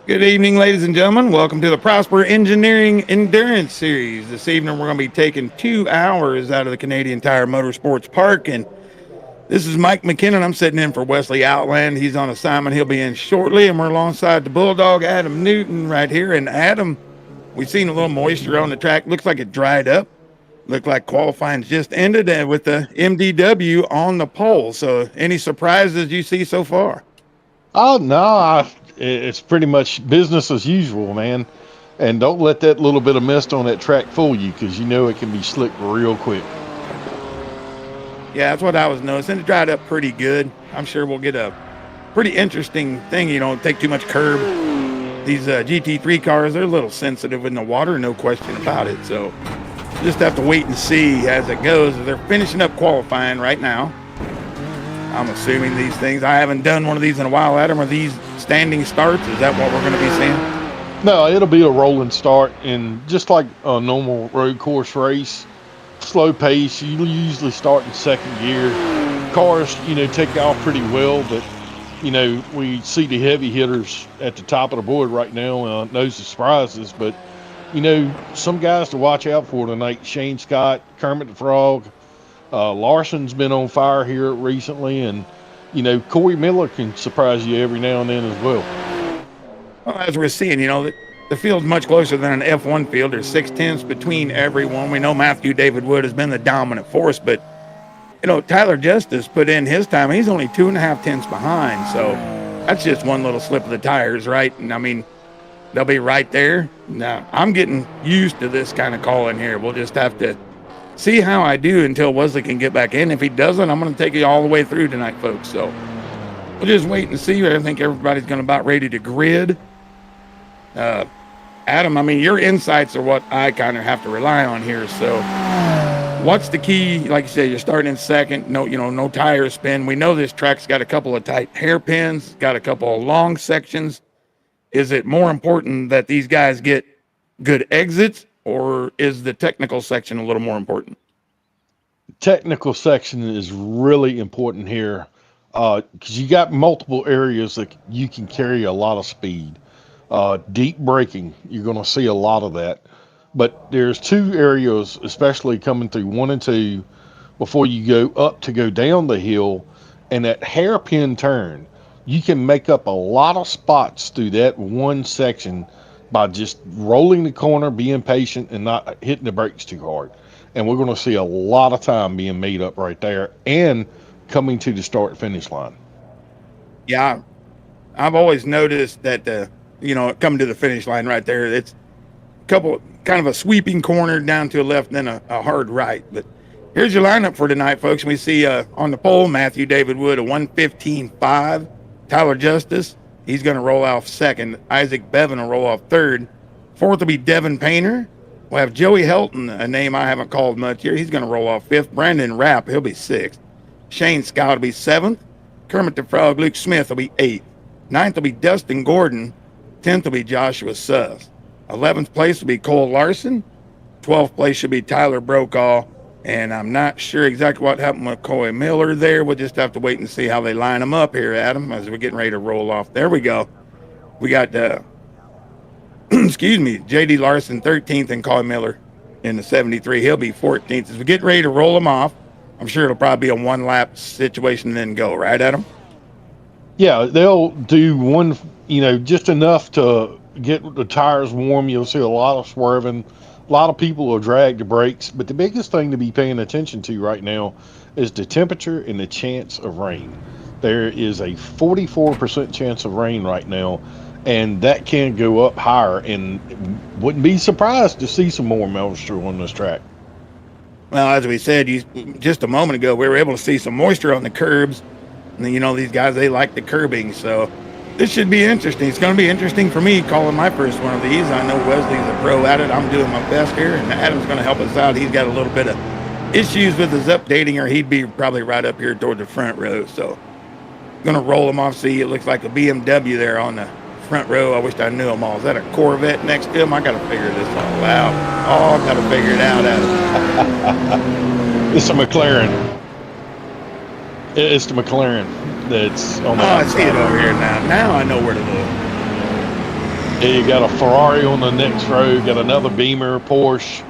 Good evening, ladies and gentlemen. Welcome to the Prosper Engineering Endurance Series. This evening, we're going to be taking 2 hours out of the Canadian Tire Motorsports Park. And this is Mike McKinnon. I'm sitting in for Wesley Outland. He's on assignment. He'll be in shortly. And we're alongside the Bulldog, Adam Newton, right here. And Adam, we've seen a little moisture on the track. Looks like it dried up. Looked like qualifying just ended with the MDW on the pole. So, any surprises you see so far? Oh no, it's pretty much business as usual, man. And don't let that little bit of mist on that track fool you, because you know it can be slick real quick. Yeah, that's what I was noticing. It dried up pretty good. I'm sure we'll get a pretty interesting thing. You don't take too much curb. These GT3 cars, they're a little sensitive in the water, no question about it. So just have to wait and see as it goes. They're finishing up qualifying right now. I'm assuming these things. I haven't done one of these in a while, Adam. Are these standing starts? Is that what we're going to be seeing? No, it'll be a rolling start, and just like a normal road course race, slow pace. You usually start in second gear. Cars, take off pretty well, but we see the heavy hitters at the top of the board right now. No surprises, but some guys to watch out for tonight: Shane Scott, Kermit the Frog. Larson's been on fire here recently, and Corey Miller can surprise you every now and then as well. Well, as we're seeing, the field's much closer than an F1 field. There's 6/10 between everyone. We know Matthew David Wood has been the dominant force, but Tyler Justice put in his time. He's only 2.5 tenths behind, so that's just one little slip of the tires, right? And I mean, they'll be right there. Now, I'm getting used to this kind of calling here. We'll just have to see how I do until Wesley can get back in. If he doesn't, I'm going to take you all the way through tonight, folks. So we'll just wait and see. I think everybody's going to about ready to grid. Adam, I mean, your insights are what I kind of have to rely on here. So what's the key? Like you said, you're starting in second. No tire spin. We know this track's got a couple of tight hairpins, got a couple of long sections. Is it more important that these guys get good exits, or is the technical section a little more important? Technical section is really important here, because you got multiple areas that you can carry a lot of speed. Deep braking, you're going to see a lot of that. But there's two areas, especially coming through 1 and 2, before you go up to go down the hill, and that hairpin turn, you can make up a lot of spots through that one section by just rolling the corner, being patient, and not hitting the brakes too hard. And we're going to see a lot of time being made up right there and coming to the start-finish line. Yeah, I've always noticed that, coming to the finish line right there, it's a couple, kind of a sweeping corner down to a left and then a hard right. But here's your lineup for tonight, folks. We see on the pole, Matthew David Wood, a 1:15.5. Tyler Justice, he's going to roll off second. Isaac Bevan will roll off third. Fourth will be Devin Painter. We'll have Joey Helton, a name I haven't called much here. He's going to roll off fifth. Brandon Rapp, he'll be sixth. Shane Scott will be seventh. Kermit the Frog, Luke Smith will be eighth. Ninth will be Dustin Gordon. 10th will be Joshua Suss. 11th place will be Cole Larson. 12th place should be Tyler Brokaw. And I'm not sure exactly what happened with Corey Miller there. We'll just have to wait and see how they line them up here, Adam, as we're getting ready to roll off. There we go. We got, J.D. Larson 13th and Corey Miller in the 73. He'll be 14th. As we get ready to roll them off, I'm sure it'll probably be a one-lap situation and then go, right, Adam? Yeah, they'll do one, just enough to get the tires warm. You'll see a lot of swerving. A lot of people will drag the brakes, but the biggest thing to be paying attention to right now is the temperature and the chance of rain. There is a 44% chance of rain right now, and that can go up higher, and wouldn't be surprised to see some more moisture on this track. Well, as we said just a moment ago, we were able to see some moisture on the curbs. And these guys, they like the curbing, so this should be interesting. It's going to be interesting for me calling my first one of these. I know Wesley's a pro at it. I'm doing my best here, and Adam's going to help us out. He's got a little bit of issues with his updating, or he'd be probably right up here toward the front row. So going to roll him off. See, it looks like a BMW there on the front row. I wish I knew them all. Is that a Corvette next to him? I got to figure this all out. Oh, I got to figure it out, Adam. It's a McLaren. It's the McLaren that's on the outside. I see it over here now. Now I know where to look. Yeah, you got a Ferrari on the next row, you got another Beamer, Porsche.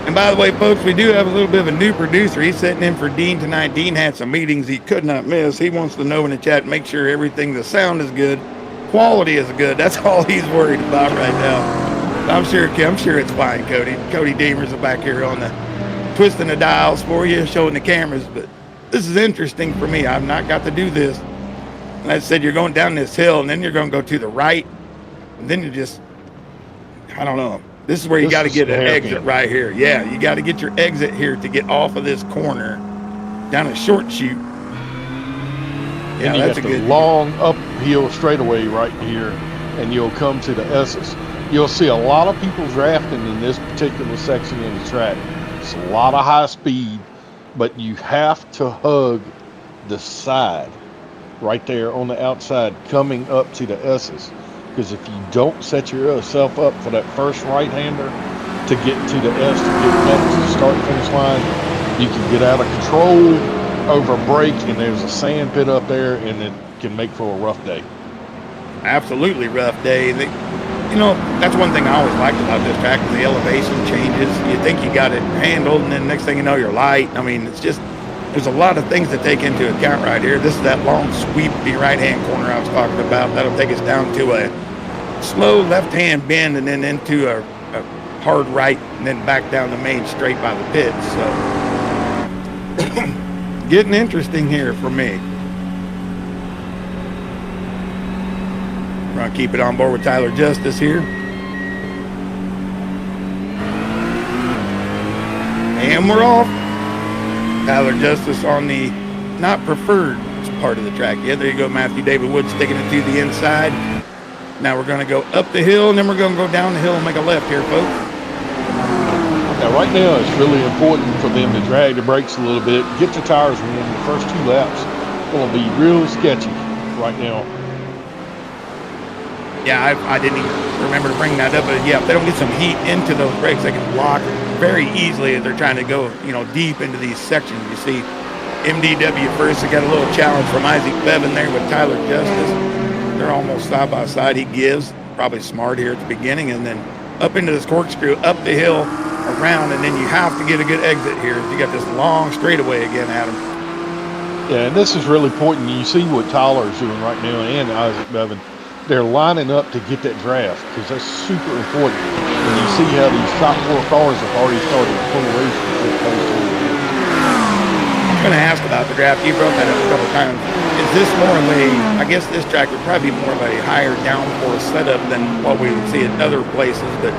And by the way, folks, we do have a little bit of a new producer. He's sitting in for Dean tonight. Dean had some meetings he could not miss. He wants to know in the chat, make sure everything, the sound is good, quality is good. That's all he's worried about right now. I'm sure it's fine, Cody. Cody Deemers is back here on the twisting the dials for you, showing the cameras. But this is interesting for me. I've not got to do this. And I said, you're going down this hill, and then you're going to go to the right, and then you just, I don't know. This is where you got to get an exit right here. Yeah, you got to get your exit here to get off of this corner down a short chute. Yeah, that's a good long uphill straightaway right here, and you'll come to the S's. You'll see a lot of people drafting in this particular section of the track. It's a lot of high speed, but you have to hug the side right there on the outside coming up to the S's. Because if you don't set yourself up for that first right-hander to get to the S, to get back to the start-finish line, you can get out of control over a break, and there's a sand pit up there, and it can make for a rough day. Absolutely rough day. You know, that's one thing I always liked about this track, is the elevation changes. You think you got it handled, and then next thing you know, you're light. I mean, it's just, there's a lot of things to take into account right here. This is that long sweepy right-hand corner I was talking about. That'll take us down to a slow left-hand bend, and then into a hard right, and then back down the main straight by the pits. So getting interesting here for me. We're gonna keep it on board with Tyler Justice here. And we're off. Tyler Justice on the not preferred part of the track. Yeah, there you go, Matthew David Wood sticking it to the inside. Now we're going to go up the hill, and then we're going to go down the hill and make a left here, folks. Now, right now, it's really important for them to drag the brakes a little bit, get the tires warm. The first 2 laps going to be real sketchy right now. Yeah, I didn't even remember to bring that up, but yeah, if they don't get some heat into those brakes, they can block very easily as they're trying to go, deep into these sections. You see MDW first. They got a little challenge from Isaac Bevan there with Tyler Justice. They're almost side by side. He gives, probably smart here at the beginning, and then up into this corkscrew, up the hill, around, and then you have to get a good exit here. You got this long straightaway again, Adam. Yeah, and this is really important. You see what Tyler's doing right now, and Isaac Bevan. They're lining up to get that draft, because that's super important. And you see how these top 4 cars have already started a full race. I'm going to ask about the draft. You brought that up a couple times. Is this more of a, I guess this track would probably be more of a higher downforce setup than what we would see at other places, but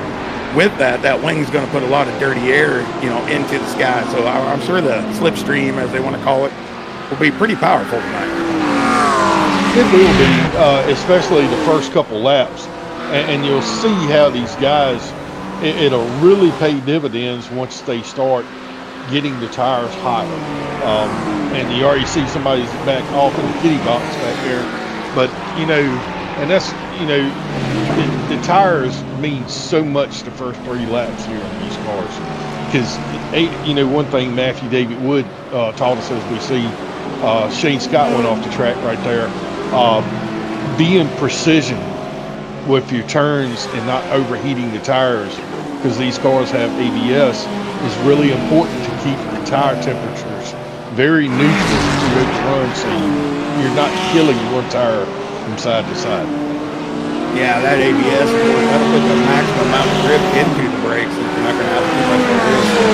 with that wing's going to put a lot of dirty air, into the sky. So I'm sure the slipstream, as they want to call it, will be pretty powerful tonight. It will be, especially the first couple laps. And you'll see how these guys, it'll really pay dividends once they start getting the tires higher. And you already see somebody's back off in the kitty box back there. But, and that's, the tires mean so much the first 3 laps here on these cars. Because, one thing Matthew David Wood taught us as we see, Shane Scott went off the track right there. Being precision with your turns and not overheating the tires, because these cars have ABS, is really important to keep the tire temperatures very neutral through each run, so you're not killing one tire from side to side. Yeah, that ABS, that'll put the maximum amount of grip into the brakes, and you're not going to have too much of a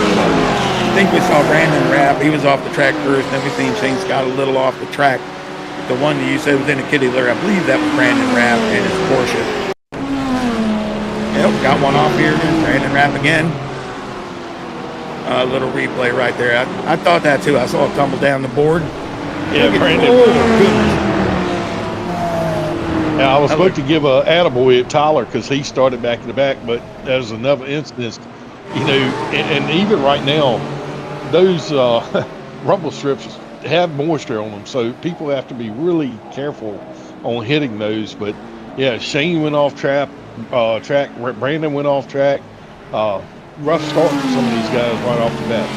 I think we saw Brandon Rapp. He was off the track first, and then we seen Shane Scott a little off the track. The one that you said was in a kitty litter, I believe that was Brandon Rapp and his Porsche. Yep, got one off here. Brandon Rapp again. A little replay right there. I thought that too. I saw it tumble down the board. Yeah, Brandon. Oh, goodness. Now, I was supposed to give a attaboy at Tyler because he started back to the back, but there's another instance, and even right now, those rumble strips have moisture on them, so people have to be really careful on hitting those. But yeah, Shane went off track. Brandon went off track. Rough start for some of these guys right off the bat.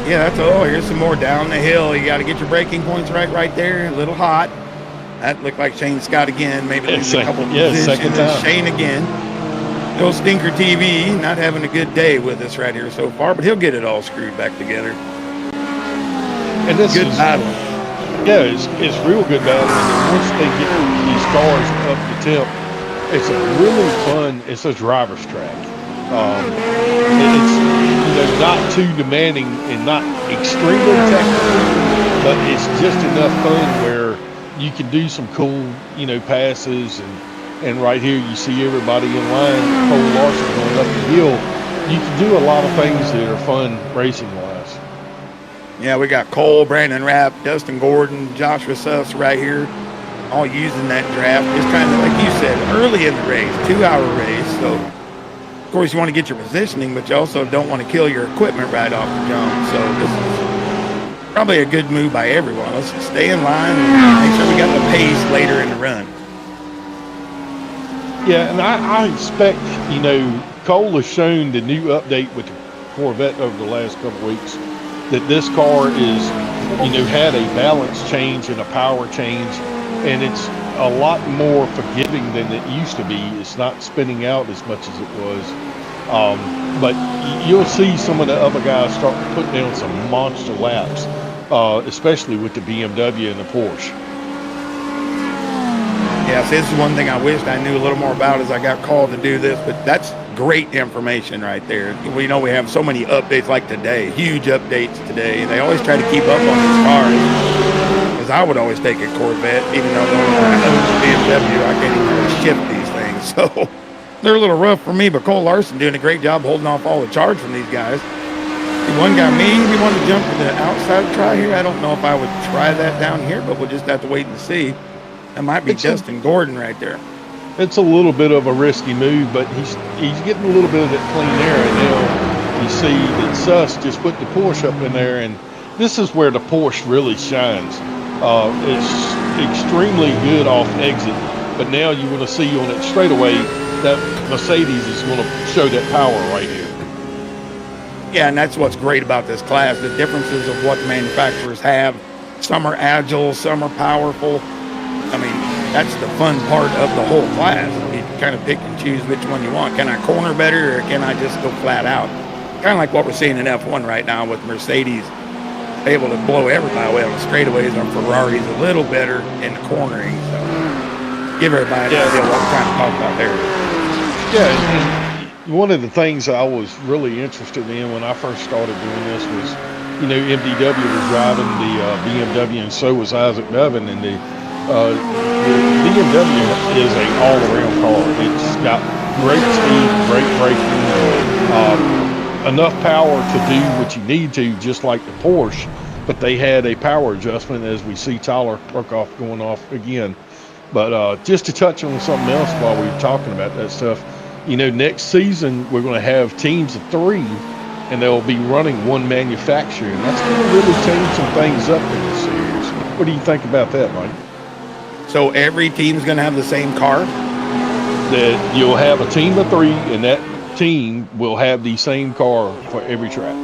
Yeah, that's all. Here's some more down the hill. You got to get your braking points right there. A little hot. That looked like Shane Scott again. Maybe lose a couple positions. Second time. Shane again. Bill Stinker TV not having a good day with us right here so far, but he'll get it all screwed back together. And this good is battle. Yeah, it's real good battle. And once they get these cars up to temp, it's a really fun. It's a driver's track. It's not too demanding and not extremely technical, but it's just enough fun where you can do some cool passes and right here you see everybody in line. Cole Larson going up the hill. You can do a lot of things that are fun racing wise. Yeah, we got Cole, Brandon Rapp, Dustin Gordon, Joshua Suss right here, all using that draft. Just kind of like you said, early in the race, 2-hour race. So, of course, you want to get your positioning, but you also don't want to kill your equipment right off the jump. So this is probably a good move by everyone. Let's stay in line and make sure we got the pace later in the run. Yeah, and I expect, Cole has shown the new update with the Corvette over the last couple of weeks that this car is, had a balance change and a power change, and it's a lot more forgiving than it used to be. It's not spinning out as much as it was. But you'll see some of the other guys start to put down some monster laps, especially with the BMW and the Porsche. Yes, this is one thing I wished I knew a little more about as I got called to do this, but that's great information right there. We know we have so many updates like today, huge updates today. They always try to keep up on these cars. Because I would always take a Corvette, even though the owner I own a BMW, I can't even really shift these things. So they're a little rough for me, but Cole Larson doing a great job holding off all the charge from these guys. One guy maybe wanted to jump to the outside try here. I don't know if I would try that down here, but we'll just have to wait and see. That might be Dustin Gordon right there. It's a little bit of a risky move, but he's getting a little bit of that clean air. And now you see that Suss just put the Porsche up in there, and this is where the Porsche really shines. It's extremely good off exit, but now you want to see on it straightaway that Mercedes is going to show that power right here. Yeah, and that's what's great about this class, the differences of what the manufacturers have. Some are agile, some are powerful. I mean, that's the fun part of the whole class. You can kind of pick and choose which one you want. Can I corner better, or can I just go flat out? Kind of like what we're seeing in F1 right now with Mercedes able to blow everybody away on the straightaways, and Ferrari's a little better in the cornering. So give everybody an idea what we're trying to talk about there. Yeah, and one of the things I was really interested in when I first started doing this was, MDW was driving the BMW, and so was Isaac Bevan, and the BMW is an all-around car. It's got great speed, great braking, enough power to do what you need to, just like the Porsche, but they had a power adjustment, as we see Tyler Perkoff going off again. But just to touch on something else while we're talking about that stuff, next season we're going to have teams of 3, and they'll be running one manufacturer, and that's going to really change some things up in the series. What do you think about that, Mike? So every team's going to have the same car? That you'll have a team of 3, and that team will have the same car for every track.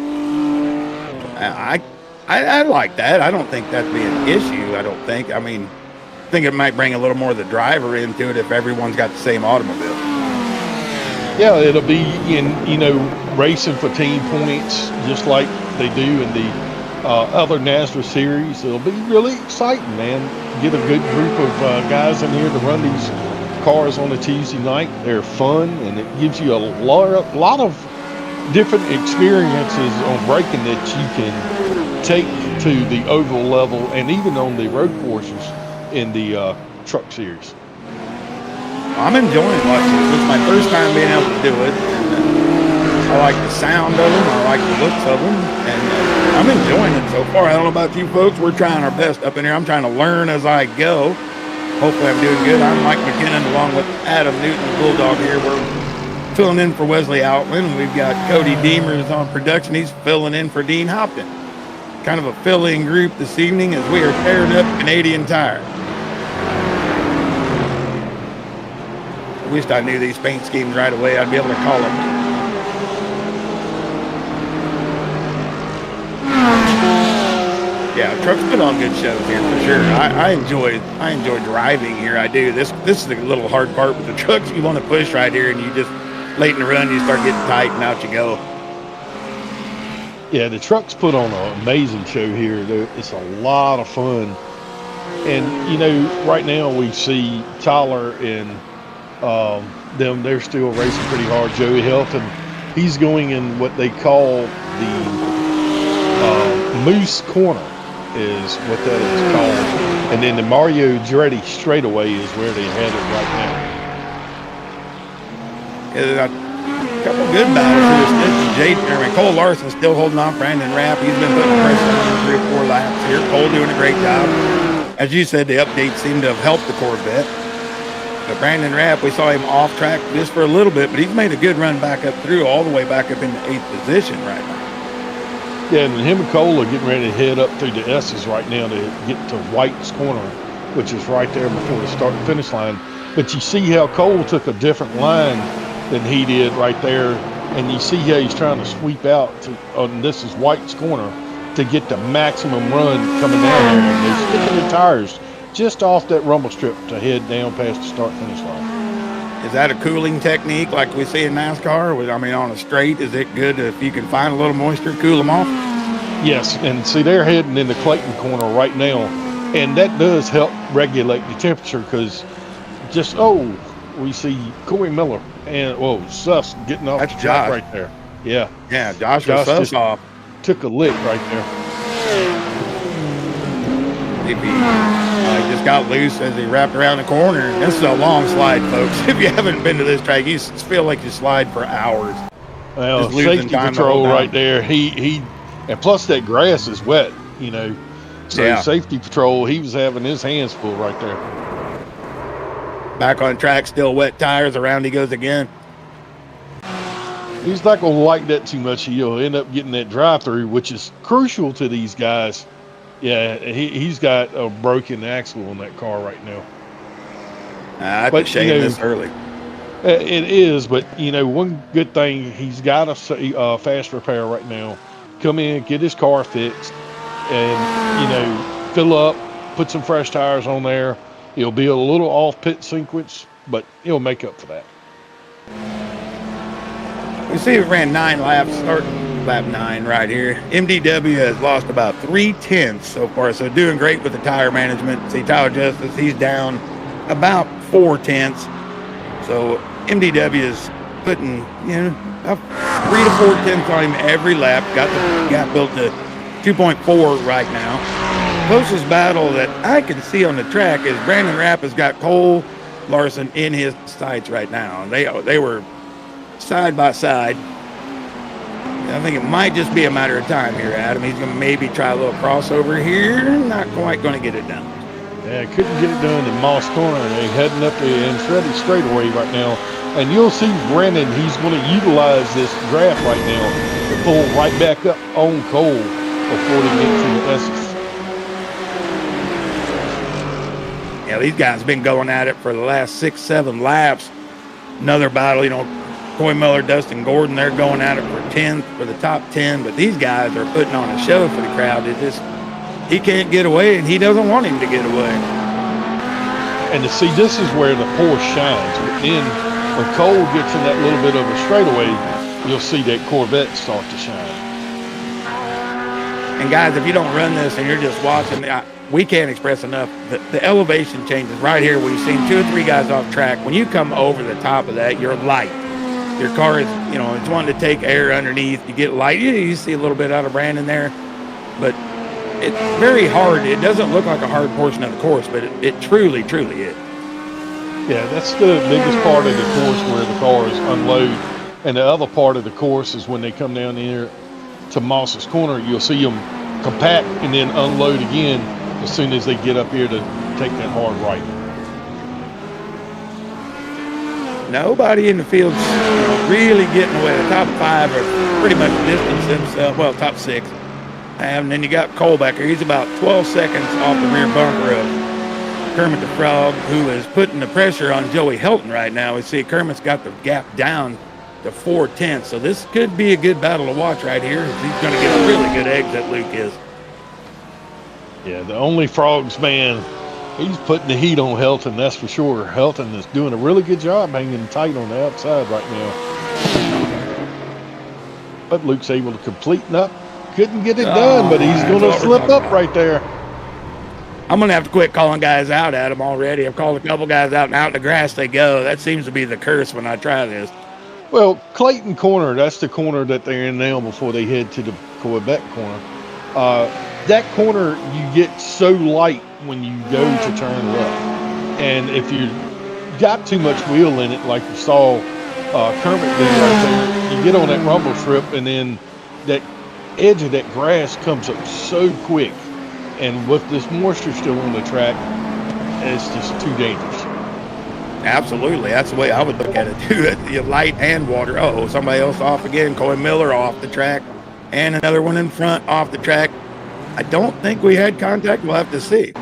I like that. I don't think that'd be an issue. I don't think. I mean, I think it might bring a little more of the driver into it if everyone's got the same automobile. Yeah, it'll be racing for team points just like they do in the other NASRA series. It'll be really exciting, man. Get a good group of guys in here to run these cars on a Tuesday night. They're fun, and it gives you a lot of different experiences on braking that you can take to the oval level and even on the road courses in the truck series. I'm enjoying watching it. It's my first time being able to do it. I like the sound of them. I like the looks of them. And I'm enjoying it so far. I don't know about you folks. We're trying our best up in here. I'm trying to learn as I go. Hopefully I'm doing good. I'm Mike McKinnon along with Adam Newton, the Bulldog here. We're filling in for Wesley Outland. We've got Cody Deemers on production. He's filling in for Dean Hopton. Kind of a fill-in group this evening as we are tearing up Canadian Tire. I wished I knew these paint schemes right away. I'd be able to call them. Yeah, trucks put on good shows here for sure. I enjoy driving here. I do. This is the little hard part with the trucks. You want to push right here, and you just late in the run, you start getting tight, and out you go. Yeah, the trucks put on an amazing show here. It's a lot of fun. And, you know, right now we see Tyler and them, they're still racing pretty hard. Joey Helton, he's going in what they call the Moose Corner is what that is called. And then the Mario Andretti straightaway is where they had it right now. Yeah, a couple good battles here. Cole Larson still holding on. Brandon Rapp, he's been putting pressure on 3 or 4 laps here. Cole doing a great job. As you said, the updates seem to have helped the Corvette. But Brandon Rapp, we saw him off track just for a little bit, but he's made a good run back up through, all the way back up into 8th position right now. Yeah, and him and Cole are getting ready to head up through the S's right now to get to White's Corner, which is right there before the start and finish line. But you see how Cole took a different line than he did right there, and you see how he's trying to sweep out to, this is White's Corner, to get the maximum run coming down there, and they're sticking the tires just off that rumble strip to head down past the start finish line. Is that a cooling technique like we see in NASCAR? I mean, on a straight, is it good if you can find a little moisture, cool them off? Yes, and see, they're heading in the Clayton Corner right now, and that does help regulate the temperature, because just, we see Corey Miller and, Suss getting off the track right there. Yeah. Yeah, Josh Suss off. Took a lick right there. He just got loose as he wrapped around the corner. This is a long slide, folks. If you haven't been to this track, you feel like you slide for hours. Well, safety patrol right there. He and plus that grass is wet, you know. So yeah. Safety patrol, he was having his hands full right there. Back on track, still wet tires. Around he goes again. He's not going to like that too much. He'll end up getting that drive-through, which is crucial to these guys. Yeah, he's got a broken axle on that car right now. I'd shame this early. It is, but, you know, one good thing, he's got a fast repair right now. Come in, get his car fixed, and, you know, fill up, put some fresh tires on there. He'll be a little off pit sequence, but he'll make up for that. You see, we ran 9 laps, starting lap 9 right here. MDW has lost about 3/10 so far, so doing great with the tire management. See, Tyler Justice, he's down about 4/10. So MDW is putting, about 3 to 4/10 on him every lap. Got the gap built to 2.4 right now. Closest battle that I can see on the track is Brandon Rapp has got Cole Larson in his sights right now. They were side by side. I think it might just be a matter of time here, Adam. He's going to maybe try a little crossover here. Not quite going to get it done. Yeah, couldn't get it done in Moss Corner. They're heading up the Andretti straightaway right now. And you'll see Brandon, he's going to utilize this draft right now to pull right back up on Cole before they get to the S's. Yeah, these guys have been going at it for the last 6-7 laps. Another battle, Coy Miller, Dustin Gordon, they're going at it for 10th, for the top 10, but these guys are putting on a show for the crowd. He can't get away, and he doesn't want him to get away. And to see, this is where the Porsche shines. But then when Cole gets in that little bit of a straightaway, you'll see that Corvette start to shine. And guys, if you don't run this and you're just watching, we can't express enough the elevation changes right here. We've seen 2 or 3 guys off track. When you come over the top of that, you're light. Your car is, it's wanting to take air underneath. You get light. You see a little bit out of Brandon there, but it's very hard. It doesn't look like a hard portion of the course, but it truly, truly is. Yeah, that's the biggest part of the course where the cars unload. And the other part of the course is when they come down here to Moss's Corner, you'll see them compact and then unload again as soon as they get up here to take that hard right. Nobody in the field's really getting away. The top 5 are pretty much distanced themselves. Well, top 6. And then you got Cole back here. He's about 12 seconds off the rear bumper of Kermit the Frog, who is putting the pressure on Joey Helton right now. We see Kermit's got the gap down to 4/10. So this could be a good battle to watch right here. He's going to get a really good exit, Luke is. Yeah, the only Frogs man, he's putting the heat on Helton, that's for sure. Helton is doing a really good job hanging tight on the outside right now. But Luke's able to complete and up. Couldn't get it done, but he's going to slip up right there. I'm going to have to quit calling guys out at him already. I've called a couple guys out, and out in the grass they go. That seems to be the curse when I try this. Well, Clayton Corner, that's the corner that they're in now before they head to the Quebec corner. That corner, you get so light when you go to turn left. And if you got too much wheel in it, like you saw Kermit do right there, you get on that rumble strip, and then that edge of that grass comes up so quick. And with this moisture still on the track, it's just too dangerous. Absolutely. That's the way I would look at it, too. You light and water. Oh, somebody else off again. Coy Miller off the track. And another one in front off the track. I don't think we had contact. We'll have to see.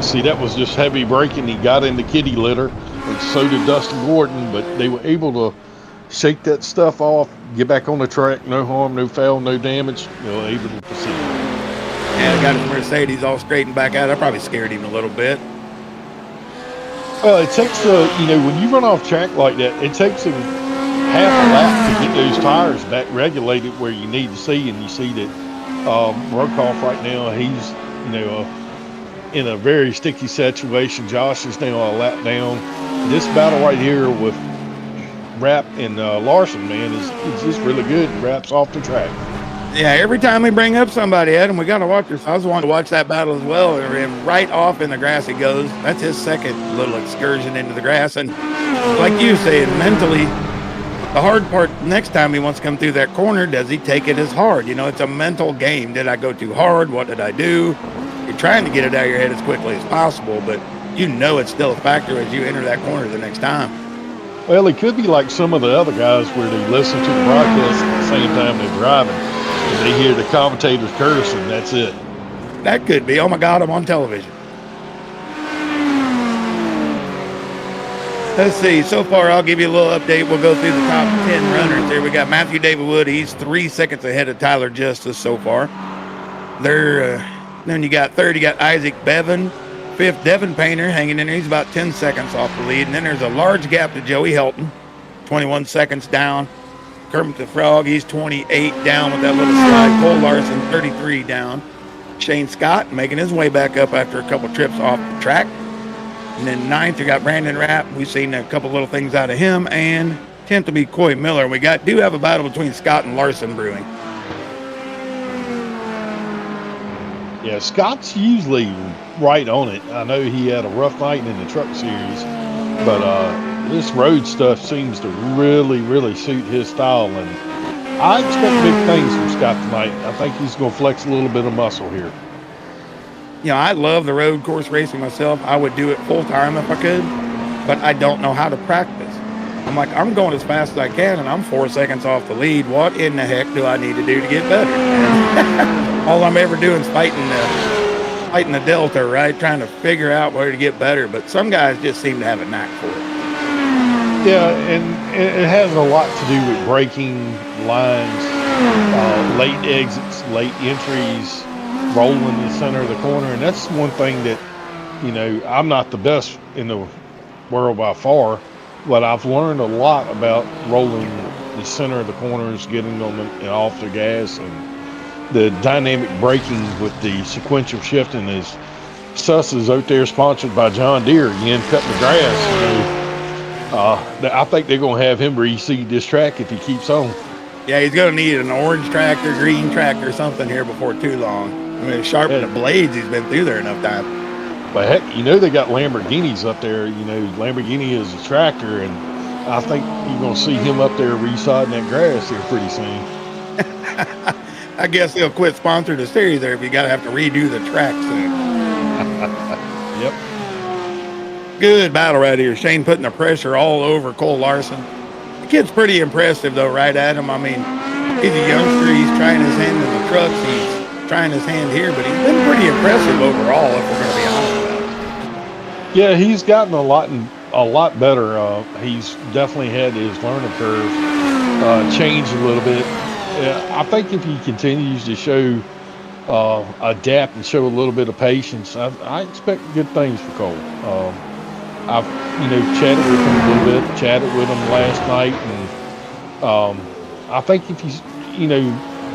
See, that was just heavy braking. He got in the kitty litter, and so did Dustin Gordon, but they were able to shake that stuff off, get back on the track, no harm, no foul, no damage. They were able to proceed. And I got his Mercedes all straightened back out. I probably scared him a little bit. Well, it takes when you run off track like that, it takes him half a lap to get those tires back regulated where you need to see. And you see that Rokoff right now, he's in a very sticky situation. Josh is now a lap down. This battle right here with Rapp and Larson, man, is just really good. Rapp's off the track. Yeah, every time we bring up somebody, Adam, we got to watch this. I was wanting to watch that battle as well. And right off in the grass he goes. That's his second little excursion into the grass. And like you say, mentally, the hard part next time he wants to come through that corner, does he take it as hard? It's a mental game. Did I go too hard? What did I do? You're trying to get it out of your head as quickly as possible, but it's still a factor as you enter that corner the next time. Well, it could be like some of the other guys where they listen to the broadcast at the same time they're driving. And they hear the commentators curse, and that's it. That could be. Oh, my God, I'm on television. Let's see. So far, I'll give you a little update. We'll go through the top 10 runners there. We got Matthew David Wood. He's 3 seconds ahead of Tyler Justice so far. Then you got third, you got Isaac Bevan. Fifth, Devin Painter hanging in there. He's about 10 seconds off the lead. And then there's a large gap to Joey Helton, 21 seconds down. Kermit the Frog, he's 28 down with that little slide. Cole Larson, 33 down. Shane Scott making his way back up after a couple trips off the track. And then ninth, you got Brandon Rapp. We've seen a couple little things out of him. And 10th will be Coy Miller. We do have a battle between Scott and Larson brewing. Yeah, Scott's usually right on it. I know he had a rough night in the truck series, but this road stuff seems to really, really suit his style, and I expect big things from Scott tonight. I think he's going to flex a little bit of muscle here. I love the road course racing myself. I would do it full time if I could, but I don't know how to practice. I'm going as fast as I can, and I'm 4 seconds off the lead. What in the heck do I need to do to get better? All I'm ever doing is fighting the delta, right? Trying to figure out where to get better. But some guys just seem to have a knack for it. Yeah, and it has a lot to do with braking lines, late exits, late entries, rolling the center of the corner. And that's one thing that, I'm not the best in the world by far, but I've learned a lot about rolling the center of the corners, getting them and off the gas, and the dynamic braking with the sequential shifting. Is Suss is out there sponsored by John Deere again, cutting the grass. I think they're going to have him reseed this track if he keeps on. Yeah, he's going to need an orange tractor, green tractor, something here before too long. Sharpen the blades. He's been through there enough time. But heck, they got Lamborghinis up there. Lamborghini is a tractor, and I think you're going to see him up there resodding that grass here pretty soon. I guess he'll quit sponsoring the series there if you got to have to redo the track soon. Yep. Good battle right here. Shane putting the pressure all over Cole Larson. The kid's pretty impressive, though, right at him. He's a youngster. He's trying his hand in the trucks. He's trying his hand here, but he's been pretty impressive overall, if we're going to be honest about it. Yeah, he's gotten a lot better. He's definitely had his learning curve change a little bit. I think if he continues to show adapt and show a little bit of patience, I expect good things for Cole. I've chatted with him a little bit, chatted with him last night, and I think if he's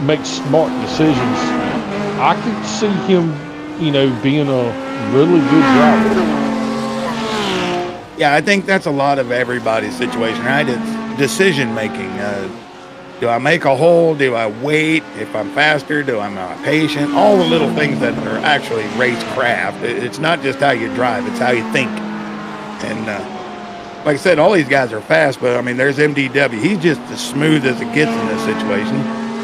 makes smart decisions, I could see him being a really good driver. Yeah, I think that's a lot of everybody's situation, right? It's decision making. Do I make a hole? Do I wait? If I'm faster, do I not patient? All the little things that are actually race craft. It's not just how you drive; it's how you think. And like I said, all these guys are fast, but I mean, there's MDW. He's just as smooth as it gets in this situation.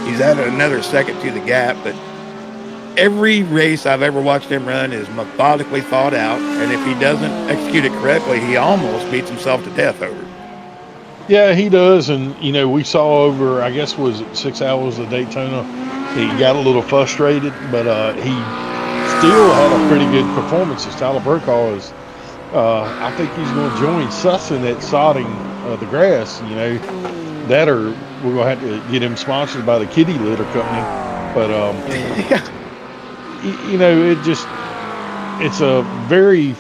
He's added another second to the gap, but every race I've ever watched him run is methodically thought out, and if he doesn't execute it correctly, he almost beats himself to death over it. Yeah, he does, and we saw over, I guess, was it 6 hours of Daytona? He got a little frustrated, but he still had a pretty good performance. As Tyler Brokaw is, I think he's going to join Sussin at sodding the grass. That or we're going to have to get him sponsored by the Kitty Litter Company. But it's a very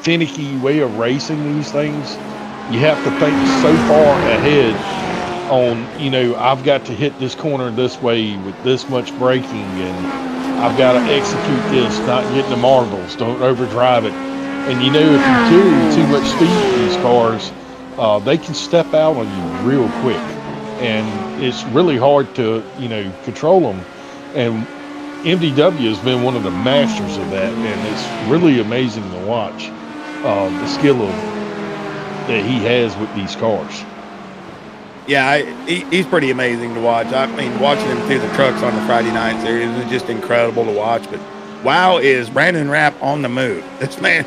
finicky way of racing these things. You have to think so far ahead on, I've got to hit this corner this way with this much braking, and I've got to execute this, not getting the marbles, don't overdrive it. And if you carry too much speed in these cars, they can step out on you real quick. And it's really hard to, control them. And MDW has been one of the masters of that, and it's really amazing to watch the skill that he has with these cars. Yeah, he's pretty amazing to watch. I mean, watching him through the trucks on the Friday night series is just incredible to watch. But wow, is Brandon Rapp on the move? This man,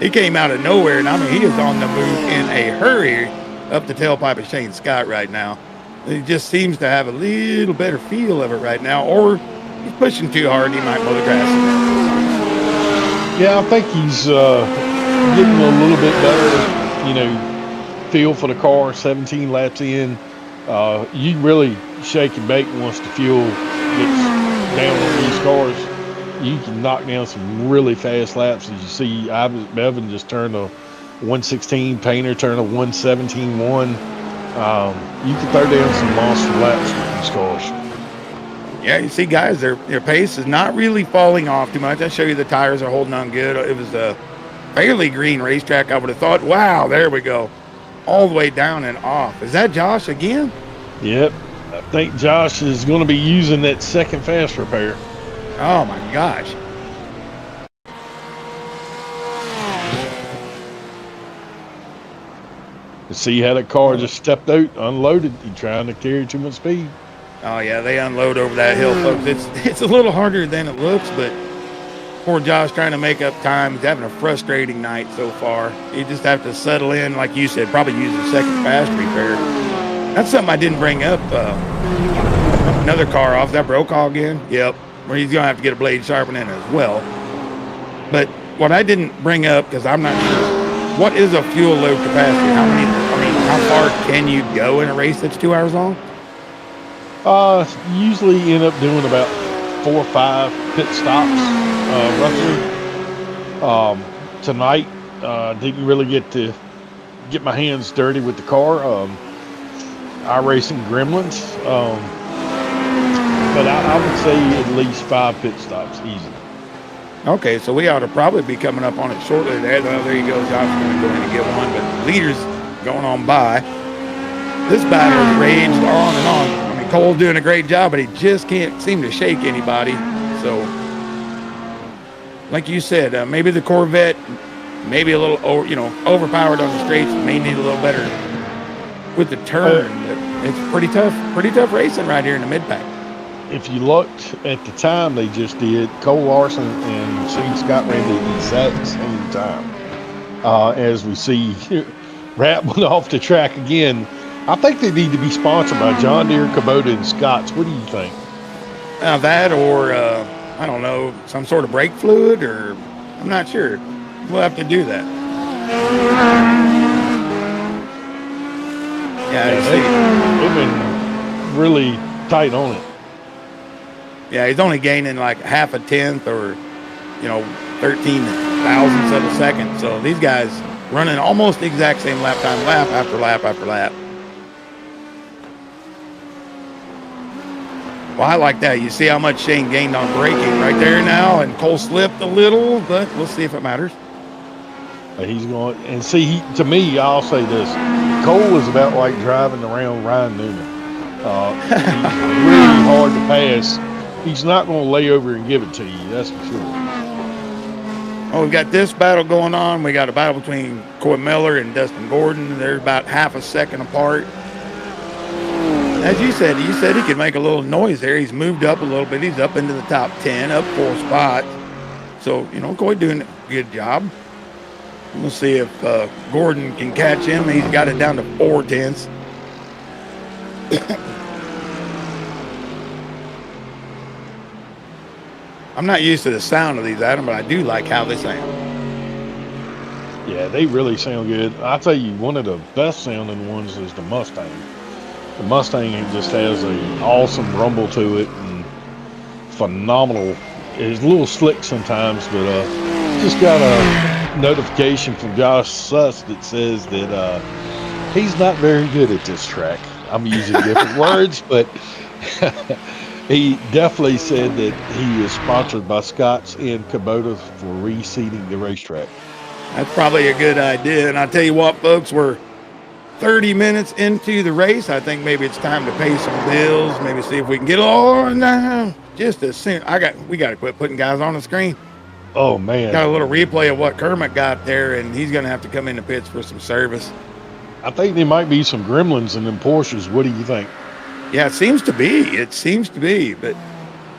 he came out of nowhere, and I mean, he is on the move in a hurry up the tailpipe of Shane Scott right now. He just seems to have a little better feel of it right now, or he's pushing too hard. He might mow the grass. Yeah, I think he's getting a little bit better, feel for the car. 17 laps in, you really shake and bake once the fuel gets down on these cars. You can knock down some really fast laps. As you see, Bevan just turned a 116, Painter turned a 117.1. You can throw down some monster laps with these cars. Yeah, you see, guys, their pace is not really falling off too much. I show you the tires are holding on good. It was a fairly green racetrack. I would have thought, wow, there we go, all the way down and off. Is that Josh again? Yep, I think Josh is going to be using that second fast repair. Oh my gosh. You see how that car just stepped out, unloaded. He trying to carry too much speed. Oh yeah, they unload over that hill, folks. It's a little harder than it looks, but poor Josh trying to make up time. He's having a frustrating night so far. You just have to settle in, like you said, probably use a second fast repair. That's something I didn't bring up. Another car off. That Brokaw again? Yep. Where he's going to have to get a blade sharpening as well. But what I didn't bring up, because I'm not sure, what is a fuel load capacity? How far can you go in a race that's 2 hours long? Usually end up doing about 4 or 5 pit stops, roughly. Tonight, didn't really get to get my hands dirty with the car. iracing gremlins. But I would say at least 5 pit stops, easy. Okay, so we ought to probably be coming up on it shortly there. Oh, there you go. Josh's going to go in and get one, but leader's going on by. This battle raged on and on. I mean, Cole's doing a great job, but he just can't seem to shake anybody. So, like you said, maybe the Corvette, maybe a little, overpowered on the straights, may need a little better with the turn. It's pretty tough racing right here in the mid-pack. If you looked at the time they just did, Cole Larson and Shane Scott ran the exact same time. As we see, Rat went off the track again. I think they need to be sponsored by John Deere, Kubota, and Scotts. What do you think? That or, I don't know, some sort of brake fluid, or I'm not sure. We'll have to do that. Yeah, they've been really tight on it. Yeah, he's only gaining like half a tenth or, 13 thousandths of a second. So these guys running almost the exact same lap time, lap after lap after lap. Well, I like that. You see how much Shane gained on braking right there now, and Cole slipped a little, but we'll see if it matters. He's going, and see, to me, I'll say this. Cole is about like driving around Ryan Newman. He's really hard to pass. He's not going to lay over and give it to you, that's for sure. Oh, we've got this battle going on. We got a battle between Coy Miller and Dustin Gordon. They're about half a second apart. As you said he could make a little noise there. He's moved up a little bit. He's up into the top 10, up 4 spots. So, Coy doing a good job. We'll see if Gordon can catch him. He's got it down to 4 tenths. I'm not used to the sound of these, Adam, but I do like how they sound. Yeah, they really sound good. I'll tell you, one of the best sounding ones is the Mustang. The Mustang just has an awesome rumble to it and phenomenal. It's a little slick sometimes, but just got a notification from Josh Suss that says that he's not very good at this track. I'm using different words, but he definitely said that he is sponsored by Scott's and Kubota for reseeding the racetrack. That's probably a good idea. And I'll tell you what, folks, we're 30 minutes into the race. I think maybe it's time to pay some bills, maybe see if we can get just as soon. We got to quit putting guys on the screen. Oh, man. Got a little replay of what Kermit got there, and he's going to have to come in the pits for some service. I think there might be some gremlins in them Porsches. What do you think? Yeah, it seems to be, but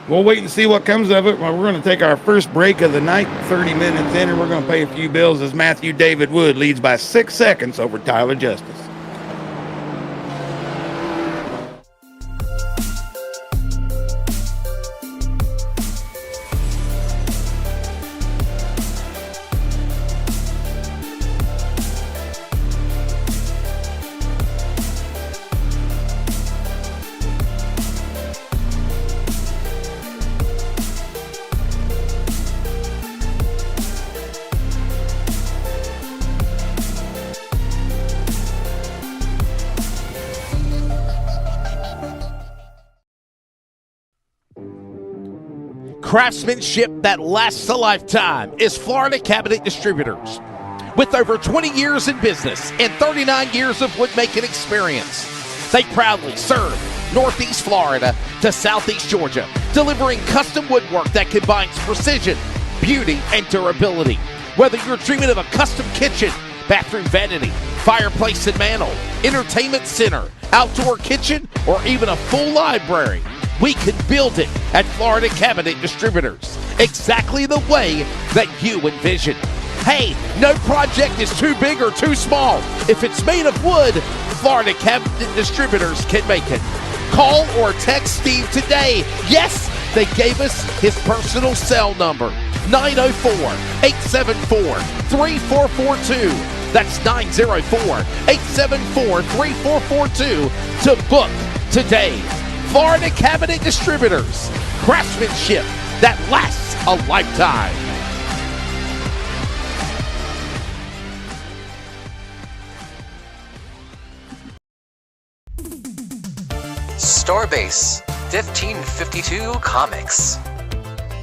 we'll wait and see what comes of it. Well, we're going to take our first break of the night, 30 minutes in, and we're going to pay a few bills as Matthew David Wood leads by 6 seconds over Tyler Justice. Craftsmanship that lasts a lifetime is Florida Cabinet Distributors. With over 20 years in business and 39 years of woodmaking experience, they proudly serve Northeast Florida to Southeast Georgia, delivering custom woodwork that combines precision, beauty, and durability. Whether you're dreaming of a custom kitchen, bathroom vanity, fireplace and mantel, entertainment center, outdoor kitchen, or even a full library, we can build it at Florida Cabinet Distributors, exactly the way that you envision. Hey, no project is too big or too small. If it's made of wood, Florida Cabinet Distributors can make it. Call or text Steve today. Yes, they gave us his personal cell number, 904-874-3442. That's 904-874-3442 to book today. Florida Cabinet Distributors, craftsmanship that lasts a lifetime. Starbase 1552 Comics.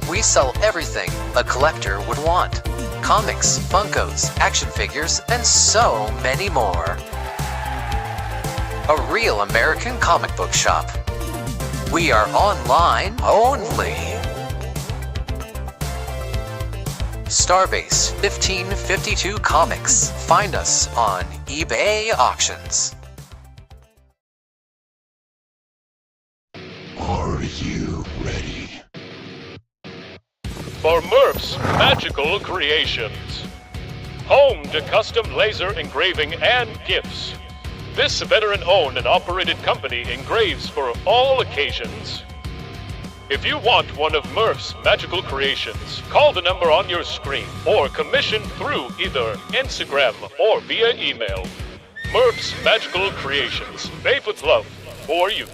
We sell everything a collector would want. Comics, Funkos, action figures, and so many more. A real American comic book shop. We are online only. Starbase 1552 Comics. Find us on eBay Auctions. Are you ready? For Murph's Magical Creations. Home to custom laser engraving and gifts. This veteran-owned and operated company engraves for all occasions. If you want one of Murph's Magical Creations, call the number on your screen or commission through either Instagram or via email. Murph's Magical Creations, made with love for you.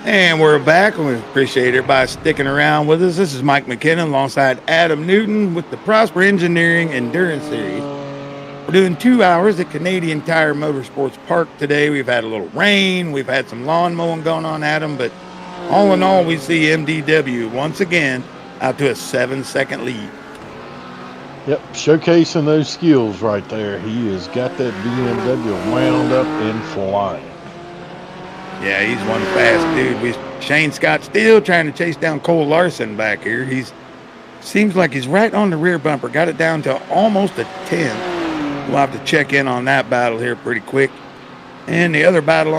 And we're back. We appreciate everybody sticking around with us. This is Mike McKinnon alongside Adam Newton with the Prosper Engineering Endurance Series. We're doing 2 hours at Canadian Tire Motorsports Park today. We've had a little rain. We've had some lawn mowing going on, Adam. But all in all, we see MDW once again out to a 7-second lead. Yep, showcasing those skills right there. He has got that BMW wound up and flying. Yeah, he's one fast dude. Shane Scott still trying to chase down Cole Larson back here. Seems like he's right on the rear bumper. Got it down to almost a 10. We'll have to check in on that battle here pretty quick. And the other battle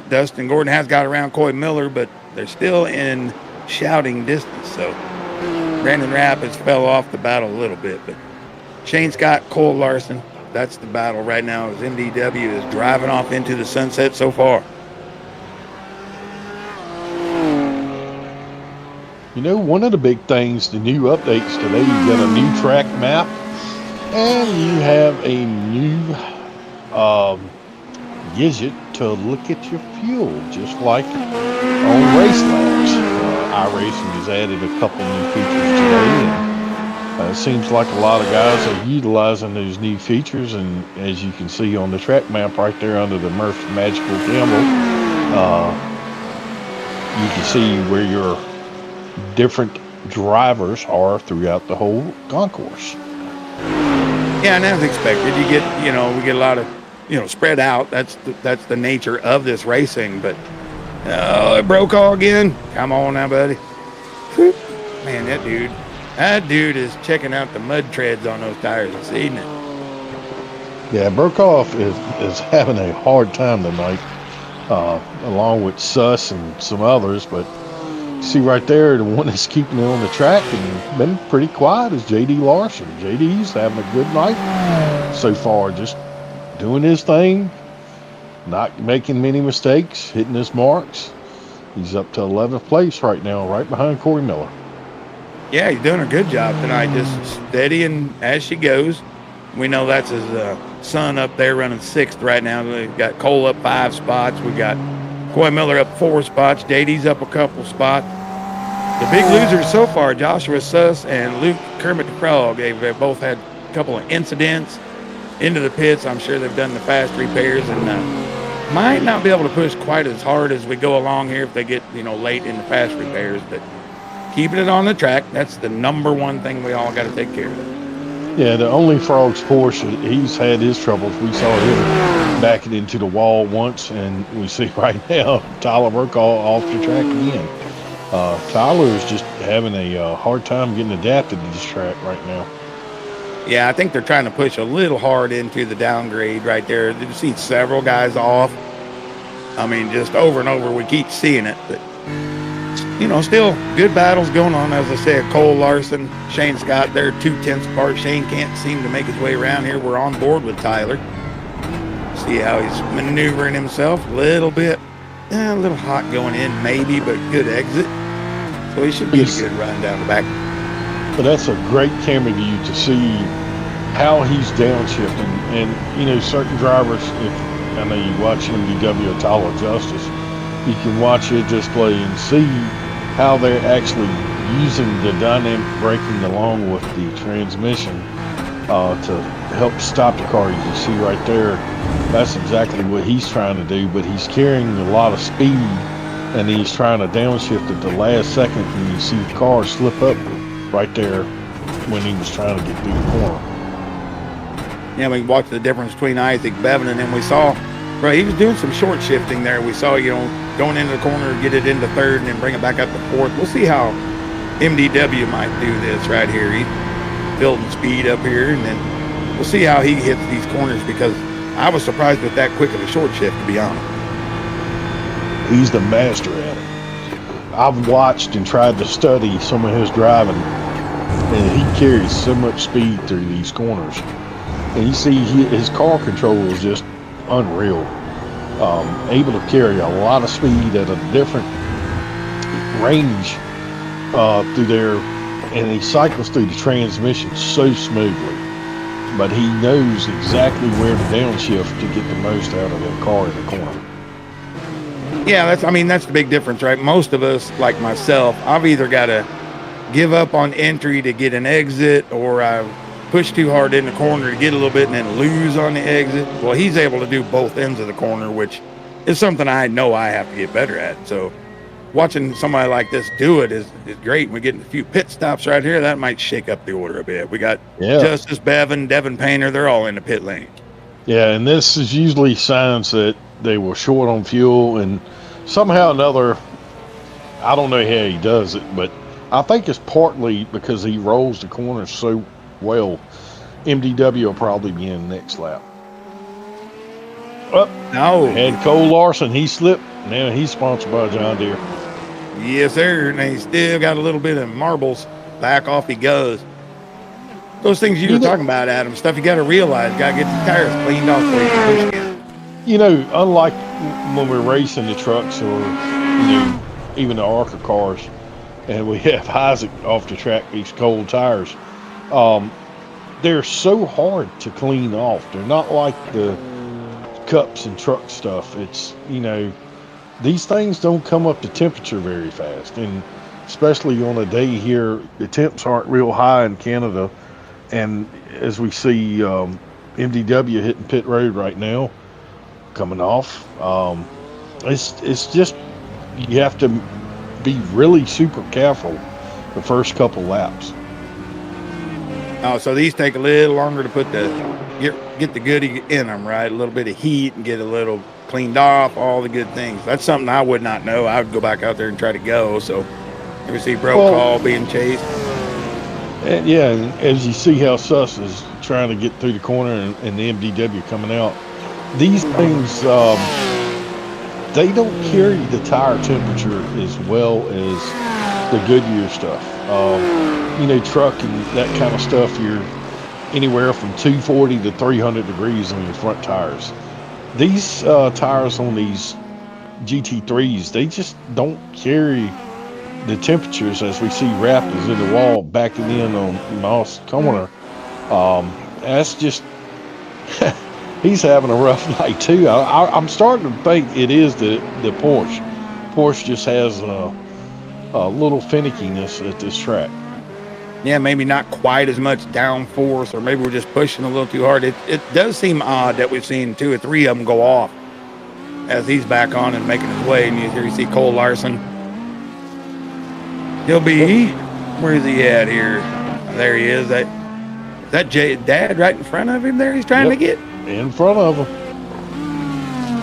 Dustin Gordon has got around Coy Miller, but they're still in shouting distance. So Brandon Rapids fell off the battle a little bit. But Shane Scott, Cole Larson, that's the battle right now as MDW is driving off into the sunset so far. You know, one of the big things, the new updates today, you got a new track map and you have a new gadget to look at your fuel, just like on race labs. iRacing has added a couple new features today, and it seems like a lot of guys are utilizing those new features. And as you can see on the track map right there under the Murph Magical Gamble, you can see where your different drivers are throughout the whole concourse. Yeah, and as expected, we get a lot of, spread out. That's the nature of this racing. But it broke all again. Come on now, buddy. Whew. Man, that dude is checking out the mud treads on those tires this evening. Yeah, Brokaw is having a hard time tonight, along with Suss and some others. But see right there, the one that's keeping it on the track and been pretty quiet is J.D. Larson. J.D.'s having a good night so far, just doing his thing, not making many mistakes, hitting his marks. He's up to 11th place right now, right behind Corey Miller. Yeah, he's doing a good job tonight, just steady and as she goes. We know that's his son up there running 6th right now. We've got Cole up 5 spots. We got Coy Miller up 4 spots. JD's up a couple spots. The big losers so far, Joshua Suss and Luke Kermit the Frog. They've both had a couple of incidents into the pits. I'm sure they've done the fast repairs and might not be able to push quite as hard as we go along here if they get, late in the fast repairs. But keeping it on the track, that's the number one thing we all got to take care of. Yeah, the only Frogs Porsche, he's had his troubles. We saw him back it into the wall once, and we see right now Tyler Brokaw off the track again. Tyler is just having a hard time getting adapted to this track right now. Yeah, I think they're trying to push a little hard into the downgrade right there. You see several guys off. I mean, just over and over, we keep seeing it. But, still good battles going on. As I said, Cole Larson, Shane Scott, they're 2/10 apart. Shane can't seem to make his way around here. We're on board with Tyler. See how he's maneuvering himself a little bit. A little hot going in, maybe, but good exit. So he should get a good run down the back. But that's a great camera view to see how he's downshifting. And, certain drivers, if I know you watch MDW or Tyler Justice, you can watch it display and see how they're actually using the dynamic braking along with the transmission to help stop the car. You can see right there, that's exactly what he's trying to do, but he's carrying a lot of speed and he's trying to downshift at the last second, and you see the car slip up right there when he was trying to get through the corner. Yeah, we watched the difference between Isaac Bevan, and then we saw, he was doing some short shifting there. We saw, going into the corner, get it into 3rd, and then bring it back up to 4th. We'll see how MDW might do this right here. He's building speed up here, and then we'll see how he hits these corners, because I was surprised with that quick of a short shift, to be honest. He's the master at it. I've watched and tried to study some of his driving, and he carries so much speed through these corners. And you see his car control is just unreal. Able to carry a lot of speed at a different range through there, and he cycles through the transmission so smoothly. But he knows exactly where to downshift to get the most out of that car in the corner. Yeah, that's the big difference, right? Most of us, like myself, I've either got to give up on entry to get an exit, or I push too hard in the corner to get a little bit and then lose on the exit. Well, he's able to do both ends of the corner, which is something I know I have to get better at. So watching somebody like this do it is great. We're getting a few pit stops right here. That might shake up the order a bit. We got Justice Bevan, Devin Painter. They're all in the pit lane. Yeah, and this is usually signs that they were short on fuel, and somehow or another, I don't know how he does it, but I think it's partly because he rolls the corners so well. MDW will probably be in the next lap. Had Cole Larson. He slipped. Now he's sponsored by John Deere. Yes, sir. And he still got a little bit of marbles. Back off he goes. Those things you were talking about, Adam, stuff you got to realize. Got to get the tires cleaned off before you can push again. You know, unlike when we're racing the trucks or, even the ARCA cars, and we have Isaac off the track, these cold tires, they're so hard to clean off. They're not like the cups and truck stuff. It's, these things don't come up to temperature very fast. And especially on a day here, the temps aren't real high in Canada. And as we see MDW hitting pit road right now, coming off, it's just, you have to be really super careful the first couple laps. Oh, so these take a little longer to put get the goodie in them, right? A little bit of heat and get a little cleaned off, all the good things. That's something I would not know. I would go back out there and try to go. So you see call being chased. And as you see how Suss is trying to get through the corner and the MDW coming out, these things, they don't carry the tire temperature as well as the Goodyear stuff. Truck and that kind of stuff, you're anywhere from 240 to 300 degrees on your front tires. These tires on these GT3s, they just don't carry the temperatures as we see Raptors in the wall backing in on Moss Corner. That's just he's having a rough night too. I'm starting to think it is the Porsche. Porsche just has a little finickiness at this track. Yeah, maybe not quite as much downforce, or maybe we're just pushing a little too hard. It does seem odd that we've seen 2 or 3 of them go off as he's back on and making his way. And here you see Cole Larson. He'll be, where is he at here? There he is. That Dad right in front of him there he's trying to get? In front of him.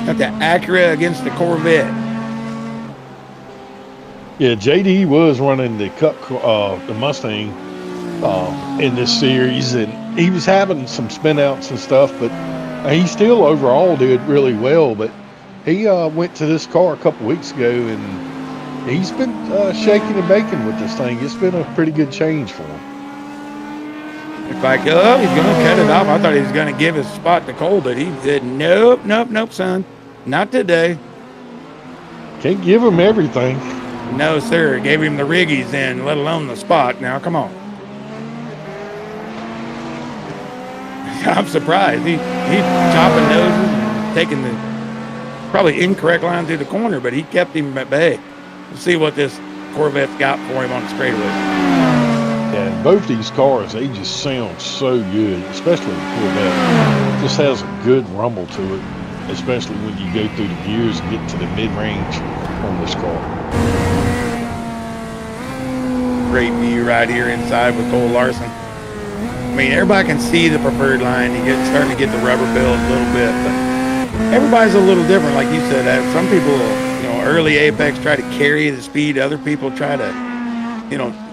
Got the Acura against the Corvette. Yeah, JD was running the Cup, the Mustang in this series, and he was having some spin outs and stuff, but he still overall did really well. But he went to this car a couple weeks ago, and he's been shaking and baking with this thing. It's been a pretty good change for him. It's like, he's going to cut it off. I thought he was going to give his spot to Cole, but he said, nope, son. Not today. Can't give him everything. No, sir. Gave him the riggies in, let alone the spot. Now, come on. I'm surprised. He chopping noses and taking the probably incorrect line through the corner, but he kept him at bay. We'll see what this Corvette's got for him on the straightaway. Yeah, both these cars, they just sound so good, especially the Corvette. It just has a good rumble to it, especially when you go through the gears and get to the mid-range on this car. Great view right here inside with Cole Larson. I mean, everybody can see the preferred line. Starting to get the rubber build a little bit, but everybody's a little different. Like you said, some people, early apex try to carry the speed. Other people try to,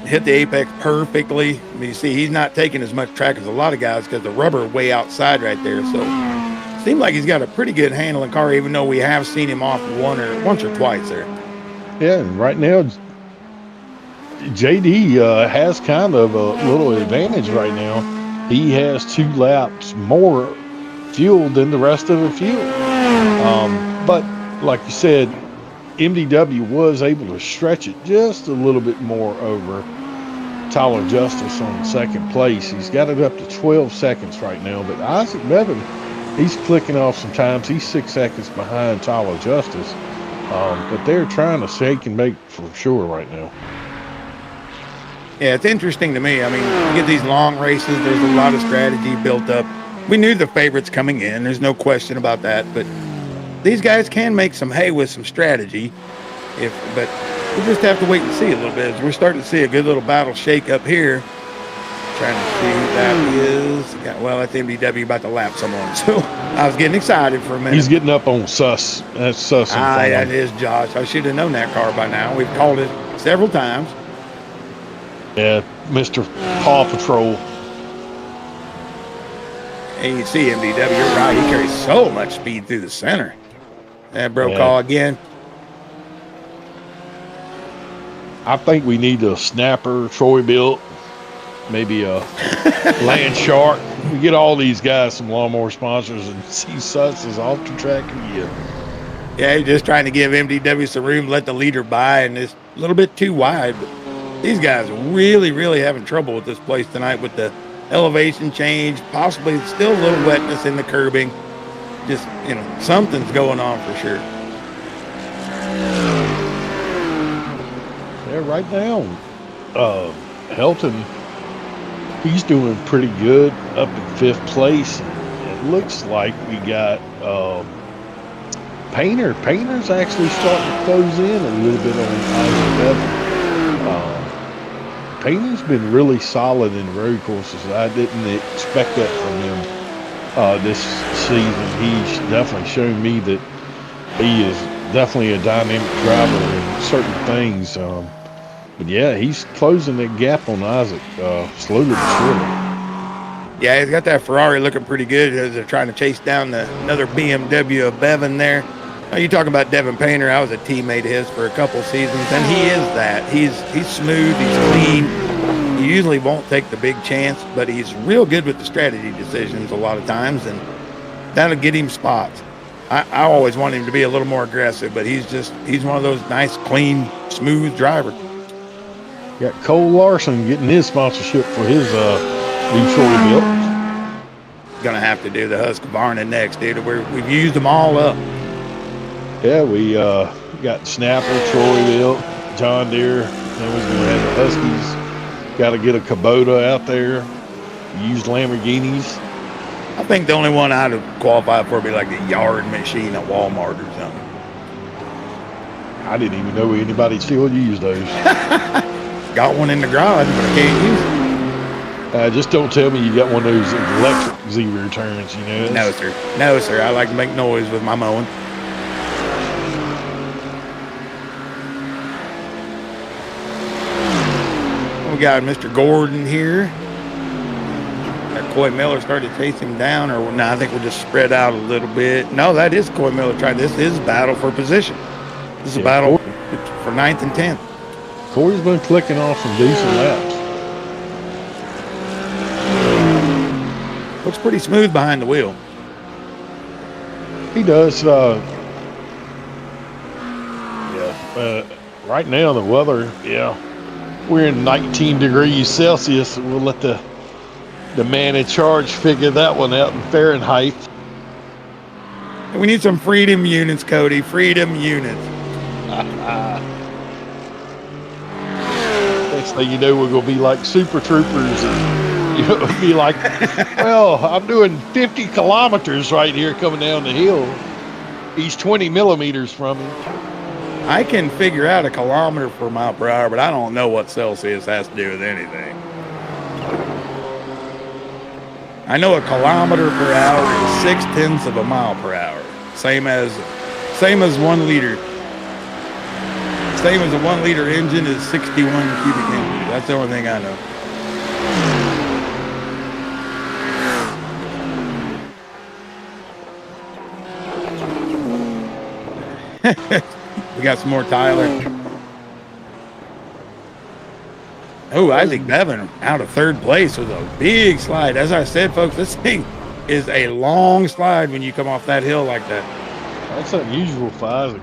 hit the apex perfectly. I mean, you see, he's not taking as much track as a lot of guys because the rubber way outside right there. So it seems like he's got a pretty good handling car, even though we have seen him off once or twice there. Yeah, and right now, JD has kind of a little advantage right now. He has 2 laps more fuel than the rest of the field. But like you said, MDW was able to stretch it just a little bit more over Tyler Justice on second place. He's got it up to 12 seconds right now, but Isaac Bevan, he's clicking off some times. He's 6 seconds behind Tyler Justice. But they're trying to shake and bake for sure right now. Yeah, it's interesting to me. I mean, you get these long races, there's a lot of strategy built up. We knew the favorites coming in, there's no question about that, but these guys can make some hay with some strategy. But we just have to wait and see a little bit. We're starting to see a good little battle shake up here. Trying to see who that is. Yeah, well, that's MDW about to lap someone, so I was getting excited for a minute. He's getting up on Sus. That's Sus. That is Josh. I should have known that car by now. We've called it several times. Yeah, Mr. Paw Patrol. And you see MDW, you're right. He carries so much speed through the center. That broke call again. I think we need a snapper, Troy built, maybe a Land Shark. We get all these guys some lawnmower sponsors and see Sus is off the track again. Yeah, he's just trying to give MDW some room, let the leader by, and it's a little bit too wide. But these guys are really, really having trouble with this place tonight with the elevation change, possibly still a little wetness in the curbing. Just, something's going on for sure. Yeah, right now, Helton, he's doing pretty good up in 5th place. It looks like we got Painter. Painter's actually starting to close in a little bit on Isaac Bevan. Painter's been really solid in road courses. I didn't expect that from him this season. He's definitely shown me that he is definitely a dynamic driver in certain things. But yeah, he's closing that gap on Isaac slowly but surely. Yeah, he's got that Ferrari looking pretty good as they're trying to chase down another BMW of Bevan there. Now, you talking about Devin Painter. I was a teammate of his for a couple seasons, and he is that. He's smooth, he's clean. He usually won't take the big chance, but he's real good with the strategy decisions a lot of times, and that'll get him spots. I always want him to be a little more aggressive, but he's one of those nice, clean, smooth drivers. Got Cole Larson getting his sponsorship for his new Troy built. Gonna have to do the Husqvarna next, dude. We've used them all up. Yeah, we got Snapper, Troy built, John Deere. Then we're gonna have the Huskies. Got to get a Kubota out there. Used Lamborghinis. I think the only one I'd have qualified for would be like a yard machine at Walmart or something. I didn't even know anybody still used those. Got one in the garage, but I can't use it. Just don't tell me you got one of those electric zero turns, No, sir. No, sir. I like to make noise with my mowing. We got Mr. Gordon here. Coy Miller started to chase him down, or no, I think we'll just spread out a little bit. No, that is Coy Miller trying. This is battle for position. This is a battle for 9th and 10th. Corey's been clicking off some decent laps. Looks pretty smooth behind the wheel. He does. Right now, the weather, we're in 19 degrees Celsius. We'll let the man in charge figure that one out in Fahrenheit. We need some freedom units, Cody. Freedom units. Next thing you know, we're going to be like super troopers. And, be like, well, I'm doing 50 kilometers right here coming down the hill. He's 20 millimeters from me. I can figure out a kilometer per mile per hour, but I don't know what Celsius has to do with anything. I know a kilometer per hour is 0.6 of a mile per hour. Same as 1 liter. Same as a 1 liter engine is 61 cubic inches. That's the only thing I know. We got some more Tyler. Oh, Isaac Bevan out of 3rd place with a big slide. As I said, folks, this thing is a long slide when you come off that hill like that. That's unusual for Isaac.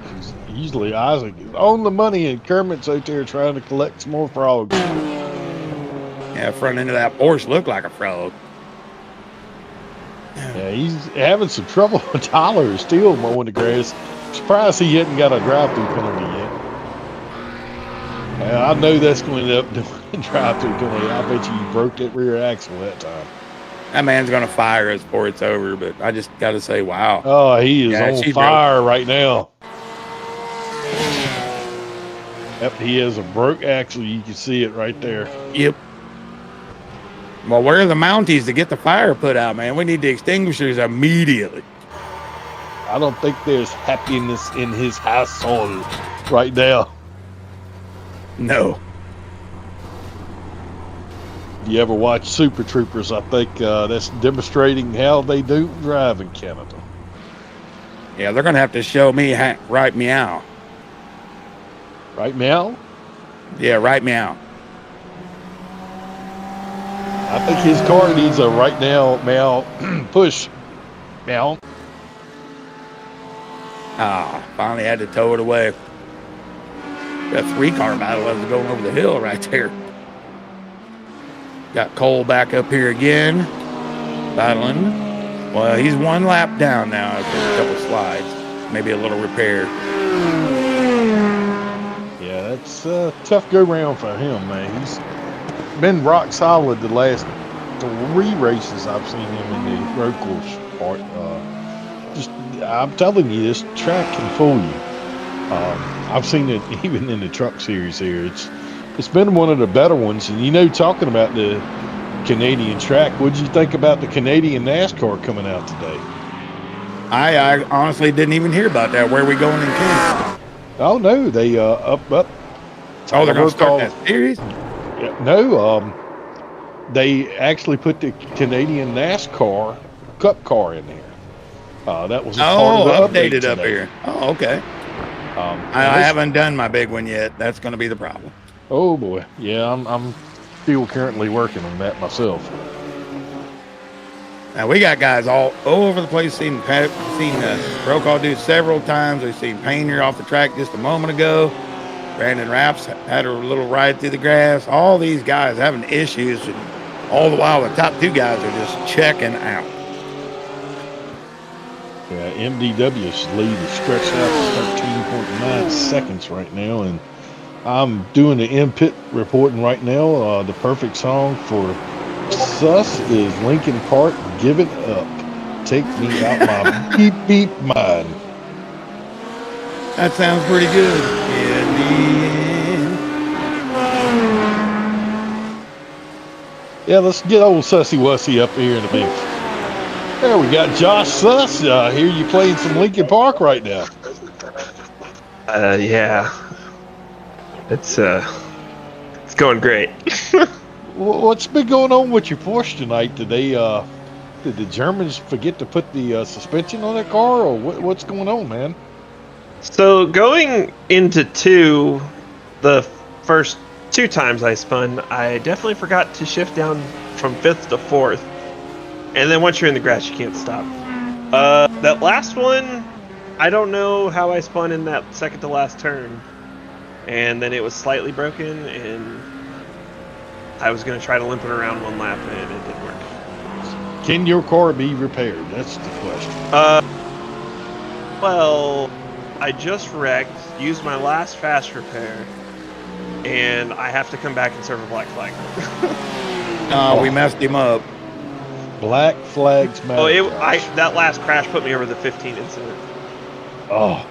Usually Isaac is on the money and Kermit's out there trying to collect some more frogs. Yeah, front end of that Porsche looked like a frog. Yeah, he's having some trouble with Tyler still mowing the grass. Surprised he hadn't got a drive-through penalty yet. I know that's going to end up doing a drive-through penalty. I bet you broke that rear axle that time. That man's going to fire us before it's over, but I just got to say, wow. Oh, he is Yeah, on she fire right now. Yep, he has a broke axle. You can see it right there. Yep. Well, where are the Mounties to get the fire put out, man? We need the extinguishers immediately. I don't think there's happiness in his household right now. No. If you ever watch Super Troopers, I think that's demonstrating how they do drive in Canada. Yeah, they're going to have to show me right meow. Right, Meow? Yeah, right meow. I think his car needs a right now, Meow, push. Meow. Ah, finally had to tow it away. Got a 3-car battle that was going over the hill right there. Got Cole back up here again, battling. Well, he's 1 lap down now after a couple slides. Maybe a little repair. Yeah, that's a tough go-round for him, man. He's been rock solid the last 3 races I've seen him in the road course part. I'm telling you, this track can fool you. I've seen it even in the truck series here. It's been one of the better ones. And talking about the Canadian track, what did you think about the Canadian NASCAR coming out today? I honestly didn't even hear about that. Where are we going in Canada? Oh no, they up. Oh, they're going to start that series? Yeah, no, they actually put the Canadian NASCAR Cup car in there. That was part of the updated update up today. here. Oh, okay. I haven't done my big one yet. That's going to be the problem. Oh boy, yeah, I'm still currently working on that myself. Now we got guys all over the place. Seen Brokaw do several times. We've seen Painter off the track just a moment ago. Brandon Rapps had a little ride through the grass. All these guys having issues, and all the while the top 2 guys are just checking out. Yeah, MDW's lead is stretched out to 13.9 seconds right now, and I'm doing the in-pit reporting right now. The perfect song for Sus is Linkin Park, Give It Up. Take me out my beep beep mind. That sounds pretty good. In the end. Yeah, let's get old Sussy Wussy up here in the mix. There we got Josh Suss. Here you playing some Linkin Park right now. Yeah. It's going great. What's been going on with your Porsche tonight? Did the Germans forget to put the suspension on that car, or what's going on, man? So going into 2, the first 2 times I spun, I definitely forgot to shift down from 5th to 4th. And then once you're in the grass, you can't stop. That last one, I don't know how I spun in that second to last turn. And then it was slightly broken, and I was going to try to limp it around 1 lap, and it didn't work. Can your car be repaired? That's the question. Well, I just wrecked, used my last fast repair, and I have to come back and serve a black flag. We messed him up. Black flags matter. That last crash put me over the 15 incident. Oh.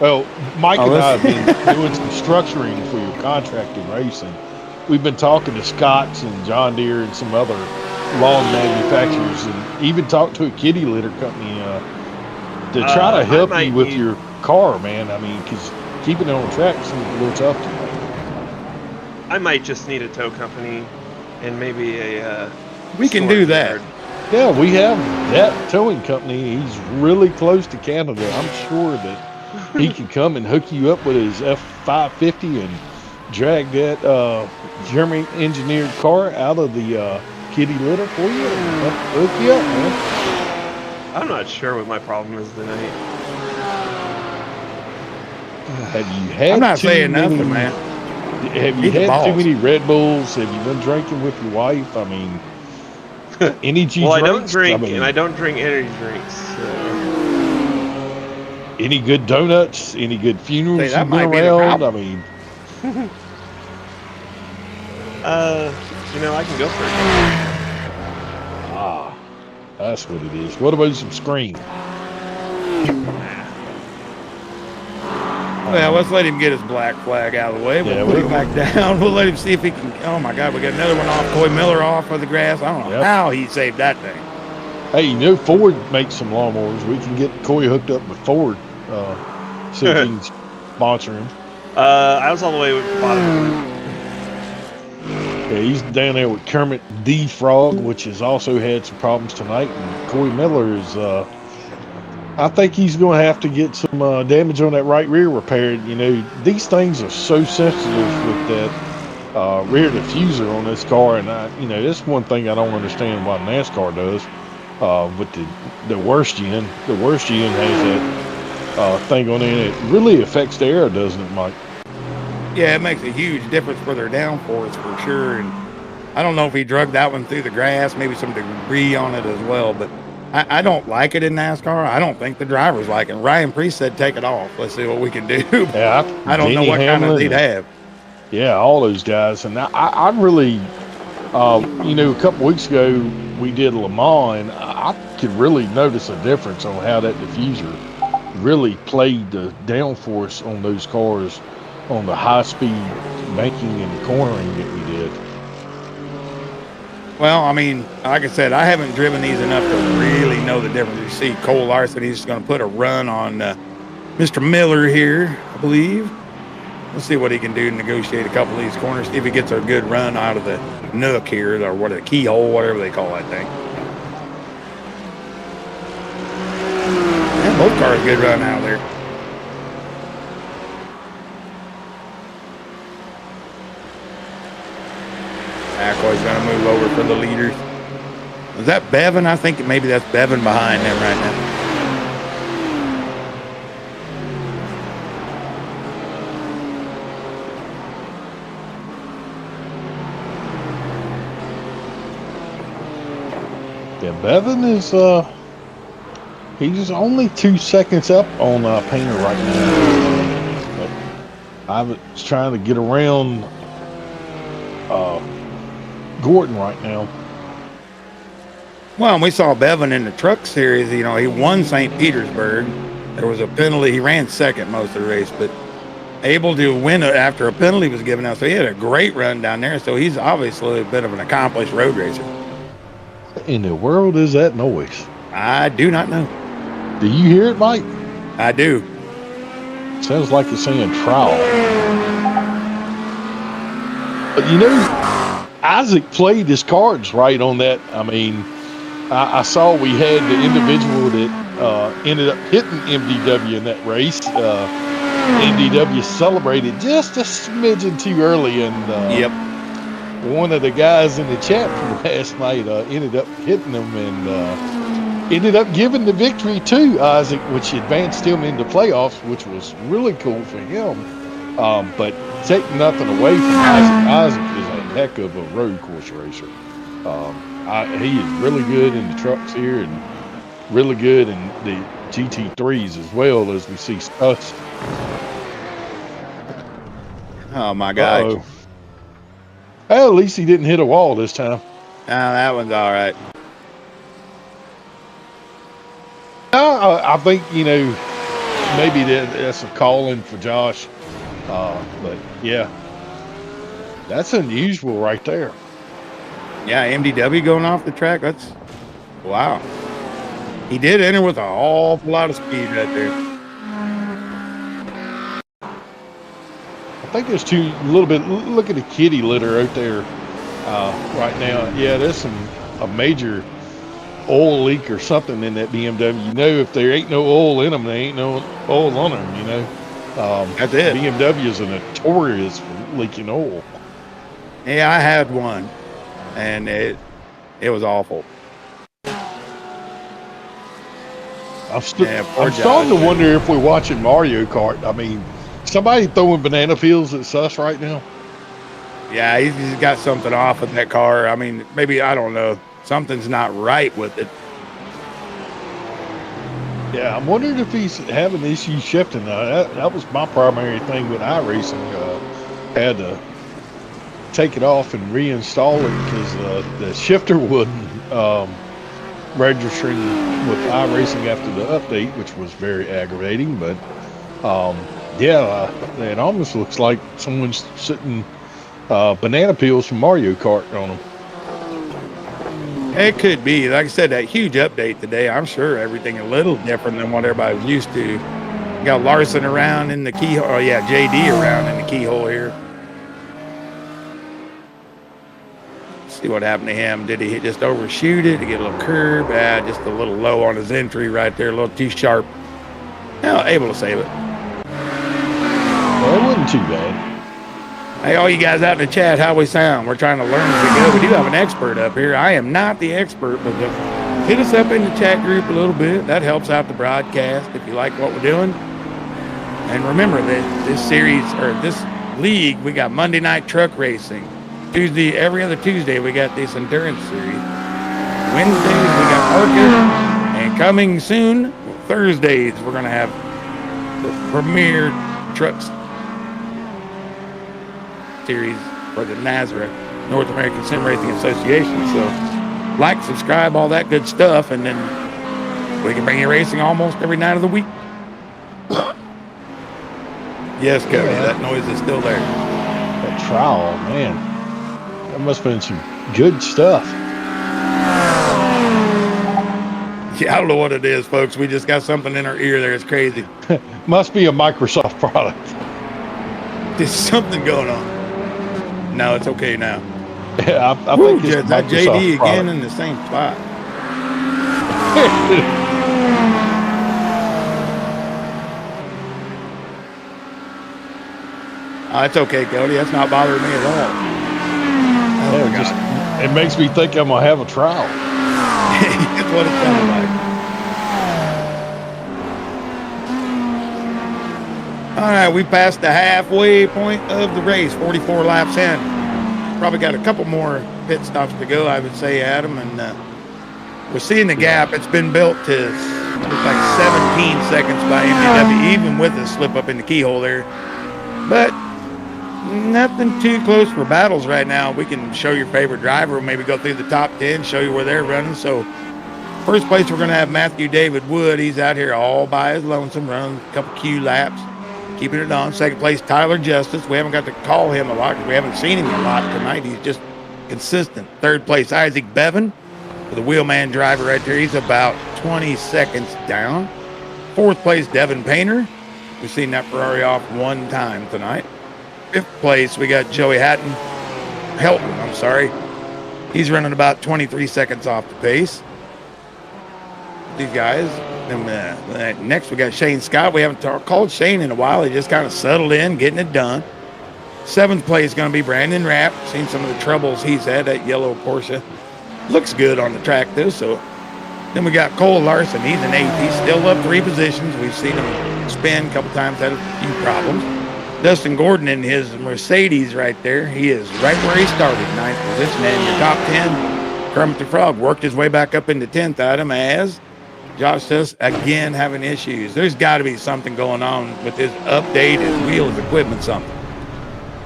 Well, Mike and I have been doing some structuring for your contracting racing. We've been talking to Scott's and John Deere and some other lawn manufacturers, and even talked to a kitty litter company to try to help you with your car, man. I mean, because keeping it on track is a little tough to me. I might just need a tow company and maybe a... we can do that. Yeah, we have that towing company. He's really close to Canada. I'm sure that he can come and hook you up with his F550 and drag that German-engineered car out of the kitty litter for you and hook you up, man. I'm not sure what my problem is tonight. Have you had I'm not saying nothing, man. Have you had too many Red Bulls? Have you been drinking with your wife? I mean, Energy Well, I drinks. don't drink, mean, and I don't drink energy drinks. So. any good donuts? Any good funerals Say, that you've been might be the around? problem. I mean, I can go for it. that's what it is. What about some scream? Well, let's let him get his black flag out of the way. We'll Yeah, put we'll- him back down. We'll let him see if he can. Oh my God, we got another one off. Coy Miller off of the grass. I don't know Yep. how he saved that thing. Hey, Ford makes some lawnmowers. We can get Coy hooked up with Ford. See if he can sponsor him. I was all the way with the bottom. Yeah, he's down there with Kermit the Frog, which has also had some problems tonight. And Coy Miller is, I think he's going to have to get some damage on that right rear repaired. These things are so sensitive with that rear diffuser on this car. And, that's one thing I don't understand why NASCAR does with the worst gen. The worst gen has that thing on it. It really affects the air, doesn't it, Mike? Yeah, it makes a huge difference for their downforce for sure. And I don't know if he drug that one through the grass, maybe some debris on it as well. But I don't like it in NASCAR. I don't think the drivers like it. Ryan Priest said, take it off. Let's see what we can do. Yeah, I don't know Denny what kind of Hamlin they'd have. Yeah, all those guys. And I really, a couple weeks ago we did Le Mans, and I could really notice a difference on how that diffuser really played the downforce on those cars on the high-speed banking and cornering that we did. Well, I mean, like I said, I haven't driven these enough to really know the difference. You see Cole Larson, he's going to put a run on Mr. Miller here, I believe. We'll see what he can do to negotiate a couple of these corners, see if he gets a good run out of the nook here, or the keyhole, whatever they call that thing. And both cars good run out there. McCoy's going to move over for the leaders. Is that Bevan? I think maybe that's Bevan behind them right now. Yeah, Bevan is, he's only 2 seconds up on Painter right now. But I was trying to get around Gordon right now. Well, we saw Bevan in the truck series. He won St. Petersburg. There was a penalty. He ran second most of the race, but able to win it after a penalty was given out. So he had a great run down there. So he's obviously a bit of an accomplished road racer. In the world is that noise? I do not know. Do you hear it, Mike? I do. Sounds like it's saying trial. But Isaac played his cards right on that. I mean, I saw we had the individual that ended up hitting MDW in that race. MDW celebrated just a smidgen too early, and Yep. one of the guys in the chat from last night ended up hitting him and ended up giving the victory to Isaac, which advanced him into playoffs, which was really cool for him. But take nothing away from Isaac. Isaac is a heck of a road course racer. He is really good in the trucks here and really good in the GT3s as well, as we see us. Oh, my God. Uh-oh. Well, at least he didn't hit a wall this time. That one's all right. I think, maybe that's a call-in for Josh. But, yeah, that's unusual right there. Yeah, MDW going off the track. That's wow. He did enter with an awful lot of speed right there. I think there's a little bit. Look at the kitty litter out there right now. Yeah, there's a major oil leak or something in that BMW. If there ain't no oil in them, there ain't no oil on them. That's it. BMW is notorious for leaking oil. Yeah, I had one, and it was awful. I'm Yeah, poor starting Josh. to wonder if we're watching Mario Kart. I mean, somebody throwing banana peels at us right now. Yeah, he's got something off with that car. I mean, maybe, I don't know. something's not right with it. Yeah, I'm wondering if he's having issues shifting. That was my primary thing with iRacing. Had to take it off and reinstall it because the shifter wouldn't registering with iRacing after the update, which was very aggravating. But it almost looks like someone's sitting banana peels from Mario Kart on them. It could be. Like I said, that huge update today, I'm sure everything a little different than what everybody was used to. You got Larson around in the keyhole. Oh, yeah, JD around in the keyhole here. See what happened to him. Did he just overshoot it to get a little curb? Just a little low on his entry right there, a little too sharp. Well, able to save it. Well, it wasn't too bad. Hey, all you guys out in the chat, how we sound? We're trying to learn as we go. We do have an expert up here. I am not the expert, but just hit us up in the chat group a little bit. That helps out the broadcast if you like what we're doing. And remember that this series, or this league, we got Monday night truck racing. Tuesday, every other Tuesday, we got this endurance series. Wednesdays, we got ARCA. And coming soon, Thursdays, we're going to have the premier trucks series for the NASRA, North American Sim Racing Association. So like, subscribe, all that good stuff, and then we can bring you racing almost every night of the week. Yes, Cody, that noise is still there. That trowel, man. That must have been some good stuff. Yeah, I don't know what it is, folks. We just got something in our ear there. It's crazy. Must be a Microsoft product. There's something going on. No, it's okay now. Yeah, I think it's that Microsoft JD again product. in the same spot. It's okay, Cody. That's not bothering me at all. Oh, it makes me think I'm gonna have a trial. That's what it sounded like. All right, we passed the halfway point of the race, 44 laps in. Probably got a couple more pit stops to go, I would say, Adam. And we're seeing the gap. It's been built to like 17 seconds by MDW, even with a slip up in the keyhole there. But nothing too close for battles right now. We can show your favorite driver, maybe go through the top 10, show you where they're running. So first place, we're going to have Matthew David Wood. He's out here all by his lonesome, running a couple Q laps, keeping it on. Second place, Tyler Justice. We haven't got to call him a lot because we haven't seen him a lot tonight. He's just consistent. Third place, Isaac Bevan, with a wheelman driver right there. He's about 20 seconds down. Fourth place, Devin Painter. We've seen that Ferrari off one time tonight. Fifth place, we got Joey Helton, I'm sorry. He's running about 23 seconds off the pace. These guys. And next, we got Shane Scott. We haven't called Shane in a while. He just kind of settled in, getting it done. Seventh place is going to be Brandon Rapp. Seen some of the troubles he's had, that yellow Porsche. Looks good on the track, though. So then we got Cole Larson. He's an 8th. He's still up 3 positions. We've seen him spin a couple times, had a few problems. Dustin Gordon in his Mercedes right there. He is right where he started, 9th position. And your top 10, Kermit the Frog worked his way back up into 10th item as Josh says, again, having issues. There's got to be something going on with his update, his wheels, equipment, something.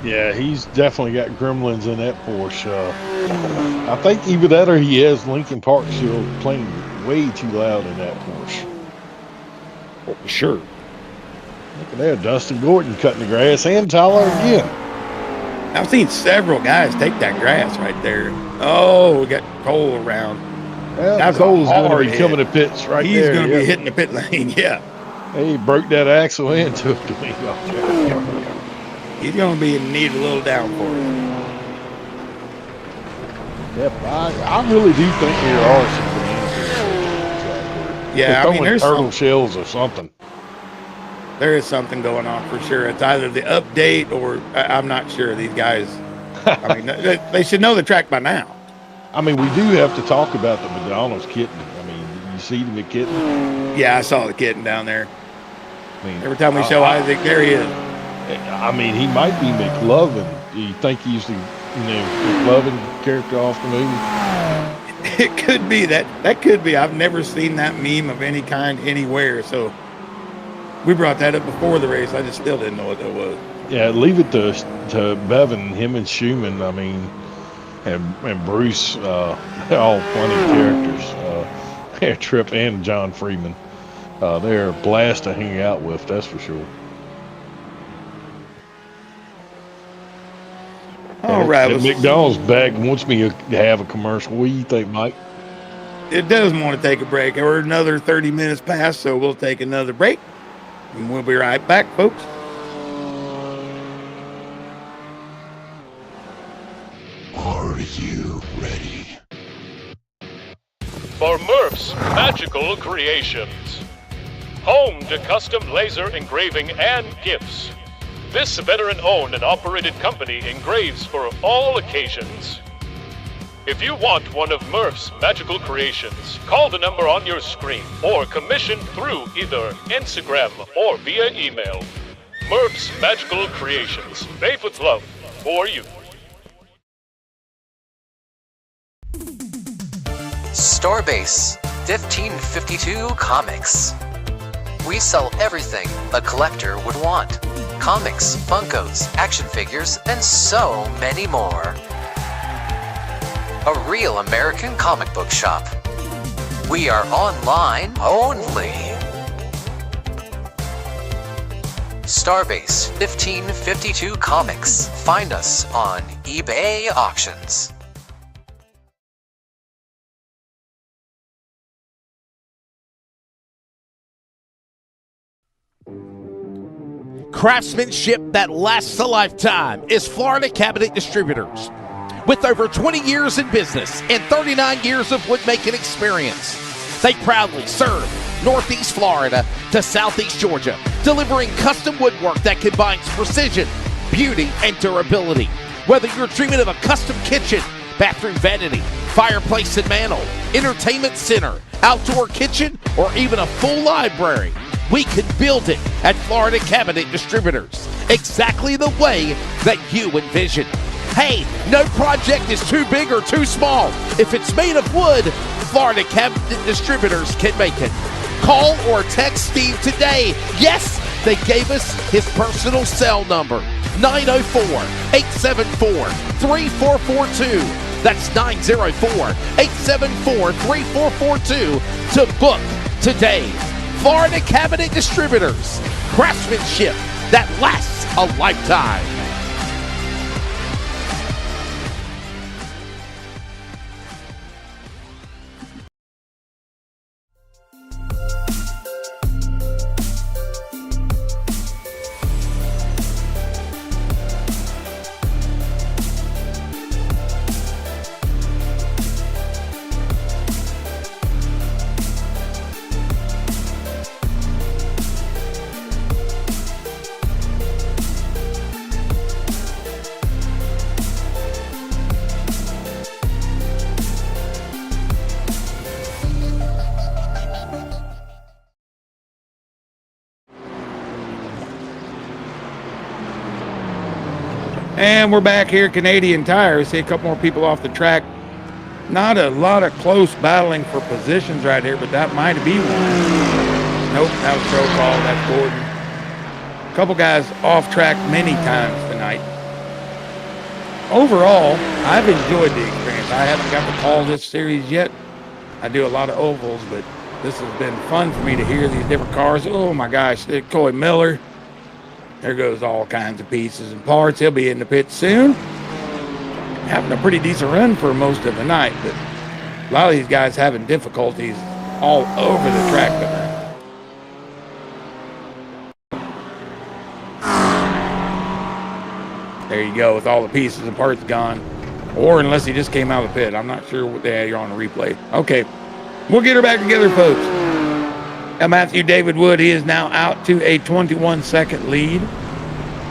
Yeah, he's definitely got gremlins in that Porsche. I think either that or he has Lincoln Park still playing way too loud in that Porsche. Oh, for sure. Look at there, Dustin Gordon cutting the grass, and Tyler again. I've seen several guys take that grass right there. Oh, we got Cole around. Well, that's Cole's going to be hit. coming to pits right He's there. He's going to be hitting the pit lane, yeah. He broke that axle and took the wing off. He's going to be in need of a little downforce. Yep, I really do think there are some things. Yeah, I mean, there's turtle shells or something. There is something going on for sure. It's either the update or I'm not sure. These guys, I mean, they should know the track by now. I mean, we do have to talk about the McDonald's kitten. I mean, you see the kitten? Yeah, I saw the kitten down there. I mean, every time we show Isaac, there he is. I mean, he might be McLovin. Do you think he's the McLovin character off the movie? It could be that. That could be. I've never seen that meme of any kind anywhere. So we brought that up before the race. I just still didn't know what that was. Yeah, leave it to Bevan, him and Schumann. I mean, and Bruce, all funny characters. Tripp and John Freeman, they're a blast to hang out with. That's for sure. All right. That McDonald's bag wants me to have a commercial. What do you think, Mike? It does want to take a break. We're another 30 minutes past, so we'll take another break. And we'll be right back, folks. Are you ready? For Murph's Magical Creations. Home to custom laser engraving and gifts. This veteran-owned and operated company engraves for all occasions. If you want one of Murph's Magical Creations, call the number on your screen or commission through either Instagram or via email. Murph's Magical Creations, made with love for you. Starbase 1552 Comics. We sell everything a collector would want. Comics, Funkos, action figures, and so many more. A real American comic book shop. We are online only. Starbase 1552 Comics. Find us on eBay Auctions. Craftsmanship that lasts a lifetime is Florida Cabinet Distributors. With over 20 years in business and 39 years of woodmaking experience, they proudly serve Northeast Florida to Southeast Georgia, delivering custom woodwork that combines precision, beauty, and durability. Whether you're dreaming of a custom kitchen, bathroom vanity, fireplace and mantle, entertainment center, outdoor kitchen, or even a full library, we can build it at Florida Cabinet Distributors, exactly the way that you envision. Hey, no project is too big or too small. If it's made of wood, Florida Cabinet Distributors can make it. Call or text Steve today. Yes, they gave us his personal cell number, 904-874-3442. That's 904-874-3442 to book today. Florida Cabinet Distributors, craftsmanship that lasts a lifetime. And we're back here at Canadian Tire. See a couple more people off the track. Not a lot of close battling for positions right here, but that might be one. Nope, that was throw call. That's Gordon. A couple guys off track many times tonight. Overall, I've enjoyed the experience. I haven't got to call this series yet. I do a lot of ovals, but this has been fun for me to hear these different cars. Oh my gosh, Coy Miller. There goes all kinds of pieces and parts. He'll be in the pit soon. Having a pretty decent run for most of the night, but a lot of these guys having difficulties all over the track tonight. There you go, with all the pieces and parts gone. Or unless he just came out of the pit. I'm not sure what you're on a replay. Okay, we'll get her back together, folks. Matthew David Wood, he is now out to a 21-second lead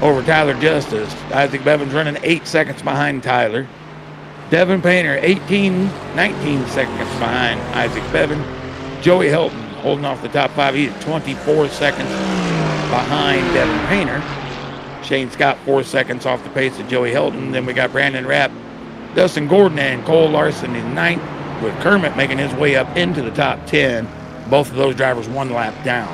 over Tyler Justice. Isaac Bevan's running 8 seconds behind Tyler. Devin Painter, 19 seconds behind Isaac Bevan. Joey Helton holding off the top 5. He's 24 seconds behind Devin Painter. Shane Scott, 4 seconds off the pace of Joey Helton. Then we got Brandon Rapp, Dustin Gordon, and Cole Larson in 9th. with Kermit making his way up into the top 10. Both of those drivers 1 lap down.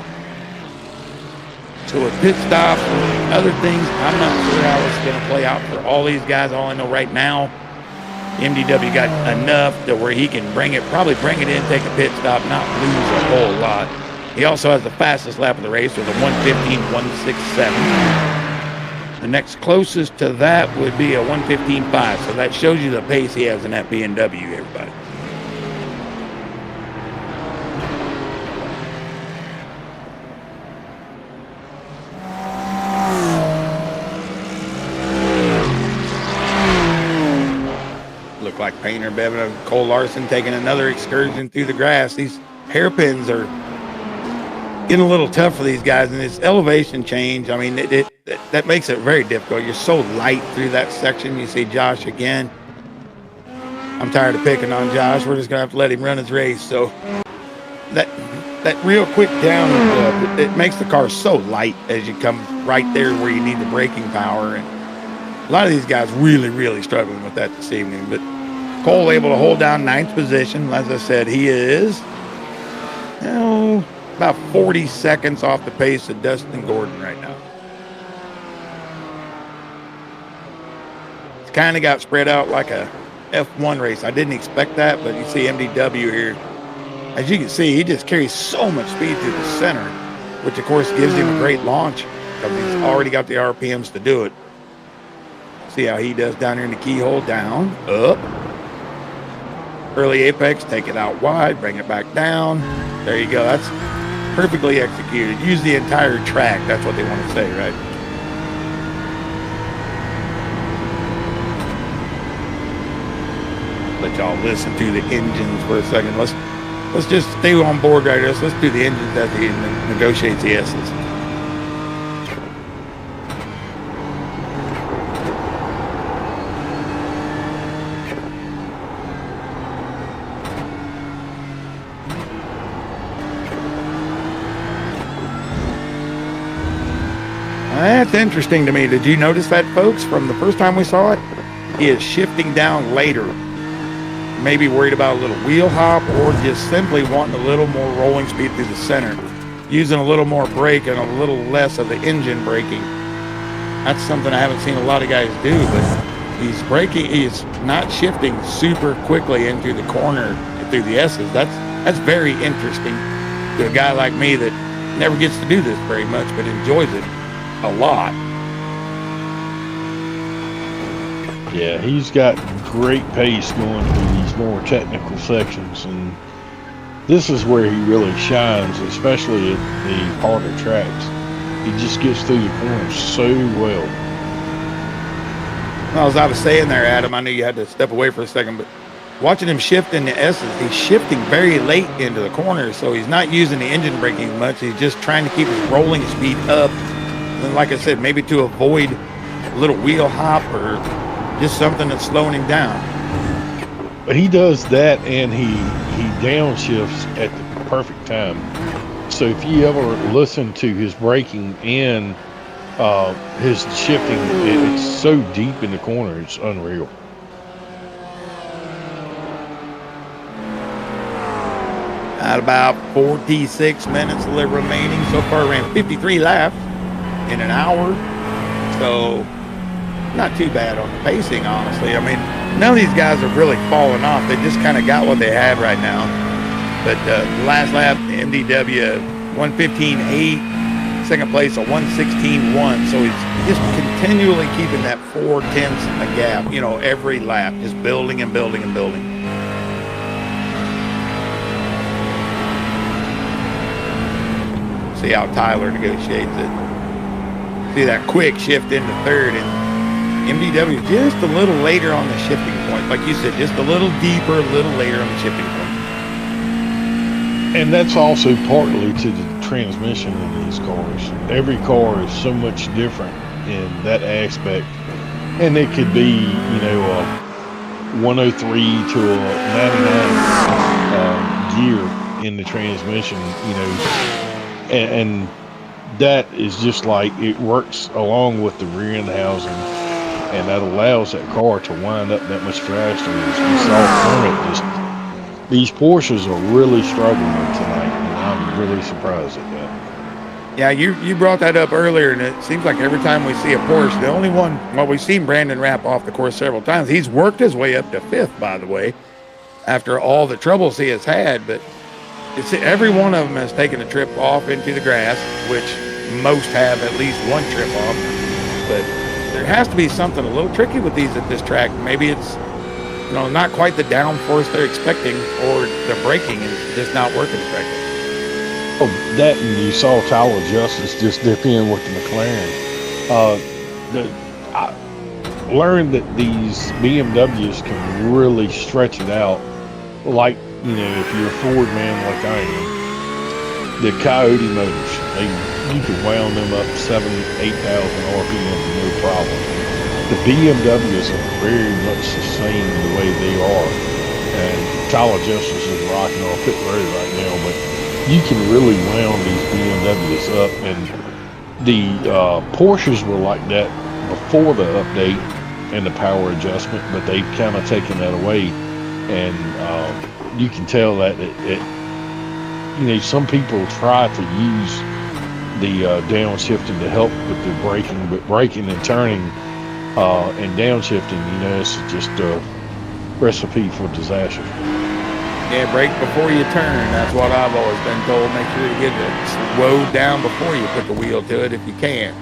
So with pit stops and other things, I'm not sure how it's going to play out for all these guys. All I know right now, MDW got enough to where he can probably bring it in, take a pit stop, not lose a whole lot. He also has the fastest lap of the race with a 1:15.167. The next closest to that would be a 1:15.5. So that shows you the pace he has in that BMW, everybody. Look like Painter, Bevan, and Cole Larson taking another excursion through the grass. These hairpins are getting a little tough for these guys, and this elevation change, I mean, that makes it very difficult. You're so light through that section. You see Josh again. I'm tired of picking on Josh. We're just gonna have to let him run his race. So that real quick down, it makes the car so light as you come right there where you need the braking power. And a lot of these guys really struggling with that this evening. But Cole able to hold down 9th position. As I said, he is about 40 seconds off the pace of Dustin Gordon right now. It's kind of got spread out like a F1 race. I didn't expect that, but you see MDW here. As you can see, he just carries so much speed through the center, which of course gives him a great launch because he's already got the RPMs to do it. See how he does down here in the keyhole, down, up. Early apex, take it out wide, bring it back down. There you go. That's perfectly executed. Use the entire track. That's what they want to say, right? Let y'all listen to the engines for a second. Let's just stay on board right here. Let's do the engines as he negotiates the S's. That's interesting to me. Did you notice that, folks? From the first time we saw it, he is shifting down later. Maybe worried about a little wheel hop or just simply wanting a little more rolling speed through the center. Using a little more brake and a little less of the engine braking. That's something I haven't seen a lot of guys do, but he's not shifting super quickly into the corner through the S's. That's very interesting to a guy like me that never gets to do this very much, but enjoys it a lot. Yeah, he's got great pace going through these more technical sections, and this is where he really shines, especially at the harder tracks. He just gets through the corners so well. Well, as I was saying there, Adam, I knew you had to step away for a second, but watching him shift in the S's, he's shifting very late into the corners, so he's not using the engine braking much. He's just trying to keep his rolling speed up. And like I said, maybe to avoid a little wheel hop or just something that's slowing him down. But he does that, and he downshifts at the perfect time. So if you ever listen to his braking and his shifting, it's so deep in the corner, it's unreal. At about 46 minutes remaining. So far ran 53 laps in an hour. So not too bad on the pacing, honestly. I mean, none of these guys have really fallen off. They just kind of got what they have right now. But the last lap, the MDW 1:15.8, second place a 1:16.1. So he's just continually keeping that 4 tenths a gap, every lap, just building and building and building. See how Tyler negotiates it. See that quick shift into third, and MDW just a little later on the shifting point. Like you said, just a little deeper, a little later on the shifting point. And that's also partly to the transmission in these cars. Every car is so much different in that aspect. And it could be, a 103 to a 99 gear in the transmission, and that is just like it works along with the rear end housing, and that allows that car to wind up that much faster. As we saw Kermit just these Porsches are really struggling tonight, and I'm really surprised at that. Yeah, you brought that up earlier, and it seems like every time we see a Porsche, the only one, well, we've seen Brandon Rapp off the course several times. He's worked his way up to 5th, by the way, after all the troubles he has had, but it's every one of them has taken a trip off into the grass, which most have at least one trip off, but there has to be something a little tricky with these at this track. Maybe it's, not quite the downforce they're expecting, or the braking is just not working correctly. Oh, that, and you saw Tyler Justice just dip in with the McLaren. I learned that these BMWs can really stretch it out. Like, if you're a Ford man like I am, the Coyote motors, you can wound them up 7,000-8,000 RPM, no problem. The BMWs are very much the same the way they are. And Tyler Justice is rocking on pit road right now, but you can really wound these BMWs up, and the Porsches were like that before the update and the power adjustment, but they've kind of taken that away, and you can tell that some people try to use the downshifting to help with the braking, but braking and turning and downshifting, it's just a recipe for disaster. Yeah, brake before you turn. That's what I've always been told. Make sure you get it slowed down before you put the wheel to it if you can.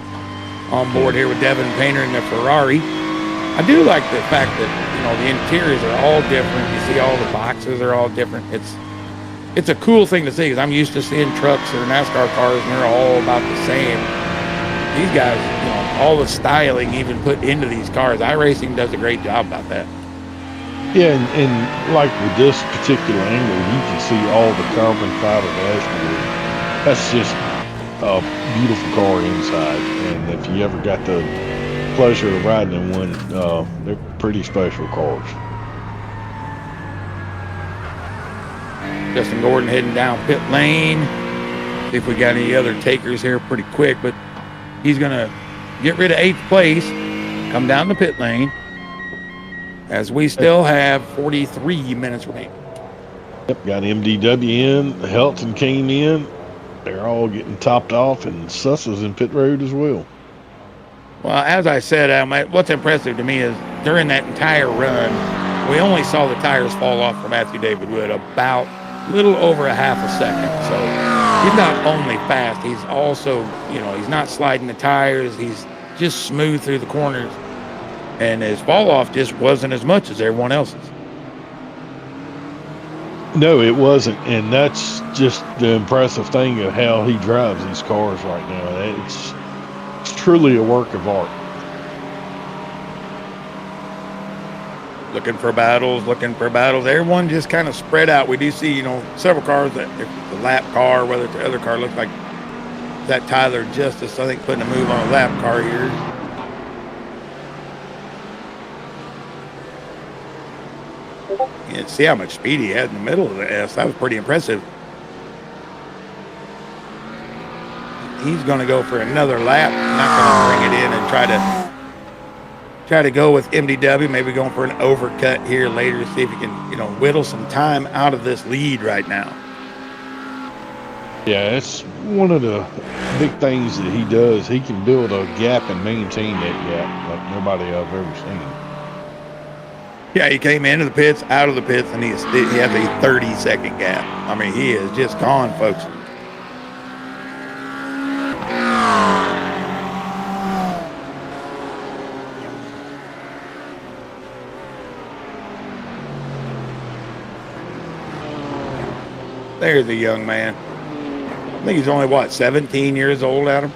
On board here with Devin Painter in the Ferrari. I do like the fact that, the interiors are all different. You see all the boxes are all different. It's a cool thing to see, because I'm used to seeing trucks or NASCAR cars and they're all about the same. These guys, all the styling even put into these cars. iRacing does a great job about that. Yeah, and like with this particular angle, you can see all the carbon fiber dashboard. That's just a beautiful car inside. And if you ever got the pleasure of riding in one, they're pretty special cars. Justin Gordon heading down pit lane. See if we got any other takers here pretty quick, but he's going to get rid of 8th place, come down the pit lane, as we still have 43 minutes remaining. Yep, got MDW in, Helton came in. They're all getting topped off, and Suss is in pit road as well. Well, as I said, what's impressive to me is during that entire run, we only saw the tires fall off for Matthew David Wood about a little over a half a second. So he's not only fast, he's also, he's not sliding the tires. He's just smooth through the corners. And his fall off just wasn't as much as everyone else's. No, it wasn't, and that's just the impressive thing of how he drives these cars right now. It's truly a work of art. Looking for battles. Everyone just kind of spread out. We do see, several cars, that the lap car, whether it's the other car, looks like that Tyler Justice, I think, putting a move on a lap car here. You see how much speed he had in the middle of the S. That was pretty impressive. He's going to go for another lap. Not going to bring it in and try to go with MDW. Maybe going for an overcut here later to see if he can, whittle some time out of this lead right now. Yeah, it's one of the big things that he does. He can build a gap and maintain that gap like nobody I've ever seen. Yeah, he came into the pits, out of the pits, and he has a 30-second gap. I mean, he is just gone, folks. There's the young man. I think he's only, 17 years old, Adam?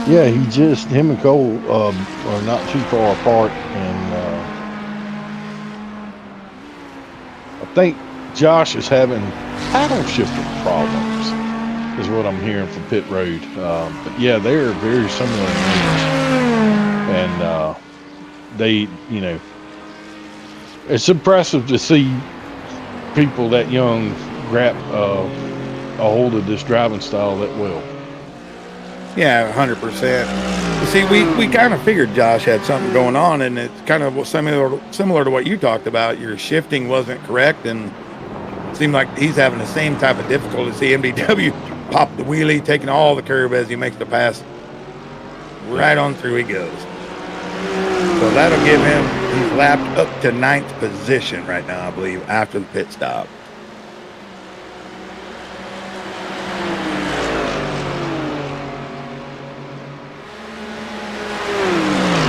Yeah, him and Cole are not too far apart, and I think Josh is having paddle shifting problems, is what I'm hearing from pit road. But yeah, they're very similar in age, and they, it's impressive to see people that young grab a hold of this driving style that well. Yeah, 100%. see, we kind of figured Josh had something going on, and it's kind of similar to what you talked about. Your shifting wasn't correct, and it seemed like he's having the same type of difficulty. See MDW pop the wheelie, taking all the curb as he makes the pass. Right on through he goes. So that'll give him, he's lapped up to 9th position right now, I believe, after the pit stop.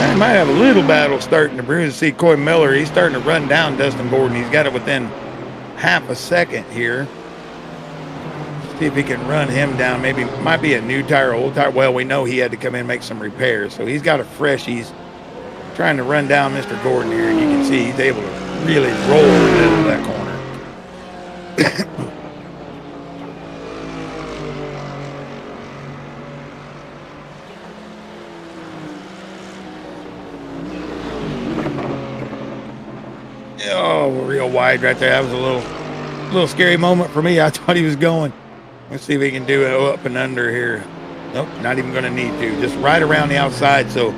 I might have a little battle starting to brew. See Coy Miller, he's starting to run down Dustin Gordon. He's got it within half a second here. See if he can run him down. Maybe might be a new tire, old tire. Well, we know he had to come in and make some repairs, so he's got a fresh. He's trying to run down Mr. Gordon here, and you can see he's able to really roll in the middle of that corner. Oh, real wide right there. That was a little scary moment for me. I thought he was going. Let's see if he can do it up and under here. Nope, not even going to need to. Just right around the outside. So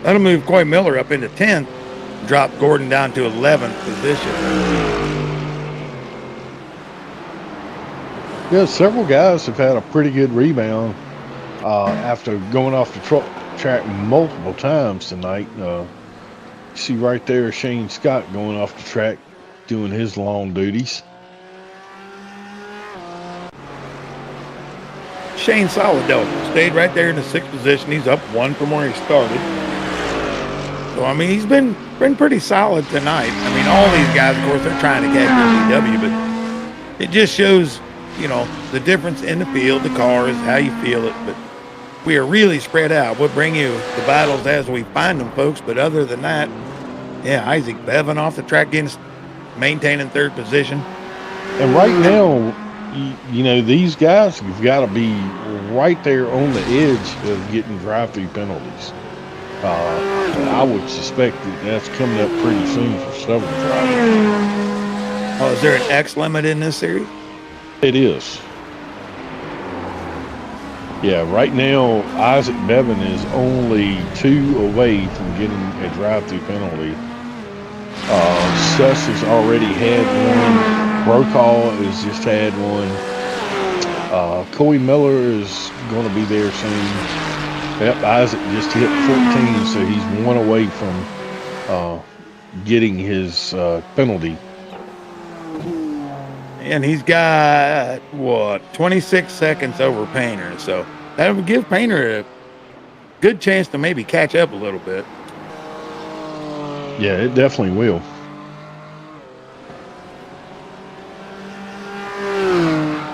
that'll move Coy Miller up into 10th. Drop Gordon down to 11th position. Yeah, several guys have had a pretty good rebound after going off the track multiple times tonight. You see right there Shane Scott going off the track doing his long duties. Shane Solido stayed right there in the 6th position. He's up 1 from where he started. So, I mean, he's been pretty solid tonight. I mean, all these guys, of course, they're trying to catch MDW, but it just shows, you know, the difference in the field, the cars, how you feel it. But we are really spread out. We'll bring you the battles as we find them, folks. But other than that, yeah, Isaac Bevan off the track, maintaining 3rd position. And right now, you know, these guys have got to be right there on the edge of getting drive-through penalties. I would suspect that's coming up pretty soon for several drivers. Oh, is there an X limit in this series? It is. Yeah, right now, Isaac Bevan is only 2 away from getting a drive-through penalty. Suss has already had one. Brokaw has just had one. Coy Miller is going to be there soon. Yep, Isaac just hit 14, so he's 1 away from getting his penalty. And he's got, 26 seconds over Painter. So that would give Painter a good chance to maybe catch up a little bit. Yeah, it definitely will.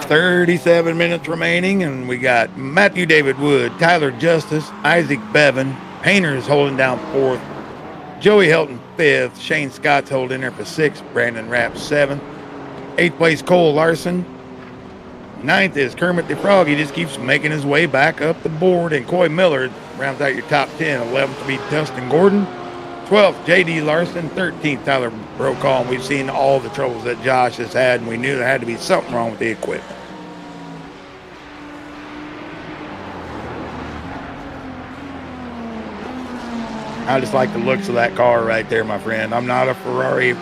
"37 minutes remaining, and we got Matthew David Wood, Tyler Justice, Isaac Bevan. Painter is holding down 4th. Joey Helton 5th. Shane Scott's holding there for 6th. Brandon Rapp 7th. 8th place Cole Larson. 9th is Kermit the Frog. He just keeps making his way back up the board. And Coy Miller rounds out your top 10. 11th to be Dustin Gordon. 12th, J.D. Larson. 13th, Tyler Brokaw. And we've seen all the troubles that Josh has had, and we knew there had to be something wrong with the equipment. I just like the looks of that car right there, my friend. I'm not a Ferrari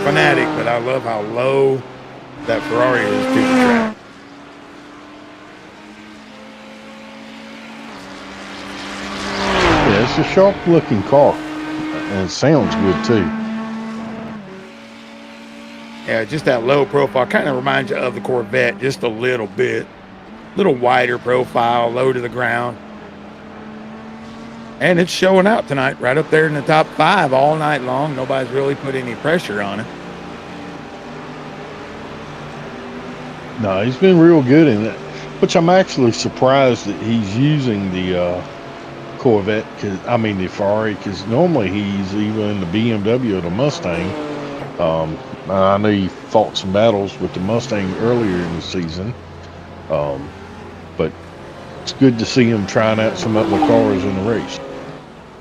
fanatic, but I love how low that Ferrari is to the track. Yeah, it's a sharp-looking car, and it sounds good too. Yeah, just that low profile kind of reminds you of the Corvette just a little bit. A little wider profile, low to the ground. And it's showing out tonight, right up there in the top 5 all night long. Nobody's really put any pressure on it. No, he's been real good in it, which I'm actually surprised that he's using the Corvette, the Ferrari, because normally he's either in the BMW or the Mustang. I know he fought some battles with the Mustang earlier in the season, but it's good to see him trying out some other cars in the race.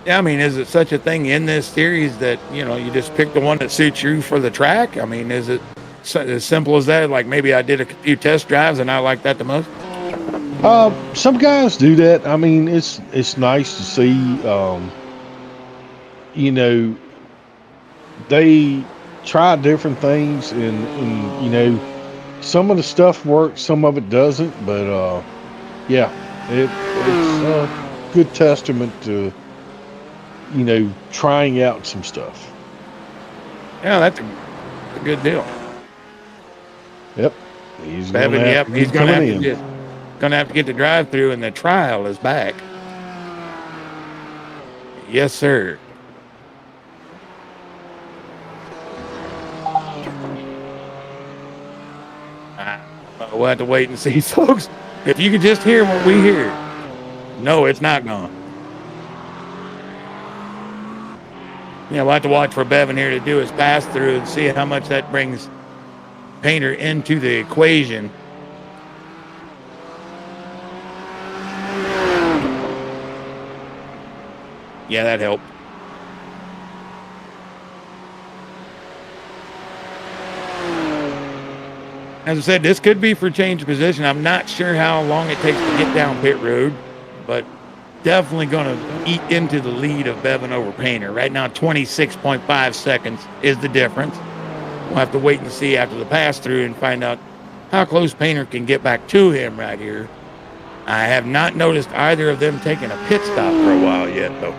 Yeah, I mean, is it such a thing in this series that, you know, you just pick the one that suits you for the track? I mean, is it as simple as that? Like maybe I did a few test drives and I like that the most? Some guys do that. I mean, it's nice to see. You know, they try different things, and you know, some of the stuff works, some of it doesn't. But yeah, it's a good testament to trying out some stuff. Yeah, that's a good deal. Yep, he's Bevan, gonna yep, have he's to gonna come have in. to get the drive-through, and the trial is back. Yes, sir. We'll have to wait and see, folks. If you could just hear what we hear. No, it's not gone. Yeah, we'll have to watch for Bevan here to do his pass-through and see how much that brings Painter into the equation. Yeah, that helped. As I said, this could be for change of position. I'm not sure how long it takes to get down pit road, but definitely going to eat into the lead of Bevan over Painter. Right now, 26.5 seconds is the difference. We'll have to wait and see after the pass-through and find out how close Painter can get back to him right here. I have not noticed either of them taking a pit stop for a while yet, though.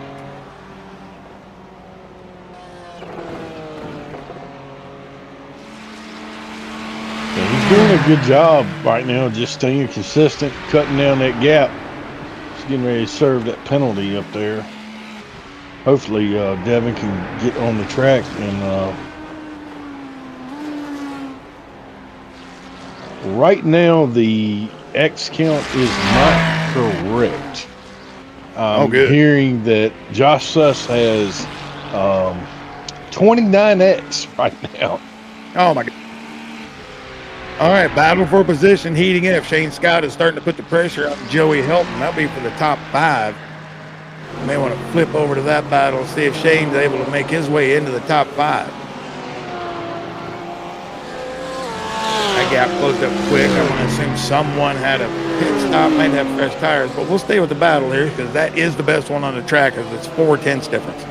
He's doing a good job right now, just staying consistent, cutting down that gap. He's getting ready to serve that penalty up there. Hopefully, Devin can get on the track and. Right now, the X count is not correct. I'm hearing that Josh Suss has 29X right now. Oh, my God. All right, battle for position heating up. Shane Scott is starting to put the pressure on Joey Helton. That'll be for the top 5. You may want to flip over to that battle and see if Shane's able to make his way into the top 5. That gap closed up quick. I want to assume someone had a pit stop, might have fresh tires, but we'll stay with the battle here because that is the best one on the track because it's 4/10 difference.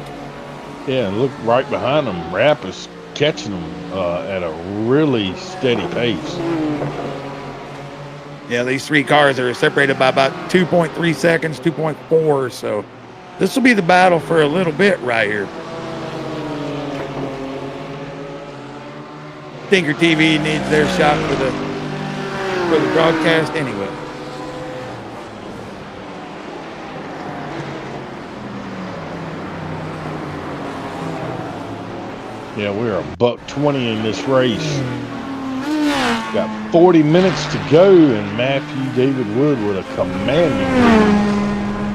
Yeah, look right behind them. Rapp is catching them at a really steady pace. Yeah, these 3 cars are separated by about 2.3 seconds, 2.4. So this will be the battle for a little bit right here. Tinker TV needs their shot for the broadcast anyway. Yeah, we're $1:20 in this race. Got 40 minutes to go, and Matthew David Wood with a commanding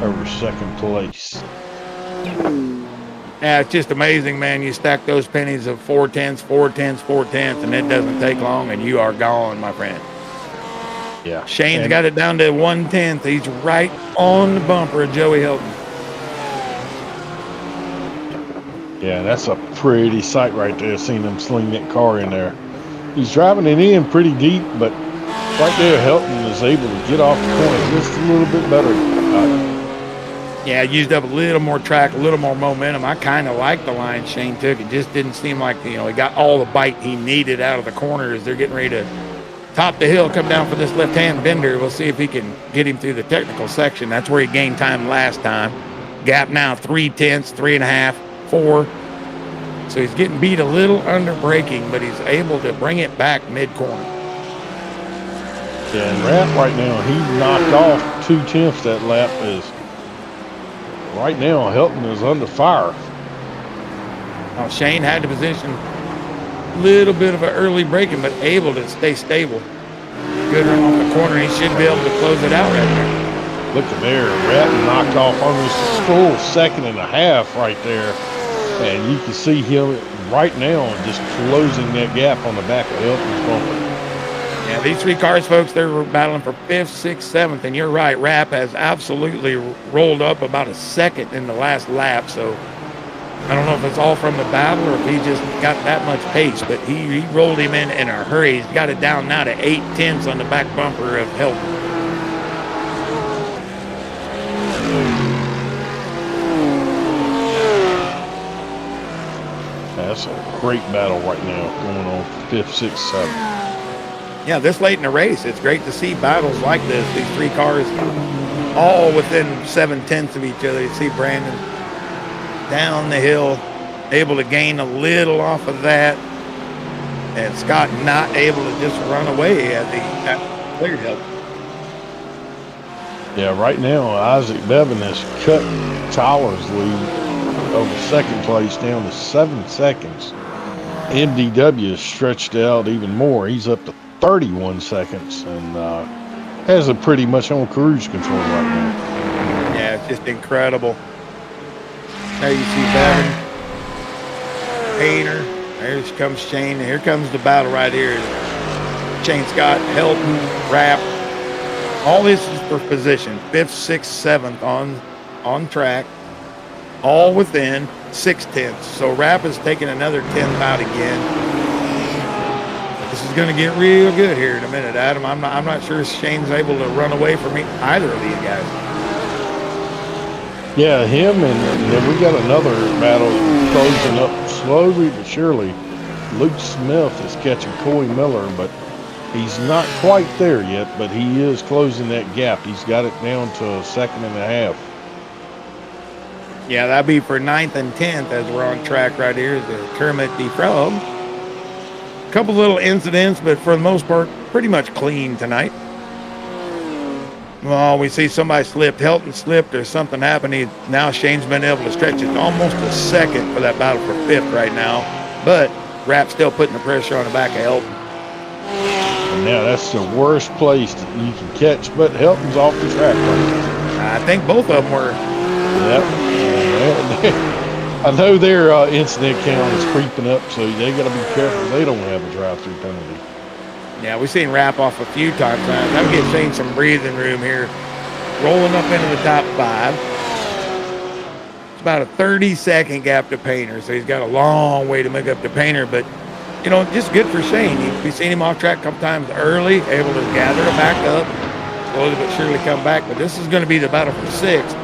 lead over second place. Yeah, it's just amazing, man. You stack those pennies of 4/10, 4/10, 4/10, and it doesn't take long, and you are gone, my friend. Yeah. Shane's got it down to 1/10. He's right on the bumper of Joey Hilton. Yeah, that's a pretty sight right there, seeing him sling that car in there. He's driving it in pretty deep, but right there, Helton is able to get off the corner just a little bit better. Yeah, used up a little more track, a little more momentum. I kind of like the line Shane took. It just didn't seem like, he got all the bite he needed out of the corner as they're getting ready to top the hill, come down for this left-hand bender. We'll see if he can get him through the technical section. That's where he gained time last time. Gap now 3/10, 3.5, 4. So he's getting beat a little under braking, but he's able to bring it back mid-corner. Yeah, and Rapp right now, he knocked off 2/10 that lap. Right now, Helton is under fire. Now, Shane had the position, a little bit of an early braking, but able to stay stable. Good run off the corner. He should be able to close it out right there. Look at there. Rapp knocked off almost a full 1.5 seconds right there. And you can see him right now just closing that gap on the back of Helton's bumper. Yeah, these 3 cars, folks, they're battling for 5th, 6th, 7th. And you're right, Rapp has absolutely rolled up about a second in the last lap. So I don't know if it's all from the battle or if he just got that much pace. But he rolled him in a hurry. He's got it down now to 8/10 on the back bumper of Helton. That's a great battle right now going on 5th, 6th, 7th. Yeah, this late in the race, it's great to see battles like this. These three cars all within 7/10 of each other. You see Brandon down the hill, able to gain a little off of that, and Scott not able to just run away at the clear hill. Yeah, right now Isaac Bevan has cut Tyler's lead over second place down to 7 seconds. MDW has stretched out even more. He's up to 31 seconds and has it pretty much on cruise control right now. Yeah, it's just incredible. There you see Bevan, Painter. There comes Shane. Here comes the battle right here. Shane Scott, Helton, Rapp. All this is for position. 5th, 6th, 7th on track. All within 6/10. So Rapp is taking another 10th out again. This is going to get real good here in a minute, Adam. I'm not sure Shane's able to run away from either of these guys. Yeah, him and then we got another battle closing up slowly but surely. Luke Smith is catching Coy Miller, but he's not quite there yet, but he is closing that gap. He's got it down to a 1.5 seconds. Yeah, that'd be for 9th and 10th as we're on track right here. The Kermit the Frog. Couple little incidents, but for the most part, pretty much clean tonight. Well, we see somebody slipped. Helton slipped or something happened. Now Shane's been able to stretch it almost a second for that battle for 5th right now. But Rapp's still putting the pressure on the back of Helton. And now that's the worst place that you can catch, but Helton's off the track right. I think both of them were. Yep. I know their incident count is creeping up, so they got to be careful they don't have a drive-through penalty. Yeah, we've seen Rapp off a few times now. That'll get Shane some breathing room here. Rolling up into the top 5. It's about a 30-second gap to Painter, so he's got a long way to make up to Painter, but, you know, just good for Shane. We've seen him off track a couple times early, able to gather it back up, slowly but surely come back, but this is going to be the battle for 6th.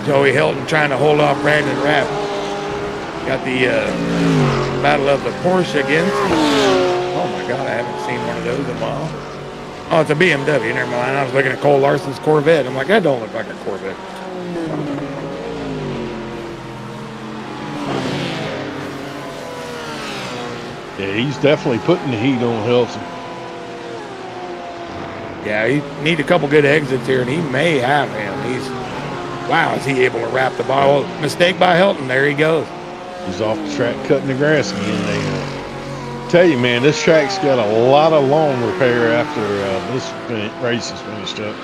Joey Helton trying to hold off Brandon Rapp. Got the battle of the Porsche against. Oh my God, I haven't seen one of those in a while. Oh, it's a BMW. Never mind. I was looking at Cole Larson's Corvette. I'm like, that don't look like a Corvette. Yeah, he's definitely putting the heat on Helton. Yeah, he need a couple good exits here, and he may have him. Wow, is he able to wrap the ball? Mistake by Helton. There he goes. He's off the track cutting the grass again. Tell you, man, this track's got a lot of lawn repair after this race is finished up.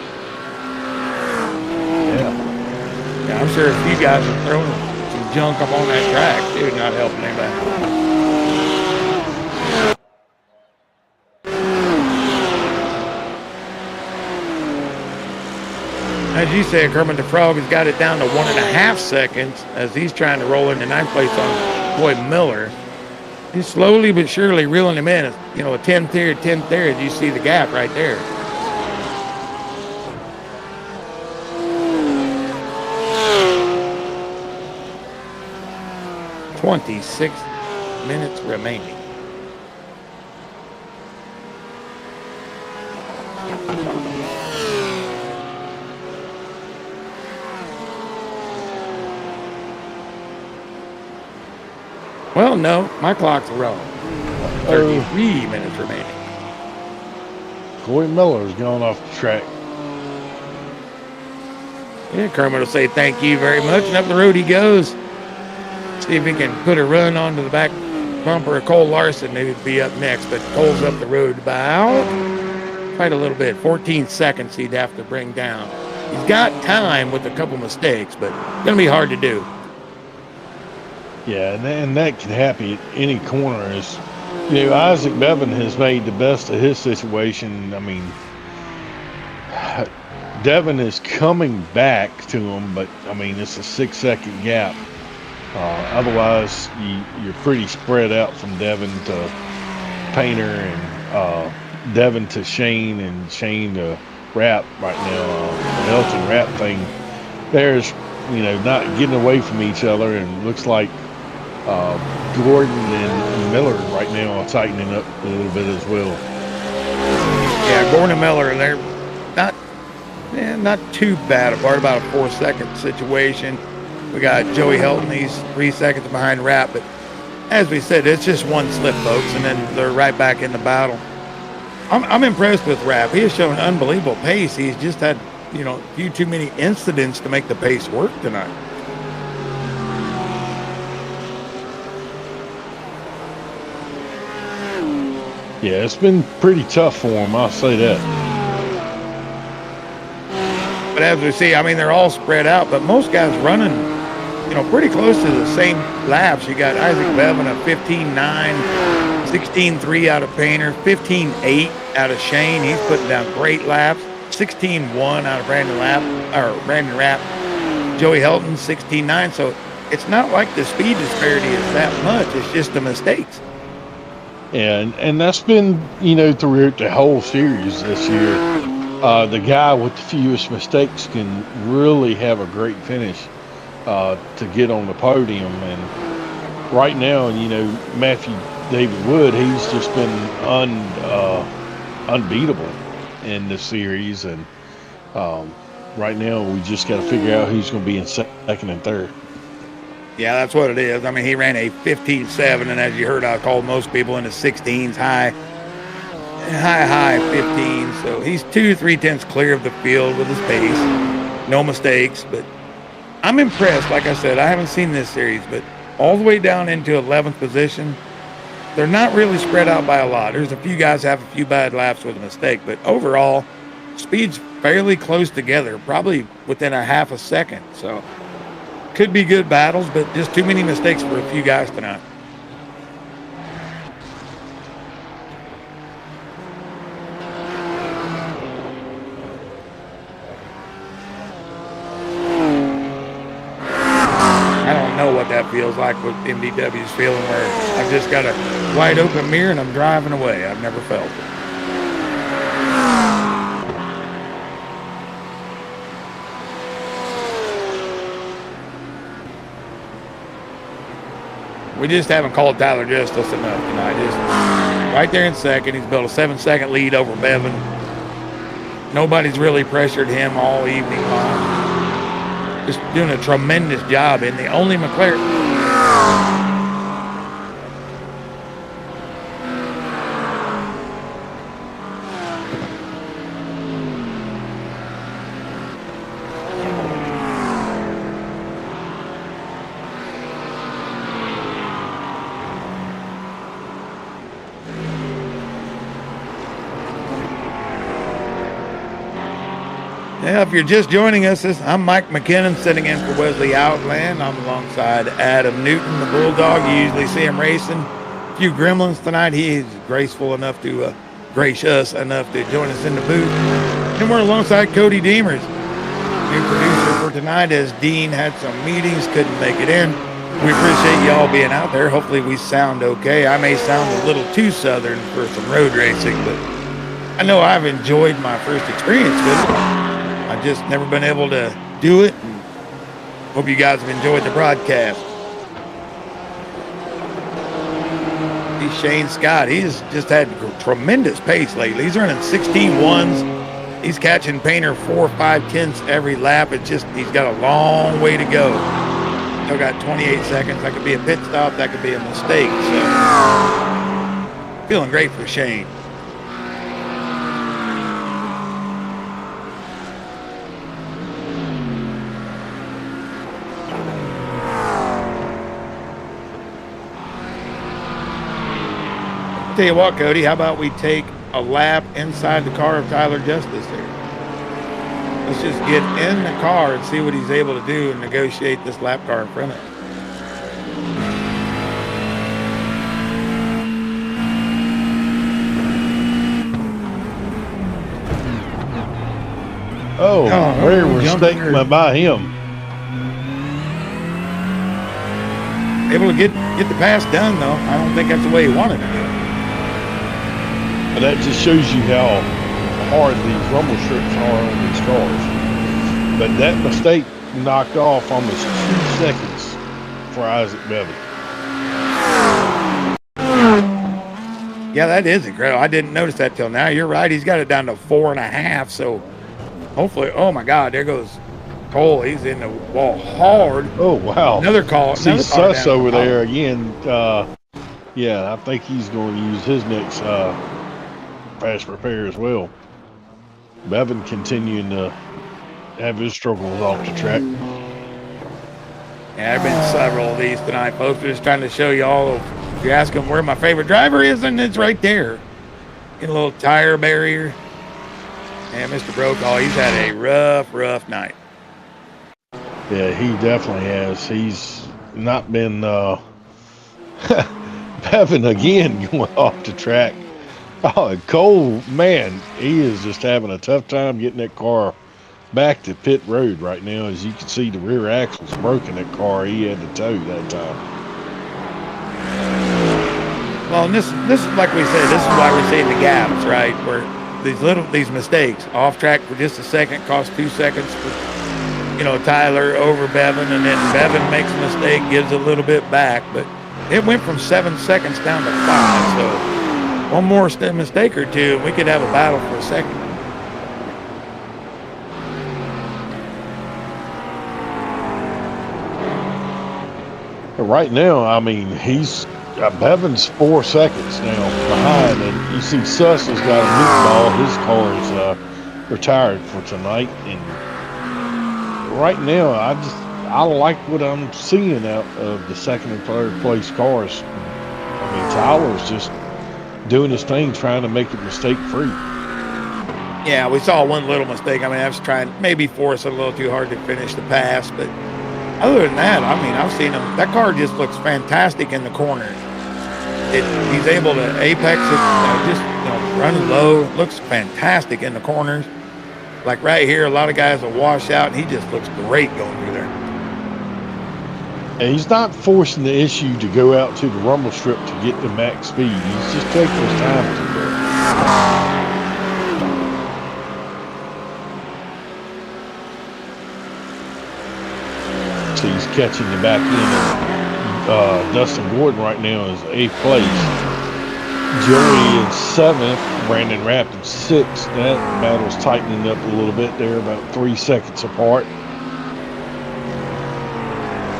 Yeah, I'm sure if you guys are throwing some junk up on that track, dude, not helping anybody. As you said, Kermit the Frog has got it down to 1.5 seconds as he's trying to roll into 9th place on Coy Miller. He's slowly but surely reeling him in. You know, a 10th there, 10th there, as you see the gap right there. $26 minutes remaining. Well, no, my clock's wrong. 33 minutes remaining. Coy Miller's gone off the track. Yeah, Kermit will say thank you very much, and up the road he goes. See if he can put a run onto the back bumper of Cole Larson. Maybe it'd be up next, but Cole's up the road about quite a little bit. 14 seconds he'd have to bring down. He's got time with a couple mistakes, but it's going to be hard to do. Yeah, and that can happen at any corner. Is, you know, Isaac Bevan has made the best of his situation. I mean, Devin is coming back to him, but I mean, it's a 6-second gap. Otherwise, you're pretty spread out from Devin to Painter and Devin to Shane and Shane to Rapp right now. The Helton Rapp thing, there's, you know, not getting away from each other, and looks like Gordon and Miller right now are tightening up a little bit as well. Yeah, Gordon and Miller, they're not too bad apart, about a 4-second situation. We got Joey Helton, he's 3 seconds behind Rapp, but as we said, it's just one slip, folks, and then they're right back in the battle. I'm impressed with Rapp. He has shown unbelievable pace. He's just had, a few too many incidents to make the pace work tonight. Yeah, it's been pretty tough for him, I'll say that. But as we see, they're all spread out, but most guys running, pretty close to the same laps. You got Isaac Bevan a 15.9, 16.3 out of Painter, 15.8 out of Shane. He's putting down great laps. 16.1 out of Brandon Rapp. Joey Helton, 16.9. So it's not like the speed disparity is that much. It's just the mistakes. And that's been, throughout the whole series this year. The guy with the fewest mistakes can really have a great finish to get on the podium. And right now, Matthew David Wood, he's just been unbeatable in this series. And right now, we just got to figure out who's going to be in second and third. Yeah, that's what it is. He ran a 15.7, and as you heard, I called most people in the 16s, high 15. So he's 2.3 clear of the field with his pace. No mistakes, but I'm impressed. Like I said, I haven't seen this series, but all the way down into 11th position, they're not really spread out by a lot. There's a few guys have a few bad laps with a mistake, but overall, speed's fairly close together, probably within a half a second. So could be good battles, but just too many mistakes for a few guys tonight. I don't know what that feels like with MDW's feeling, where I've just got a wide open mirror and I'm driving away. I've never felt it. We just haven't called Tyler Justice enough tonight. Just right there in second. He's built a 7-second lead over Bevan. Nobody's really pressured him all evening long. Just doing a tremendous job. And the only McLaren. Yeah, if you're just joining us, I'm Mike McKinnon sitting in for Wesley Outland. I'm alongside Adam Newton, the Bulldog. You usually see him racing a few gremlins tonight. He's graceful enough to gracious enough to join us in the booth. And we're alongside Cody Deemers, new producer for tonight, as Dean had some meetings, couldn't make it in. We appreciate y'all being out there. Hopefully we sound okay. I may sound a little too southern for some road racing, but I know I've enjoyed my first experience with it. I've just never been able to do it. Hope you guys have enjoyed the broadcast. He's Shane Scott. He's just had tremendous pace lately. He's running 16.1s. He's catching Painter 4, 5 tenths every lap. It's just, he's got a long way to go. Still got 28 seconds. That could be a pit stop. That could be a mistake. So, feeling great for Shane. Tell you what, Cody, how about we take a lap inside the car of Tyler Justice here? Let's just get in the car and see what he's able to do and negotiate this lap car in front of him. Oh, rare mistake by him. Able to get the pass done, though. I don't think that's the way he wanted to do it. But that just shows you how hard these rumble strips are on these cars. But that mistake knocked off almost 2 seconds for Isaac Bevan. Yeah, that is incredible. I didn't notice that till now. You're right. He's got it down to 4.5. So hopefully, oh my God, there goes Cole. He's in the wall hard. Oh, wow. Another call. See Another car Suss down. over there again. Yeah, I think he's going to use his next fast repair as well. Bevan continuing to have his struggles off the track. Yeah, there have been several of these tonight, folks. We're just trying to show you all. If you ask them where my favorite driver is, and it's right there. Get a little tire barrier. And Mr. Brokaw, he's had a rough night. Yeah, he definitely has. He's not been Bevan again going off the track. Oh, Cole, man, he is just having a tough time getting that car back to pit road right now. As you can see, the rear axle's broken. That car he had to tow that time. Well, and this is like we said, this is why we're seeing the gaps, right? Where these mistakes off track for just a second cost 2 seconds for, Tyler over Bevan, and then Bevan makes a mistake, gives a little bit back, but it went from 7 seconds down to 5. So one more mistake or two, and we could have a battle for a second. Right now, I mean, he's Bevan's 4 seconds now behind, and you see Suss has got a meatball. His car is retired for tonight, and right now, I like what I'm seeing out of the second and third place cars. I mean, Tyler's just doing his thing, trying to make it mistake free. Yeah, we saw one little mistake. I mean, I was trying maybe force it a little too hard to finish the pass, but other than that, I mean, I've seen him. That car just looks fantastic in the corners. He's able to apex it, just run low. Looks fantastic in the corners. Like right here, a lot of guys will wash out, and he just looks great going through there. And he's not forcing the issue to go out to the rumble strip to get the max speed. He's just taking his time to do it. So he's catching the back end of Dustin Gordon right now is 8th place. Joey is 7th. Brandon Rapp is 6th. That battle's tightening up a little bit there, about 3 seconds apart.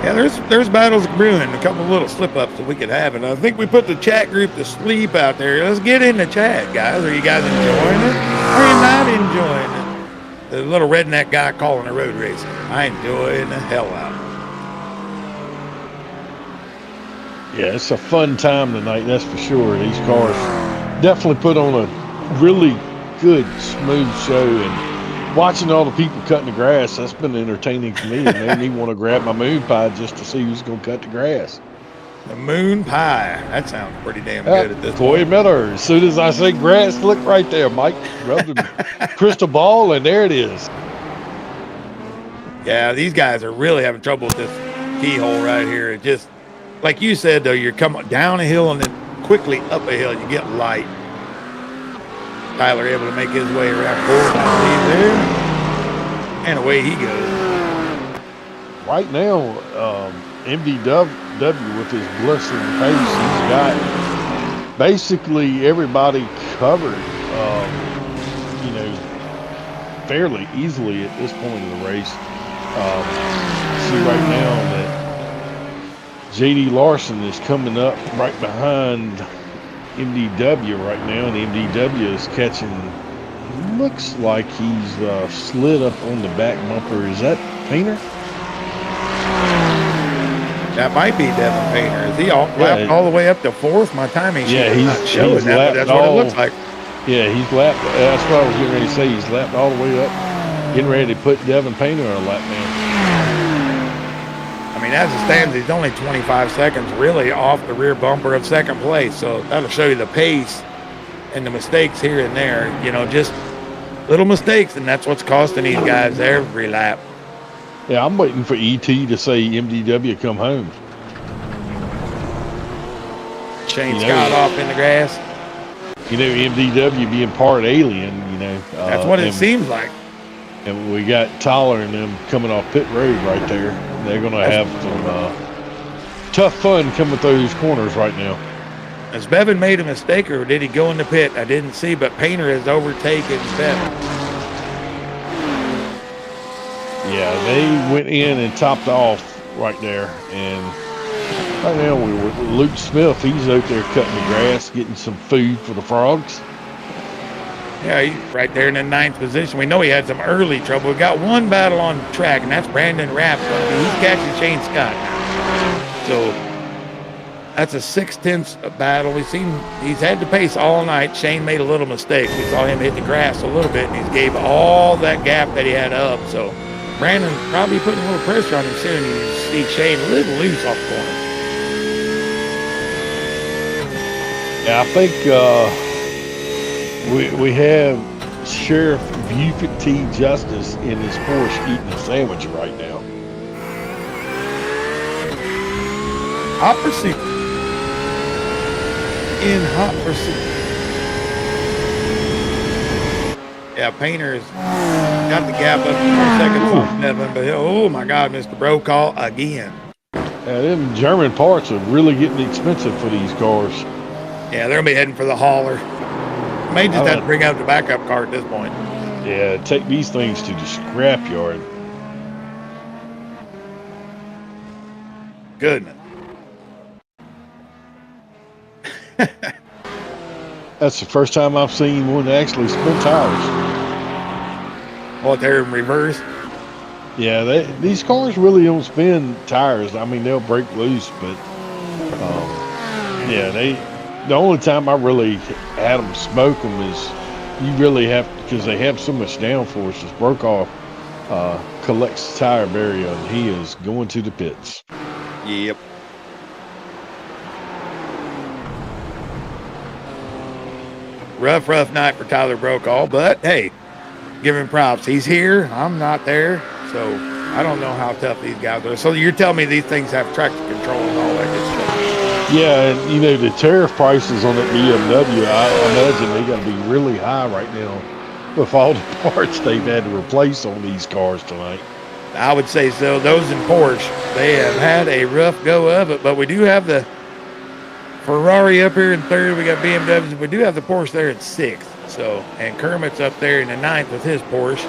Yeah, there's battles brewing, a couple of little slip-ups that we could have, and I think we put the chat group to sleep out there. Let's get in the chat, guys. Are you guys enjoying it? Are you not enjoying it? The little redneck guy calling a road racing. I enjoy the hell out of it. Yeah, it's a fun time tonight, that's for sure. These cars definitely put on a really good, smooth show, and watching all the people cutting the grass, that's been entertaining to me. It made me want to grab my moon pie just to see who's going to cut the grass. The moon pie. That sounds pretty damn good at this Toy point. Miller. As soon as I say grass, look right there, Mike. Rub the crystal ball, and there it is. Yeah, these guys are really having trouble with this keyhole right here. It just, like you said, though, you're coming down a hill and then quickly up a hill. You get light. Tyler able to make his way around Gordon, I believe, there. And away he goes. Right now, MDW with his blistering pace, he's got basically everybody covered, fairly easily at this point in the race. See right now that JD Larson is coming up right behind MDW right now, and MDW is catching, looks like he's slid up on the back bumper. Is that Painter? That might be Devin Painter. Is he lapped all the way up to 4th? My timing sheet is not showing that, but that's what it looks like. Yeah, he's lapped. That's what I was getting ready to say. He's lapped all the way up, getting ready to put Devin Painter on a lap now. I mean, as it stands, he's only 25 seconds really off the rear bumper of 2nd place. So that'll show you the pace and the mistakes here and there. Just little mistakes, and that's what's costing these guys every lap. Yeah, I'm waiting for ET to say MDW come home. Shane Scott off in the grass. MDW being part alien, That's what it seems like. And we got Tyler and them coming off pit road right there. They're going to have some tough fun coming through these corners right now. Has Bevan made a mistake, or did he go in the pit? I didn't see, but Painter has overtaken Bevan. Yeah, they went in and topped off right there. And right now we're with Luke Smith. He's out there cutting the grass, getting some food for the frogs. Yeah, he's right there in the 9th position. We know he had some early trouble. We got one battle on track, and that's Brandon Rapp. He's catching Shane Scott now. So that's a 6/10 battle. We've seen he's had the pace all night. Shane made a little mistake. We saw him hit the grass a little bit, and he gave all that gap that he had up. So Brandon probably putting a little pressure on him soon. You see Shane a little loose off the corner. Yeah, I think we have Sheriff Buford T. Justice in his Porsche eating a sandwich right now. Hot pursuit. In hot pursuit. Yeah, Painter's got the gap up to 4 seconds off Bevan, but oh my God, Mr. Brokaw again. Them German parts are really getting expensive for these cars. Yeah, they'll be heading for the hauler. May just have to bring out the backup car at this point. Yeah, take these things to the scrap yard. Goodness. That's the first time I've seen one actually spin tires. What, they're in reverse? Yeah, these cars really don't spin tires. I mean, they'll break loose, but yeah, the only time I really had them smoke them is you really have, because they have so much downforce. As Brokaw collects tire barrier, and he is going to the pits. Yep. Rough night for Tyler Brokaw, but hey, give him props. He's here. I'm not there, so I don't know how tough these guys are. So you're telling me these things have traction control and all that good stuff? Yeah, and you know, the tariff prices on that BMW, I imagine they got to be really high right now with all the parts they've had to replace on these cars tonight. I would say so. Those in Porsche, they have had a rough go of it, but we do have the Ferrari up here in 3rd. We got BMWs. We do have the Porsche there in 6th. So, and Kermit's up there in the 9th with his Porsche.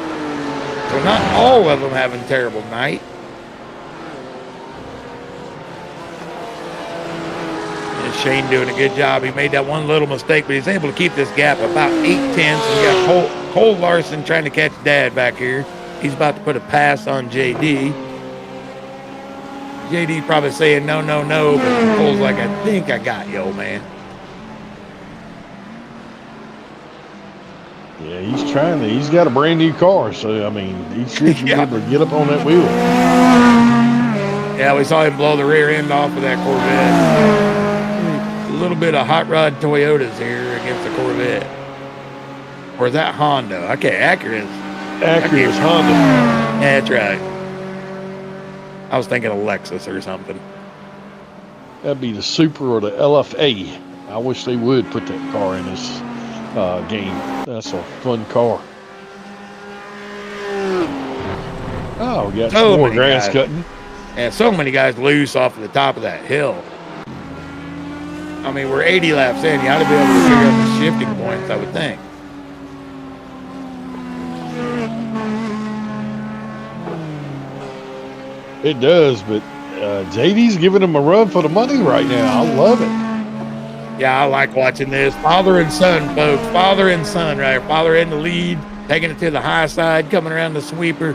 So not all of them having a terrible night. And Shane doing a good job. He made that one little mistake, but he's able to keep this gap about 8/10. We got Cole Larson trying to catch Dad back here. He's about to put a pass on JD. JD probably saying no, but Cole's like, I think I got you, old man. Yeah, he's trying to. He's got a brand new car, so I mean, he should be able to get up on that wheel. Yeah, we saw him blow the rear end off of that Corvette. A little bit of hot rod Toyotas here against the Corvette. Or is that Honda? Okay, Acura is Honda. Yeah, that's right. I was thinking of Lexus or something. That'd be the Super or the LFA. I wish they would put that car in this game. That's a fun car. Oh, we got some more grass cutting. Yeah, so many guys loose off of the top of that hill. I mean, we're 80 laps in. You ought to be able to figure out the shifting points, I would think. It does, but JD's giving him a run for the money right now. I love it. Yeah, I like watching this. Father and son, folks. Father and son, right? Father in the lead, taking it to the high side, coming around the sweeper.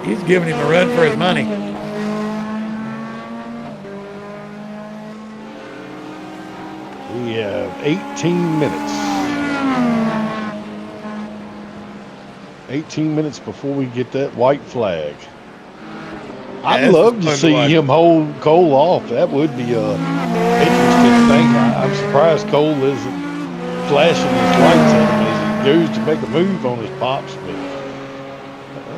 He's giving him a run for his money. We have 18 minutes. 18 minutes before we get that white flag. I'd love to see him hold Cole off. That would be a interesting thing. I'm surprised Cole isn't flashing his lights at him as he goes to make a move on his pops. But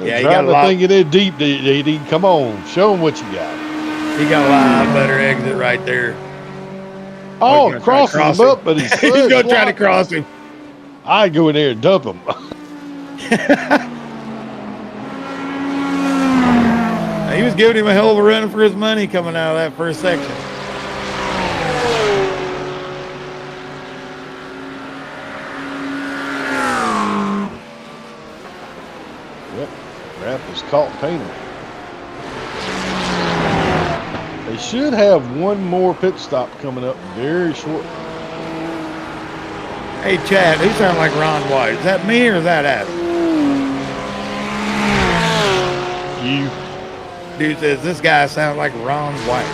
yeah, trying to think it in deep, DD. Come on, show him what you got. He got a lot better exit right there. Oh, crossing him up, but he's going to try to cross him. I go in there and dump him. He was giving him a hell of a run for his money coming out of that first section. caught painter. They should have one more pit stop coming up very shortly. Hey, Chad, who sound like Ron White? Is that me or is that Adam? You. Dude says, this guy sounds like Ron White.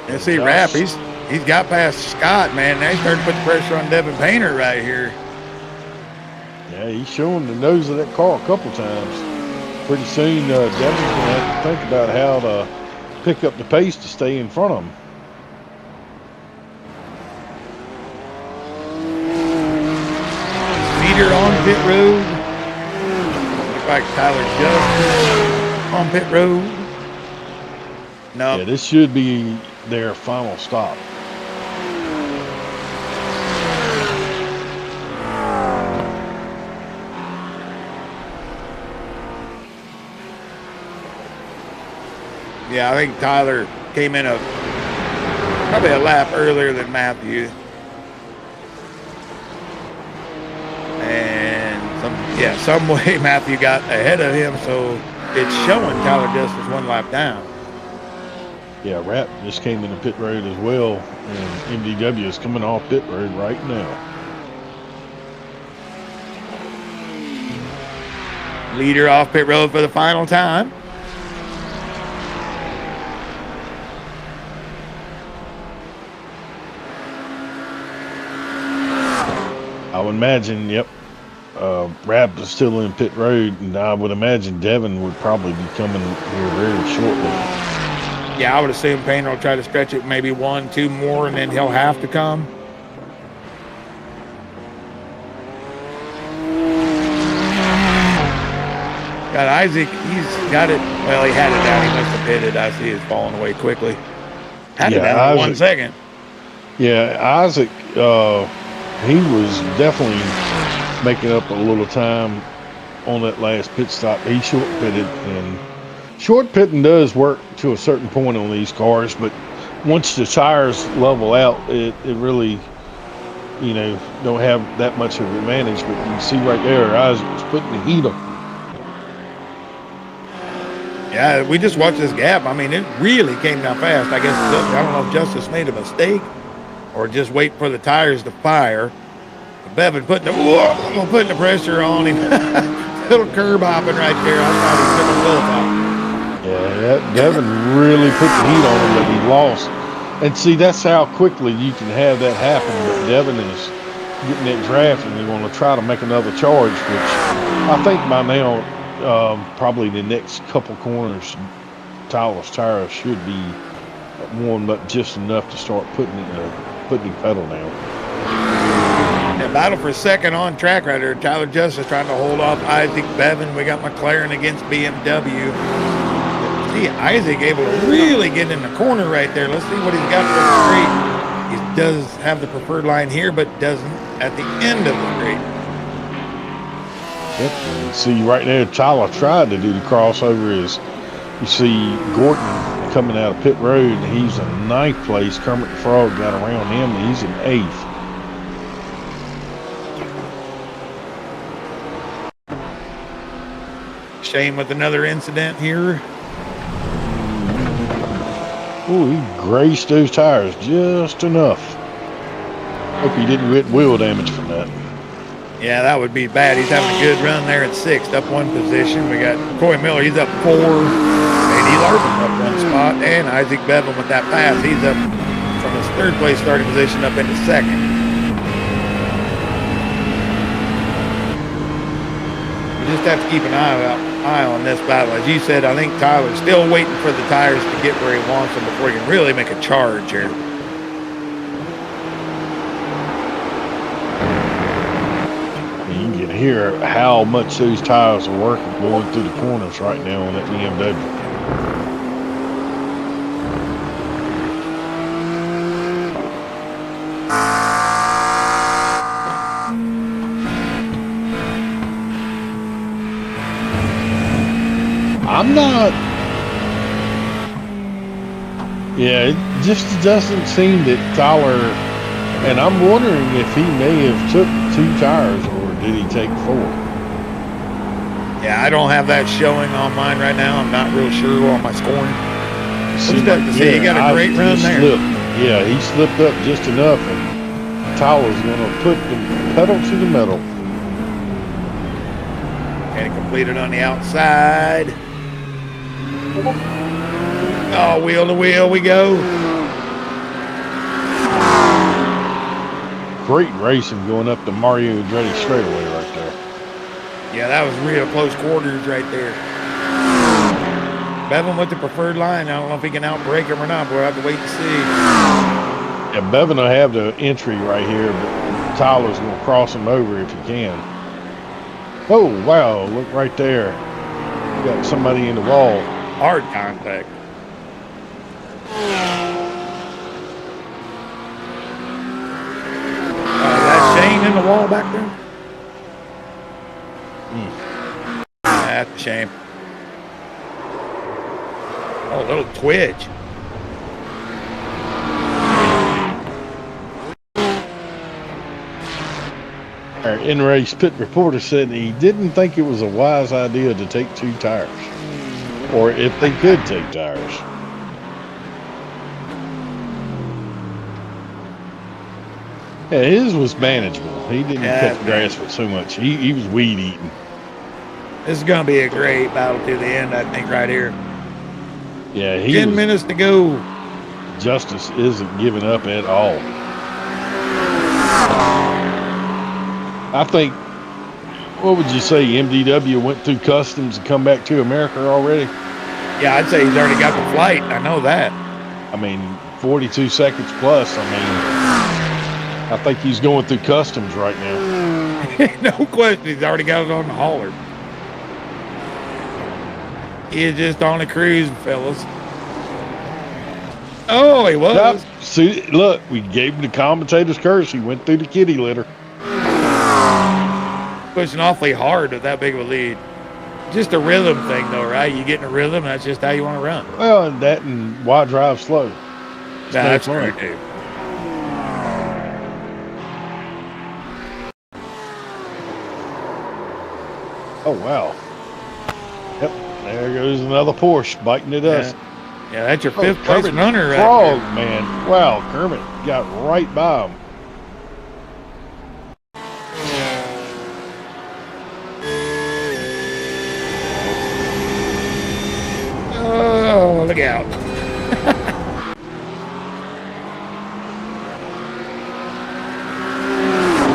And see, Rap, he's got past Scott, man. Now he's starting to put the pressure on Devin Painter right here. Yeah, he's showing the nose of that car a couple times. Pretty soon, Devin's going to have to think about how to pick up the pace to stay in front of him. Meter on pit road. Looks like Tyler Justice on pit road. No. Yeah, this should be their final stop. Yeah, I think Tyler came in probably a lap earlier than Matthew. And some way Matthew got ahead of him, so it's showing Tyler Justice one lap down. Yeah, Rap just came into pit road as well, and MDW is coming off pit road right now. Leader off pit road for the final time. I would imagine, yep, Rap is still in pit road, and I would imagine Devin would probably be coming here very shortly. Yeah, I would assume Painter will try to stretch it maybe 1-2 more, and then he'll have to come. Got Isaac, he's got it. Well, he had it down. He must have pitted. I see it's falling away quickly. Had it down in 1 second. Yeah, Isaac, he was definitely making up a little time on that last pit stop. He short pitted, and short pitting does work to a certain point on these cars, but once the tires level out, it really, don't have that much of an advantage. But you can see right there, Isaac was putting the heat on. Yeah, we just watched this gap. I mean, it really came down fast. I guess, I don't know if Justice made a mistake or just wait for the tires to fire. Bevan putting the pressure on him. Little curb hopping right there. I thought he took a little off. Yeah, Devin really put the heat on him, but he lost. And see, that's how quickly you can have that happen. But Devin is getting that draft, and they're going to try to make another charge, which I think by now, probably the next couple corners, Tyler's tires should be warmed up just enough to start putting the pedal down. Yeah, battle for second on track right there. Tyler Justice trying to hold off Isaac Bevan. We got McLaren against BMW. See, Isaac able to really get in the corner right there. Let's see what he's got for the straight. He does have the preferred line here, but doesn't at the end of the straight. Yep. And see right there, Tyler tried to do the crossover. You see Gordon coming out of pit road, and he's in 9th place. Kermit the Frog got around him, and he's in 8th. Shane with another incident here. Oh, he graced those tires just enough. Hope he didn't get wheel damage from that. Yeah, that would be bad. He's having a good run there at 6th, up 1 position. We got Coy Miller, he's up 4. A.D. Larson up 1 spot. And Isaac Bevan with that pass, he's up from his 3rd place starting position up into 2nd. We just have to keep an eye on this battle. As you said, I think Tyler's still waiting for the tires to get where he wants them before he can really make a charge here. You can hear how much those tires are working going through the corners right now on that BMW. I'm not. Yeah, it just doesn't seem that Tyler, and I'm wondering if he may have took 2 tires or did he take 4? Yeah, I don't have that showing on mine right now. I'm not real sure on my scoring. Seemed Good to see. He got a great run there. Yeah, he slipped up just enough, and Tyler's going to put the pedal to the metal. And he completed on the outside. Oh, wheel to wheel we go. Great racing going up the Mario Andretti straightaway right there. Yeah, that was real close quarters right there. Bevan with the preferred line. I don't know if he can outbreak him or not, but we'll have to wait and see. Yeah, Bevan will have the entry right here, but Tyler's going to cross him over if he can. Oh, wow, look right there. We got somebody in the wall. Hard contact. That Shane in the wall back there? That's a shame. Oh, a little twitch. Our in-race pit reporter said he didn't think it was a wise idea to take 2 tires, or if they could take tires. Yeah, his was manageable. He didn't cut the grass with so much. He was weed eating. This is going to be a great battle to the end, I think, right here. Yeah, 10 minutes to go. Justice isn't giving up at all. I think, what would you say, MDW went through customs and come back to America already? Yeah, I'd say he's already got the flight. I know that. I mean, 42 seconds plus. I mean, I think he's going through customs right now. No question. He's already got it on the hauler. He is just on a cruise, fellas. Oh, he was. Yep. See, look, we gave him the commentator's curse. He went through the kitty litter. Pushing awfully hard with that big of a lead. Just a rhythm thing, though, right? You get in a rhythm, that's just how you want to run. Well, and that and why drive slow? That's true, too. Oh, wow. Yep, there goes another Porsche biting the dust. Yeah, that's your 5th place runner right Frog, man. Wow, Kermit got right by him. Oh, look out.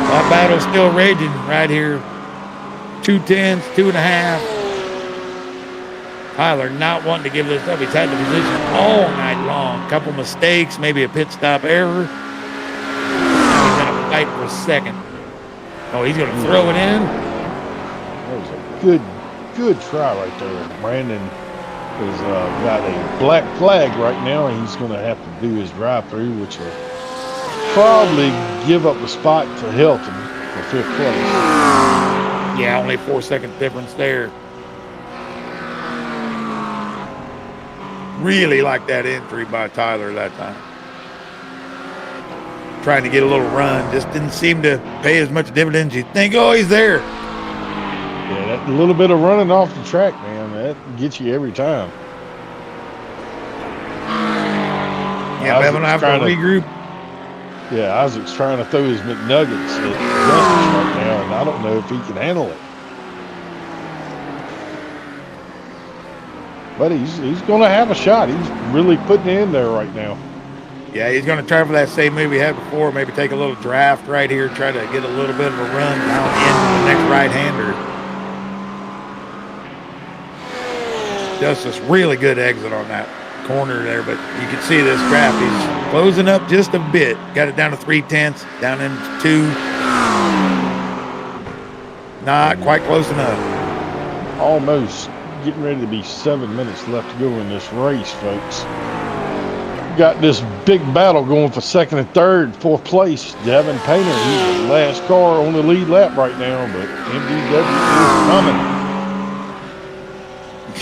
That battle's still raging right here. 2 tenths, 2.5. Tyler not wanting to give this up. He's had the position all night long. Couple mistakes, maybe a pit stop error. He's going to fight for a second. Oh, he's going to throw it in. That was a good try right there. Brandon has got a black flag right now, and he's going to have to do his drive-through, which will probably give up the spot to Hilton for 5th place. Yeah, only 4 seconds difference there. Really like that entry by Tyler that time. Trying to get a little run. Just didn't seem to pay as much dividends as you think. Oh, he's there. Yeah, that little bit of running off the track, man, that gets you every time. Yeah, Bevan, I have to regroup. Yeah, Isaac's trying to throw his McNuggets at Justice right now, and I don't know if he can handle it. But he's going to have a shot. He's really putting it in there right now. Yeah, he's going to try for that same move he had before. Maybe take a little draft right here, try to get a little bit of a run down into the next right-hander. Justice, really good exit on that corner there, but you can see this draft. He's closing up just a bit. Got it down to 3 tenths, down into 2. Not quite close enough. Almost getting ready to be 7 minutes left to go in this race, folks. Got this big battle going for 2nd and 3rd, 4th place. Devin Painter, he's the last car on the lead lap right now, but MDW is coming.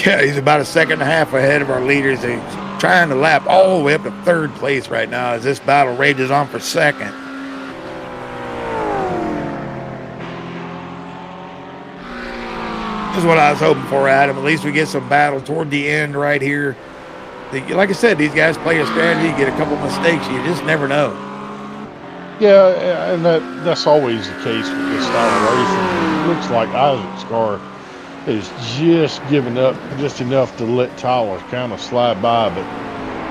Yeah, he's about a second and a half ahead of our leaders. He's trying to lap all the way up to third place right now as this battle rages on for second. This is what I was hoping for, Adam. At least we get some battle toward the end right here. Like I said, these guys play a strategy, get a couple mistakes. You just never know. Yeah, and that's always the case with this style of racing. It looks like Isaac's car is just giving up just enough to let Tyler kind of slide by, but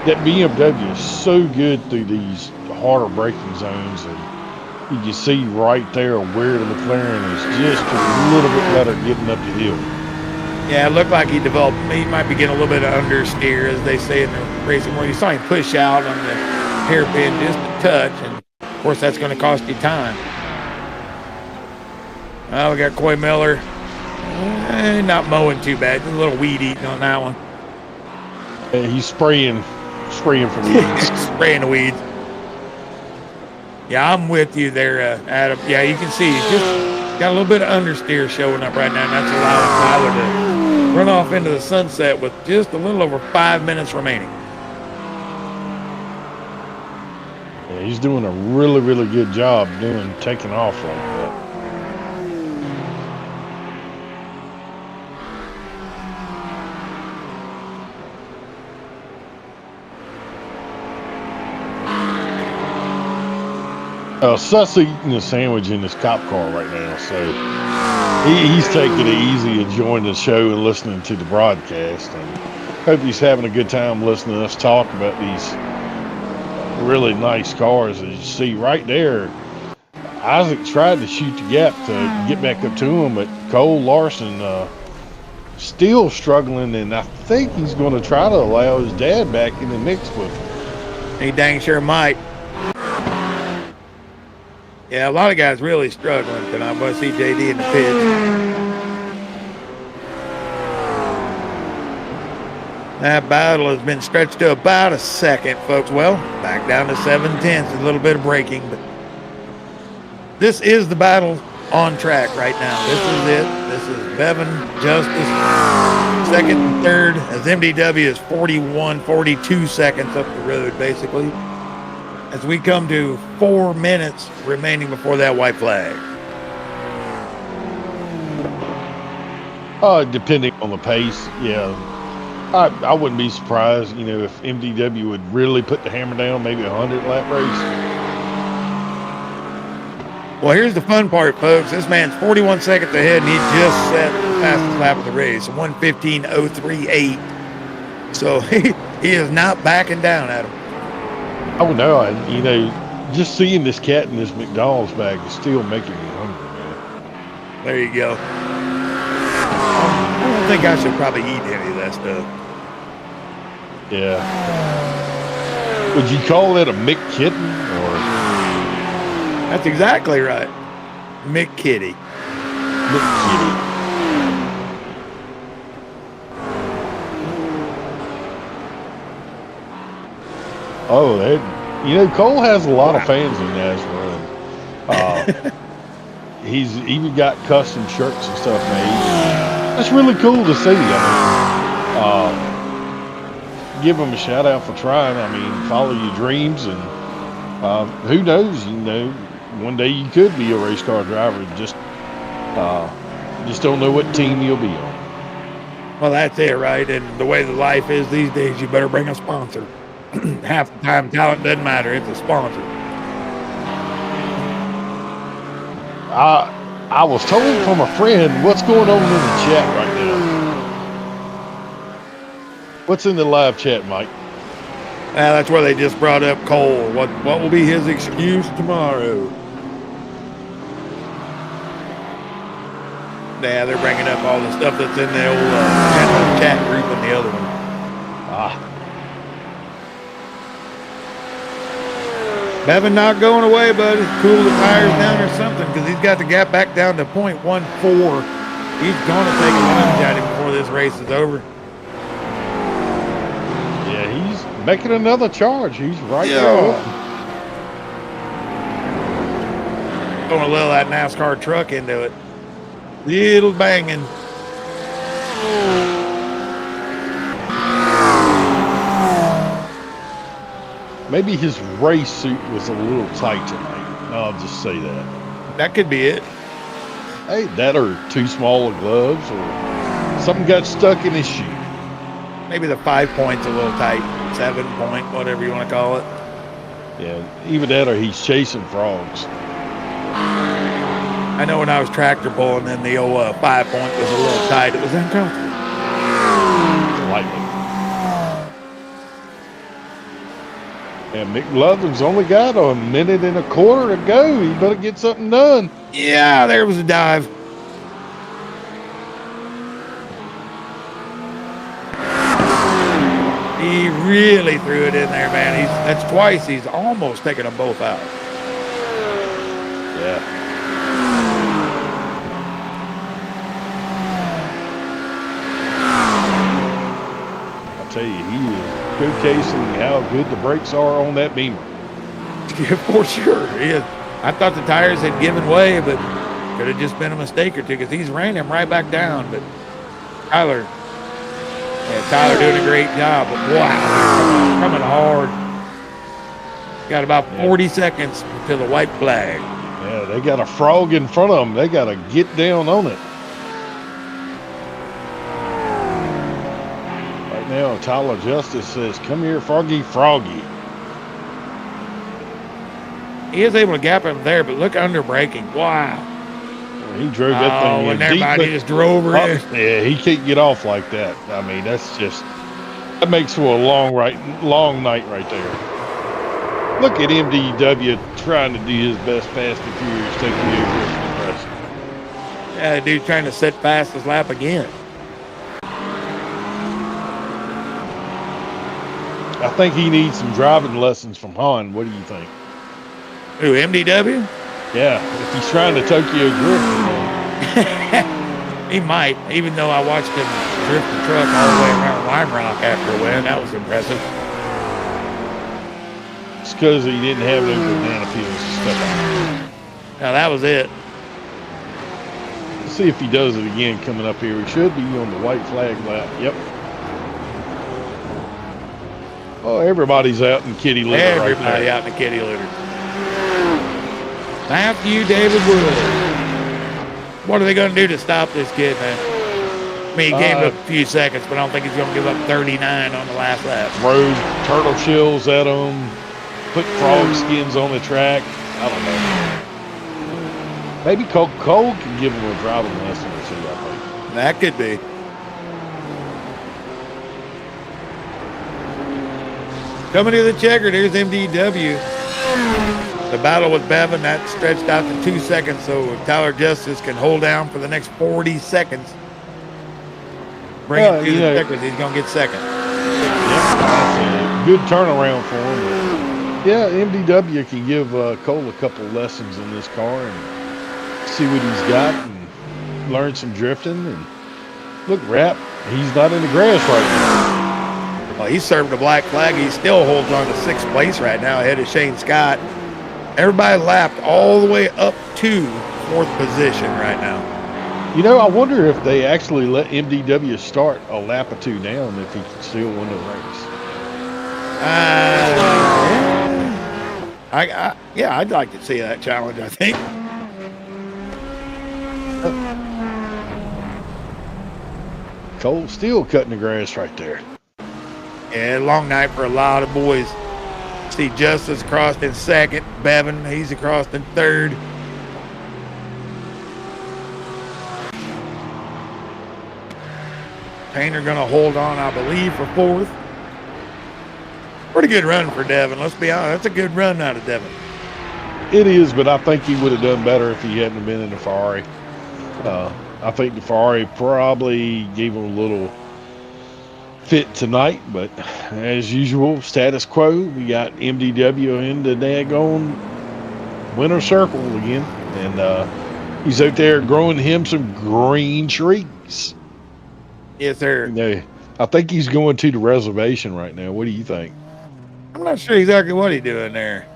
that BMW is so good through these harder braking zones, and you can see right there where the McLaren is just a little bit better getting up the hill. Yeah, it looked like he might be getting a little bit of understeer, as they say in the racing world. You saw him push out on the hairpin just a touch, and of course that's going to cost you time. Oh, we got Coy Miller. Not mowing too bad. Just a little weed eating on that one. He's spraying for weeds. Spraying the weeds. Yeah, I'm with you there, Adam. Yeah, you can see he's just got a little bit of understeer showing up right now, and that's allowing Tyler to run off into the sunset with just a little over 5 minutes remaining. Yeah, he's doing a really, really good job taking off like that. Suss's eating a sandwich in his cop car right now, so he's taking it easy, enjoying the show and listening to the broadcast. And hope he's having a good time listening to us talk about these really nice cars. As you see right there, Isaac tried to shoot the gap to get back up to him, but Cole Larson still struggling, and I think he's going to try to allow his dad back in the mix with him. He dang sure might. Yeah, a lot of guys really struggling tonight. I see JD in the pits. That battle has been stretched to about a second, folks. Well, back down to 7/10. A little bit of braking, but this is the battle on track right now. This is it. This is Bevan, Justice, second and third, as MDW is 42 seconds up the road, basically, as we come to 4 minutes remaining before that white flag. Depending on the pace, yeah. I wouldn't be surprised, if MDW would really put the hammer down, maybe a 100-lap race. Well, here's the fun part, folks. This man's 41 seconds ahead, and he just set the fastest lap of the race, 1:15.038. So he is not backing down, Adam. Oh no, just seeing this cat in this McDonald's bag is still making me hungry, man. There you go. I don't think I should probably eat any of that stuff. Yeah. Would you call it a McKitten, or? That's exactly right. McKitty. McKitty. Oh, Cole has a lot of fans in NASRA. He's even got custom shirts and stuff made. That's really cool to see. Give him a shout out for trying. Follow your dreams, and who knows? One day you could be a race car driver. Just don't know what team you'll be on. Well, that's it, right? And the way the life is these days, you better bring a sponsor. Half the time, talent doesn't matter. It's a sponsor. I was told from a friend what's going on in the chat right now. What's in the live chat, Mike? That's where they just brought up Cole. What will be his excuse tomorrow? Yeah, they're bringing up all the stuff that's in the old chat group and the other one. Bevan not going away, buddy. Cool the tires down or something, because he's got the gap back down to 0.14. He's going to take a lunge at him before this race is over. Yeah, he's making another charge. He's right there. Going to let that NASCAR truck into it. Little banging. Maybe his race suit was a little tight tonight. I'll just say that. That could be it. Hey, that or too small of gloves, or something got stuck in his shoe. Maybe the 5 point's a little tight. 7 point, whatever you want to call it. Yeah, either that or he's chasing frogs. I know when I was tractor pulling, then the old 5 point was a little tight. It was uncomfortable. Lightly. And McLovlin's only got a minute and a quarter to go. He better get something done. Yeah, there was a dive. He really threw it in there, man. That's twice. He's almost taken them both out. Yeah. I'll tell you, he is showcasing how good the brakes are on that Beamer. Yeah, for sure. He is. I thought the tires had given way, but could have just been a mistake or two because he's ran him right back down. But Tyler doing a great job. But wow, coming hard. Got about 40 seconds to the white flag. Yeah, they got a frog in front of them. They got to get down on it. Right now, Tyler Justice says, "Come here, Froggy, Froggy." He is able to gap him there, but look under braking. Wow. He drove that thing in and deep, everybody just drove her in. Yeah, he can't get off like that. I mean, that makes for a long night right there. Look at MDW trying to do his best Fast and Furious Tokyo Drift impression. Yeah, the dude trying to set fastest lap again. I think he needs some driving lessons from Han. What do you think? Who, MDW? Yeah, if he's trying to Tokyo Drift. He might, even though I watched him drift the truck all the way around Lime Rock after a win. That was impressive. It's because he didn't have no banana peels to step on. Now, that was it. Let's see if he does it again coming up here. He should be on the white flag lap. Yep. Oh, everybody's out in kitty litter Everybody right there. out in the kitty litter. Matthew David Wood. What are they going to do to stop this kid, man? I mean, he gave up a few seconds, but I don't think he's going to give up 39 on the last lap. Throw turtle shells at him. Put frog skins on the track. I don't know. Maybe Cole can give him a driving lesson or two, I think. That could be. Coming to the checker, there's MDW. The battle with Bevan, that stretched out to 2 seconds, so Tyler Justice can hold down for the next 40 seconds. Bring it to the checkers, he's going to get second. Yeah, that's a good turnaround for him. But yeah, MDW can give Cole a couple lessons in this car and see what he's got and learn some drifting. And look, Rap, he's not in the grass right now. Well, he served a black flag. He still holds on to 6th place right now ahead of Shane Scott. Everybody lapped all the way up to 4th position right now. You know, I wonder if they actually let MDW start a lap or two down if he can still win the race. Yeah, I'd like to see that challenge, I think. Cole still cutting the grass right there. Yeah, long night for a lot of boys. See Justice crossed in 2nd. Bevan, he's across in 3rd. Painter going to hold on, I believe, for 4th. Pretty good run for Devin. Let's be honest. That's a good run out of Devin. It is, but I think he would have done better if he hadn't been in the Ferrari. I think the Ferrari probably gave him a little fit tonight, but as usual, status quo. We got MDW in the daggone winner circle again, and he's out there growing him some green trees. Yes, sir. You know, I think he's going to the reservation right now. What do you think? I'm not sure exactly what he's doing there.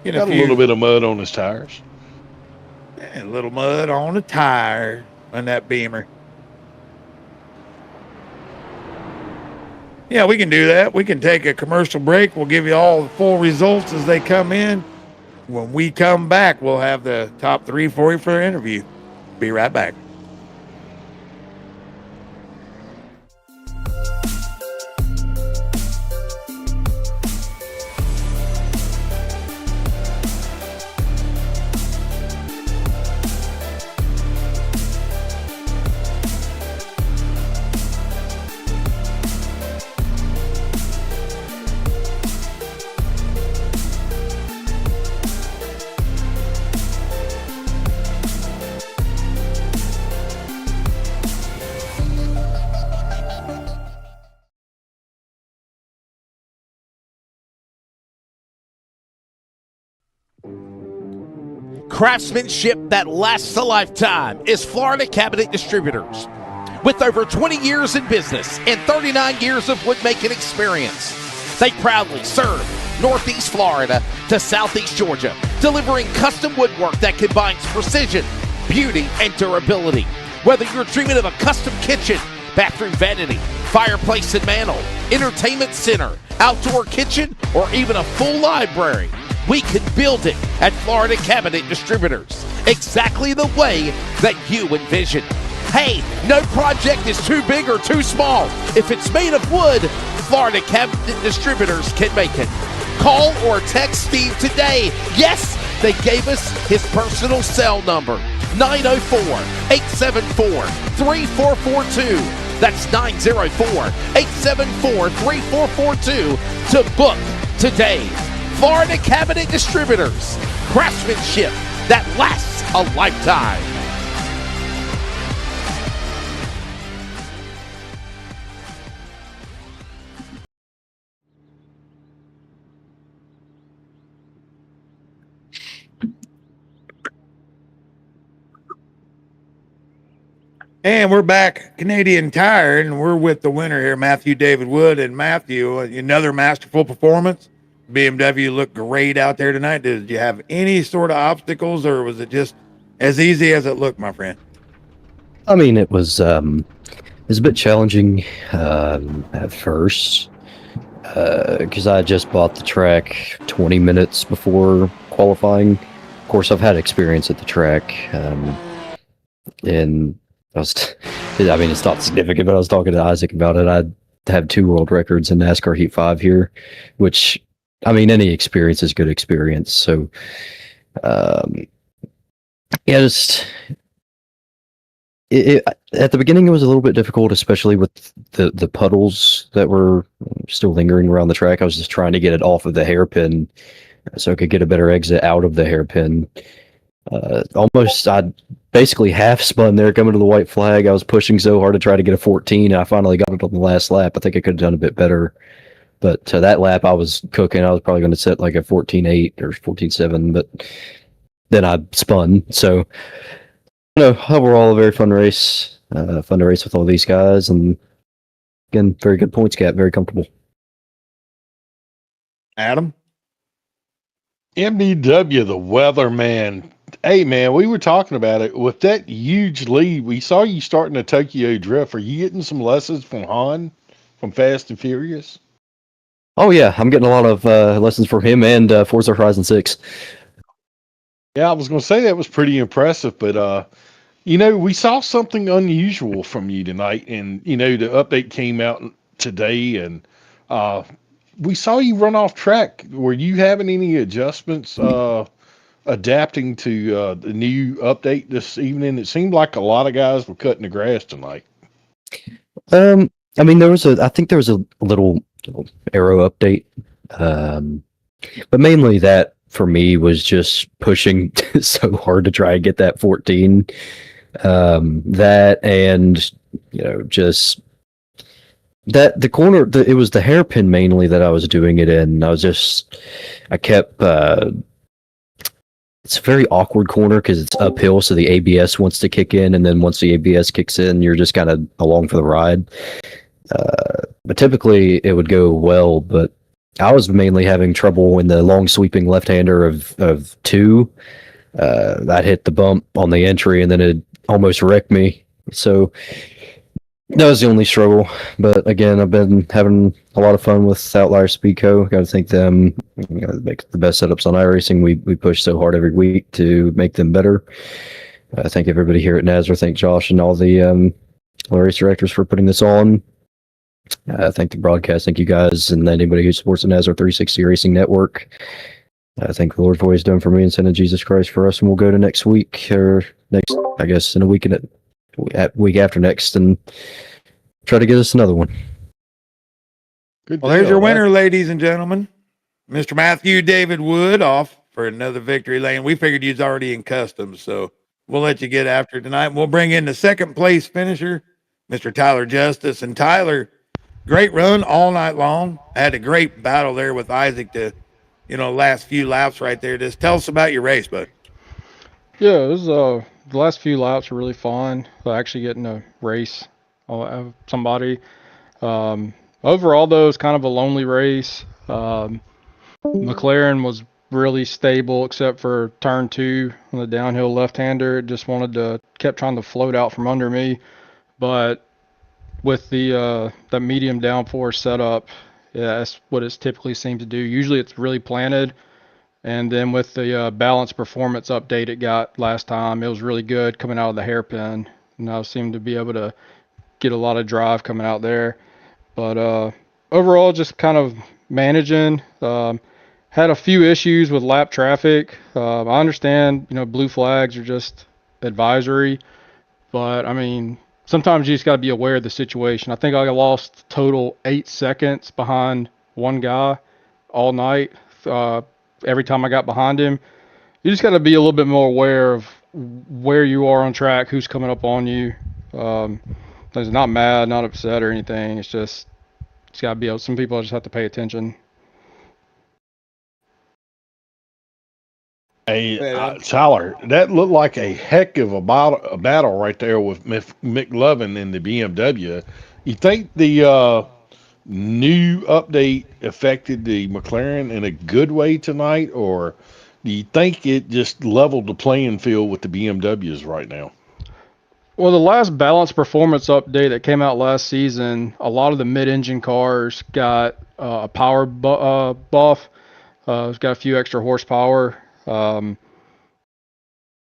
Got a little bit of mud on his tires. A little mud on the tire on that Beamer. Yeah, we can do that. We can take a commercial break. We'll give you all the full results as they come in. When we come back, we'll have the top 3 for you for the interview. Be right back. Craftsmanship that lasts a lifetime is Florida Cabinet Distributors. With over 20 years in business and 39 years of woodmaking experience, they proudly serve Northeast Florida to Southeast Georgia, delivering custom woodwork that combines precision, beauty, and durability. Whether you're dreaming of a custom kitchen, bathroom vanity, fireplace and mantle, entertainment center, outdoor kitchen, or even a full library, we can build it at Florida Cabinet Distributors, exactly the way that you envision. Hey, no project is too big or too small. If it's made of wood, Florida Cabinet Distributors can make it. Call or text Steve today. Yes, they gave us his personal cell number, 904-874-3442. That's 904-874-3442 to book today. Florida Cabinet Distributors, craftsmanship that lasts a lifetime. And we're back, Canadian Tire, and we're with the winner here, Matthew David Wood. And Matthew, another masterful performance. BMW looked great out there tonight. Did you have any sort of obstacles, or was it just as easy as it looked, my friend? I mean, it was a bit challenging at first because I just bought the track 20 minutes before qualifying. Of course, I've had experience at the track, and I mean, it's not significant, but I was talking to Isaac about it. I have 2 world records in NASCAR Heat 5 here, which, I mean, any experience is good experience. So, yeah, just at the beginning, it was a little bit difficult, especially with the puddles that were still lingering around the track. I was just trying to get it off of the hairpin so I could get a better exit out of the hairpin. I basically half spun there coming to the white flag. I was pushing so hard to try to get a 14, and I finally got it on the last lap. I think I could have done a bit better. But that lap, I was cooking. I was probably going to set like a 14.8 or 14.7, but then I spun. So, overall, a very fun race. Fun to race with all these guys. And again, very good points gap, very comfortable. Adam? MDW, the weatherman. Hey, man, we were talking about it. With that huge lead, we saw you starting a Tokyo Drift. Are you getting some lessons from Han, from Fast and Furious? Oh, yeah. I'm getting a lot of lessons from him and Forza Horizon 6. Yeah, I was going to say that was pretty impressive, but, we saw something unusual from you tonight, and, the update came out today, and we saw you run off track. Were you having any adjustments adapting to the new update this evening? It seemed like a lot of guys were cutting the grass tonight. I mean, I think there was a little aero update, but mainly that for me was just pushing so hard to try and get that 14. That and just that the corner. It was the hairpin mainly that I was doing it in. I kept. It's a very awkward corner because it's uphill, so the ABS wants to kick in, and then once the ABS kicks in, you're just kind of along for the ride. But typically it would go well, but I was mainly having trouble in the long sweeping left-hander of 2. I'd hit the bump on the entry, and then it almost wrecked me. So That was the only struggle, but again, I've been having a lot of fun with Outlier Speedco. Got to thank them. Make the best setups on iRacing. We push so hard every week to make them better. Thank everybody here at NASRA. Thank Josh and all the race directors for putting this on. Thank the broadcast. Thank you guys and anybody who supports the NASRA 360 Racing Network. Thank the Lord for what He's done for me and sending Jesus Christ for us. And we'll go to next week or next, I guess, in a week and week after next, and try to get us another one. Good Well, there's deal. your winner, ladies and gentlemen. Mr. Matthew David Wood off for another victory lane. We figured you was already in customs, so we'll let you get after tonight. We'll bring in the second place finisher, Mr. Tyler Justice. And Tyler, great run all night long. Had a great battle there with Isaac to, last few laps right there. Just tell us about your race, bud. Yeah, it was the last few laps were really fun. Actually getting to race somebody. Overall, though, it was kind of a lonely race. McLaren was really stable except for turn 2 on the downhill left-hander. It just kept trying to float out from under me. But with the medium downforce setup, yeah, that's what it typically seems to do. Usually it's really planted. And then with the balance performance update it got last time, it was really good coming out of the hairpin. And I seemed to be able to get a lot of drive coming out there. But overall, just kind of managing. Had a few issues with lap traffic. I understand, blue flags are just advisory. But, I mean, sometimes you just got to be aware of the situation. I think I lost total 8 seconds behind one guy all night. Every time I got behind him, you just got to be a little bit more aware of where you are on track, who's coming up on you. It's not mad, not upset or anything. It's got to be able. Some people just have to pay attention. Hey, Tyler, that looked like a heck of a battle right there with McLovin in the BMW. You think the new update affected the McLaren in a good way tonight, or do you think it just leveled the playing field with the BMWs right now? Well, the last balance performance update that came out last season, a lot of the mid-engine cars got a power buff. It's got a few extra horsepower.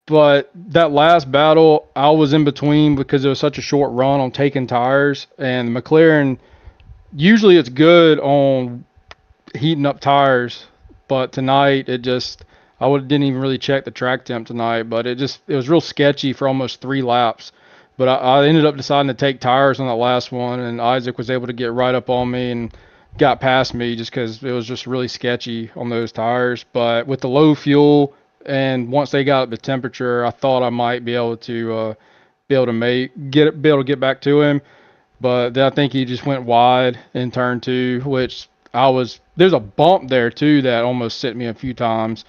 But that last battle, I was in between because it was such a short run on taking tires, and McLaren, usually it's good on heating up tires, but tonight didn't even really check the track temp tonight, but it was real sketchy for almost 3 laps. But I ended up deciding to take tires on that last one, and Isaac was able to get right up on me and got past me just because it was just really sketchy on those tires. But with the low fuel and once they got up the temperature, I thought I might be able to get back to him. But then I think he just went wide in turn 2, which there's a bump there too that almost sent me a few times.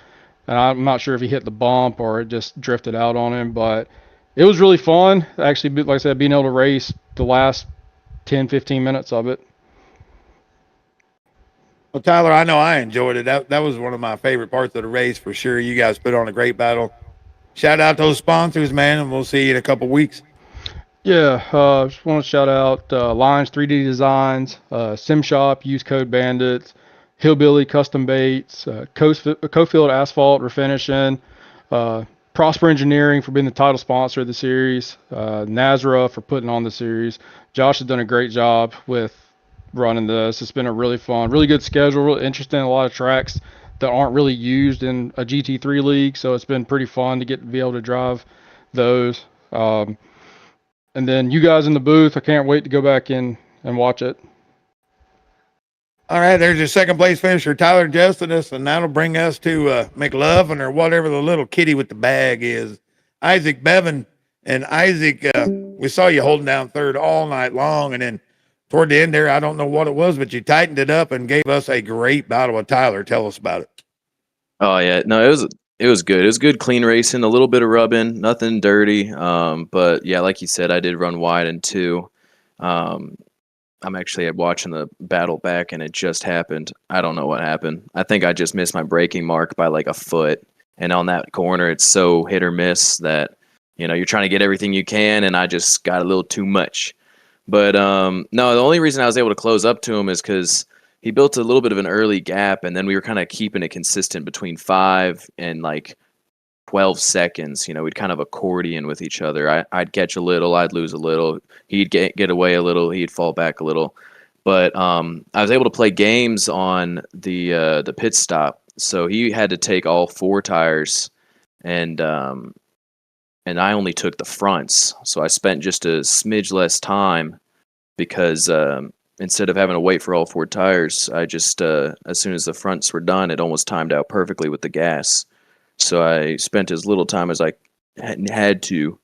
And I'm not sure if he hit the bump or it just drifted out on him, but it was really fun. Actually, like I said, being able to race the last 10, 15 minutes of it. Well, Tyler, I know I enjoyed it. That was one of my favorite parts of the race for sure. You guys put on a great battle. Shout out those sponsors, man, and we'll see you in a couple weeks. Yeah, just want to shout out Lions 3D Designs, Sim Shop, use code Bandits, Hillbilly Custom Baits, Cofield Asphalt Refinishing, Prosper Engineering for being the title sponsor of the series, NASRA for putting on the series. Josh has done a great job with running this. It's been a really fun, really good schedule, really interesting, a lot of tracks that aren't really used in a GT3 league, so it's been pretty fun to be able to drive those. And then you guys in the booth, I can't wait to go back in and watch it. All right, there's your second place finisher, Tyler Justice, and that'll bring us to McLovin or whatever the little kitty with the bag is, Isaac Bevan. And Isaac, we saw you holding down third all night long, and then toward the end there, I don't know what it was, but you tightened it up and gave us a great battle with Tyler. Tell us about it. Oh yeah, no, it was good. It was good, clean racing, a little bit of rubbing, nothing dirty. But yeah, like you said, I did run wide in 2. I'm actually watching the battle back, and it just happened. I don't know what happened. I think I just missed my braking mark by like a foot. And on that corner, it's so hit or miss that, you're trying to get everything you can, and I just got a little too much. But no, the only reason I was able to close up to him is because he built a little bit of an early gap, and then we were kind of keeping it consistent between 5 and like 12 seconds. You know, we'd kind of accordion with each other. I'd catch a little, I'd lose a little. He'd get away a little, he'd fall back a little. But I was able to play games on the pit stop, so he had to take all 4 tires, and I only took the fronts. So I spent just a smidge less time because instead of having to wait for all 4 tires, I just as soon as the fronts were done, it almost timed out perfectly with the gas. So I spent as little time as I had to,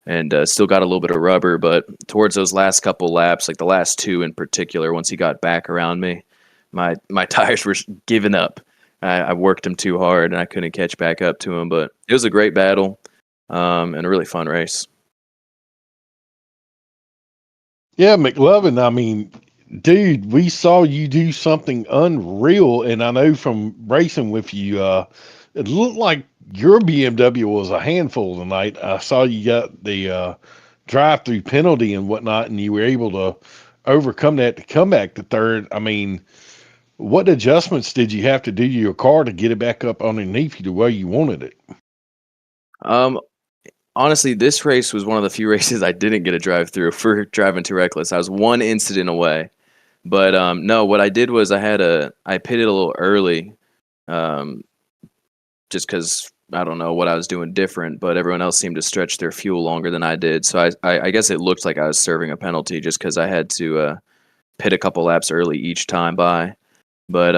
and still got a little bit of rubber. But towards those last couple laps, like the last 2 in particular, once he got back around me, my tires were giving up. I worked him too hard, and I couldn't catch back up to him. But it was a great battle and a really fun race. Yeah, McLovin, I mean, dude, we saw you do something unreal, and I know from racing with you, it looked like your BMW was a handful tonight. I saw you got the drive-through penalty and whatnot, and you were able to overcome that to come back to third. I mean, what adjustments did you have to do to your car to get it back up underneath you the way you wanted it? Honestly, this race was one of the few races I didn't get a drive-through for driving too reckless. I was one incident away. But no, what I did was I pitted a little early, just because I don't know what I was doing different, but everyone else seemed to stretch their fuel longer than I did. So I guess it looked like I was serving a penalty just because I had to pit a couple laps early each time by. But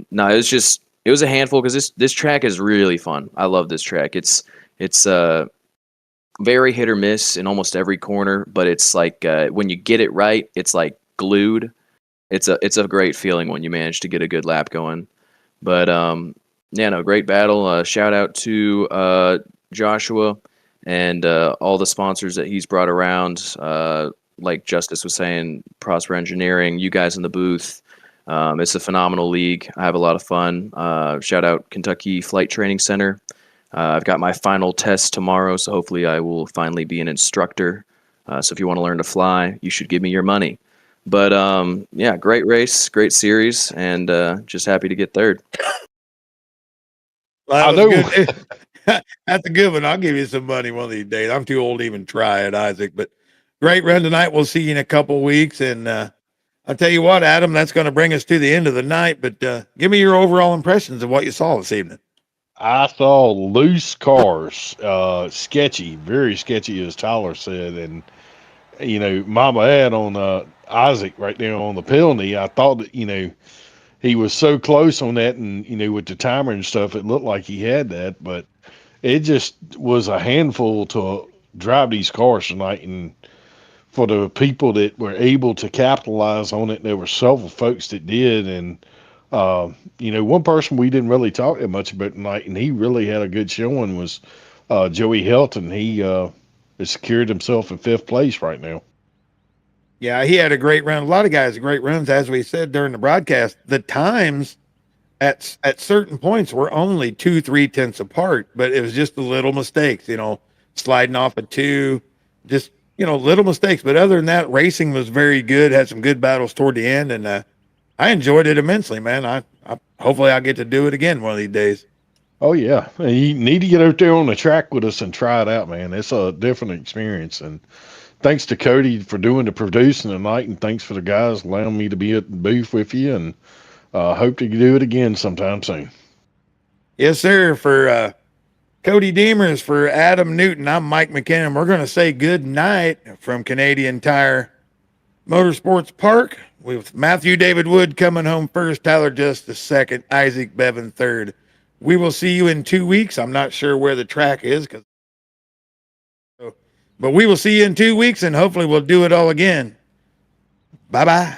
no, it was a handful because this track is really fun. I love this track. It's very hit or miss in almost every corner, but it's like when you get it right, it's like glued. It's a great feeling when you manage to get a good lap going. But yeah, no, great battle. Shout out to Joshua and all the sponsors that he's brought around. Like Justice was saying, Prosper Engineering, you guys in the booth. It's a phenomenal league. I have a lot of fun. Shout out Kentucky Flight Training Center. I've got my final test tomorrow, so hopefully I will finally be an instructor. So if you want to learn to fly, you should give me your money. But yeah, great race, great series, and just happy to get third. Well, that was good. That's a good one. I'll give you some money one of these days. I'm too old to even try it, Isaac. But great run tonight. We'll see you in a couple weeks. And I'll tell you what, Adam, that's going to bring us to the end of the night. But give me your overall impressions of what you saw this evening. I saw loose cars, sketchy, very sketchy, as Tyler said. And, you know, Mama had on Isaac right there on the penalty. I thought that, you know, he was so close on that, and, you know, with the timer and stuff, it looked like he had that, but it just was a handful to drive these cars tonight. And for the people that were able to capitalize on it, there were several folks that did. And, you know, one person we didn't really talk that much about tonight, and he really had a good showing, was Joey Helton. He has secured himself in 5th place right now. Yeah, he had a great run. A lot of guys had great runs, as we said during the broadcast. The times at certain points were only 2-3 tenths apart, but it was just the little mistakes, you know, sliding off a 2, just, you know, little mistakes. But other than that, racing was very good, had some good battles toward the end, and I enjoyed it immensely, man. I hopefully I'll get to do it again one of these days. Oh, yeah. You need to get out there on the track with us and try it out, man. It's a different experience. And thanks to Cody for doing the producing tonight, and thanks for the guys allowing me to be at the booth with you, and hope to do it again sometime soon. Yes, sir. For Cody Demers, for Adam Newton, I'm Mike McKinnon. We're going to say good night from Canadian Tire Motorsports Park, with Matthew David Wood coming home first, Tyler Justice second, Isaac Bevan third. We will see you in 2 weeks. I'm not sure where the track is, but we will see you in 2 weeks, and hopefully we'll do it all again. Bye-bye.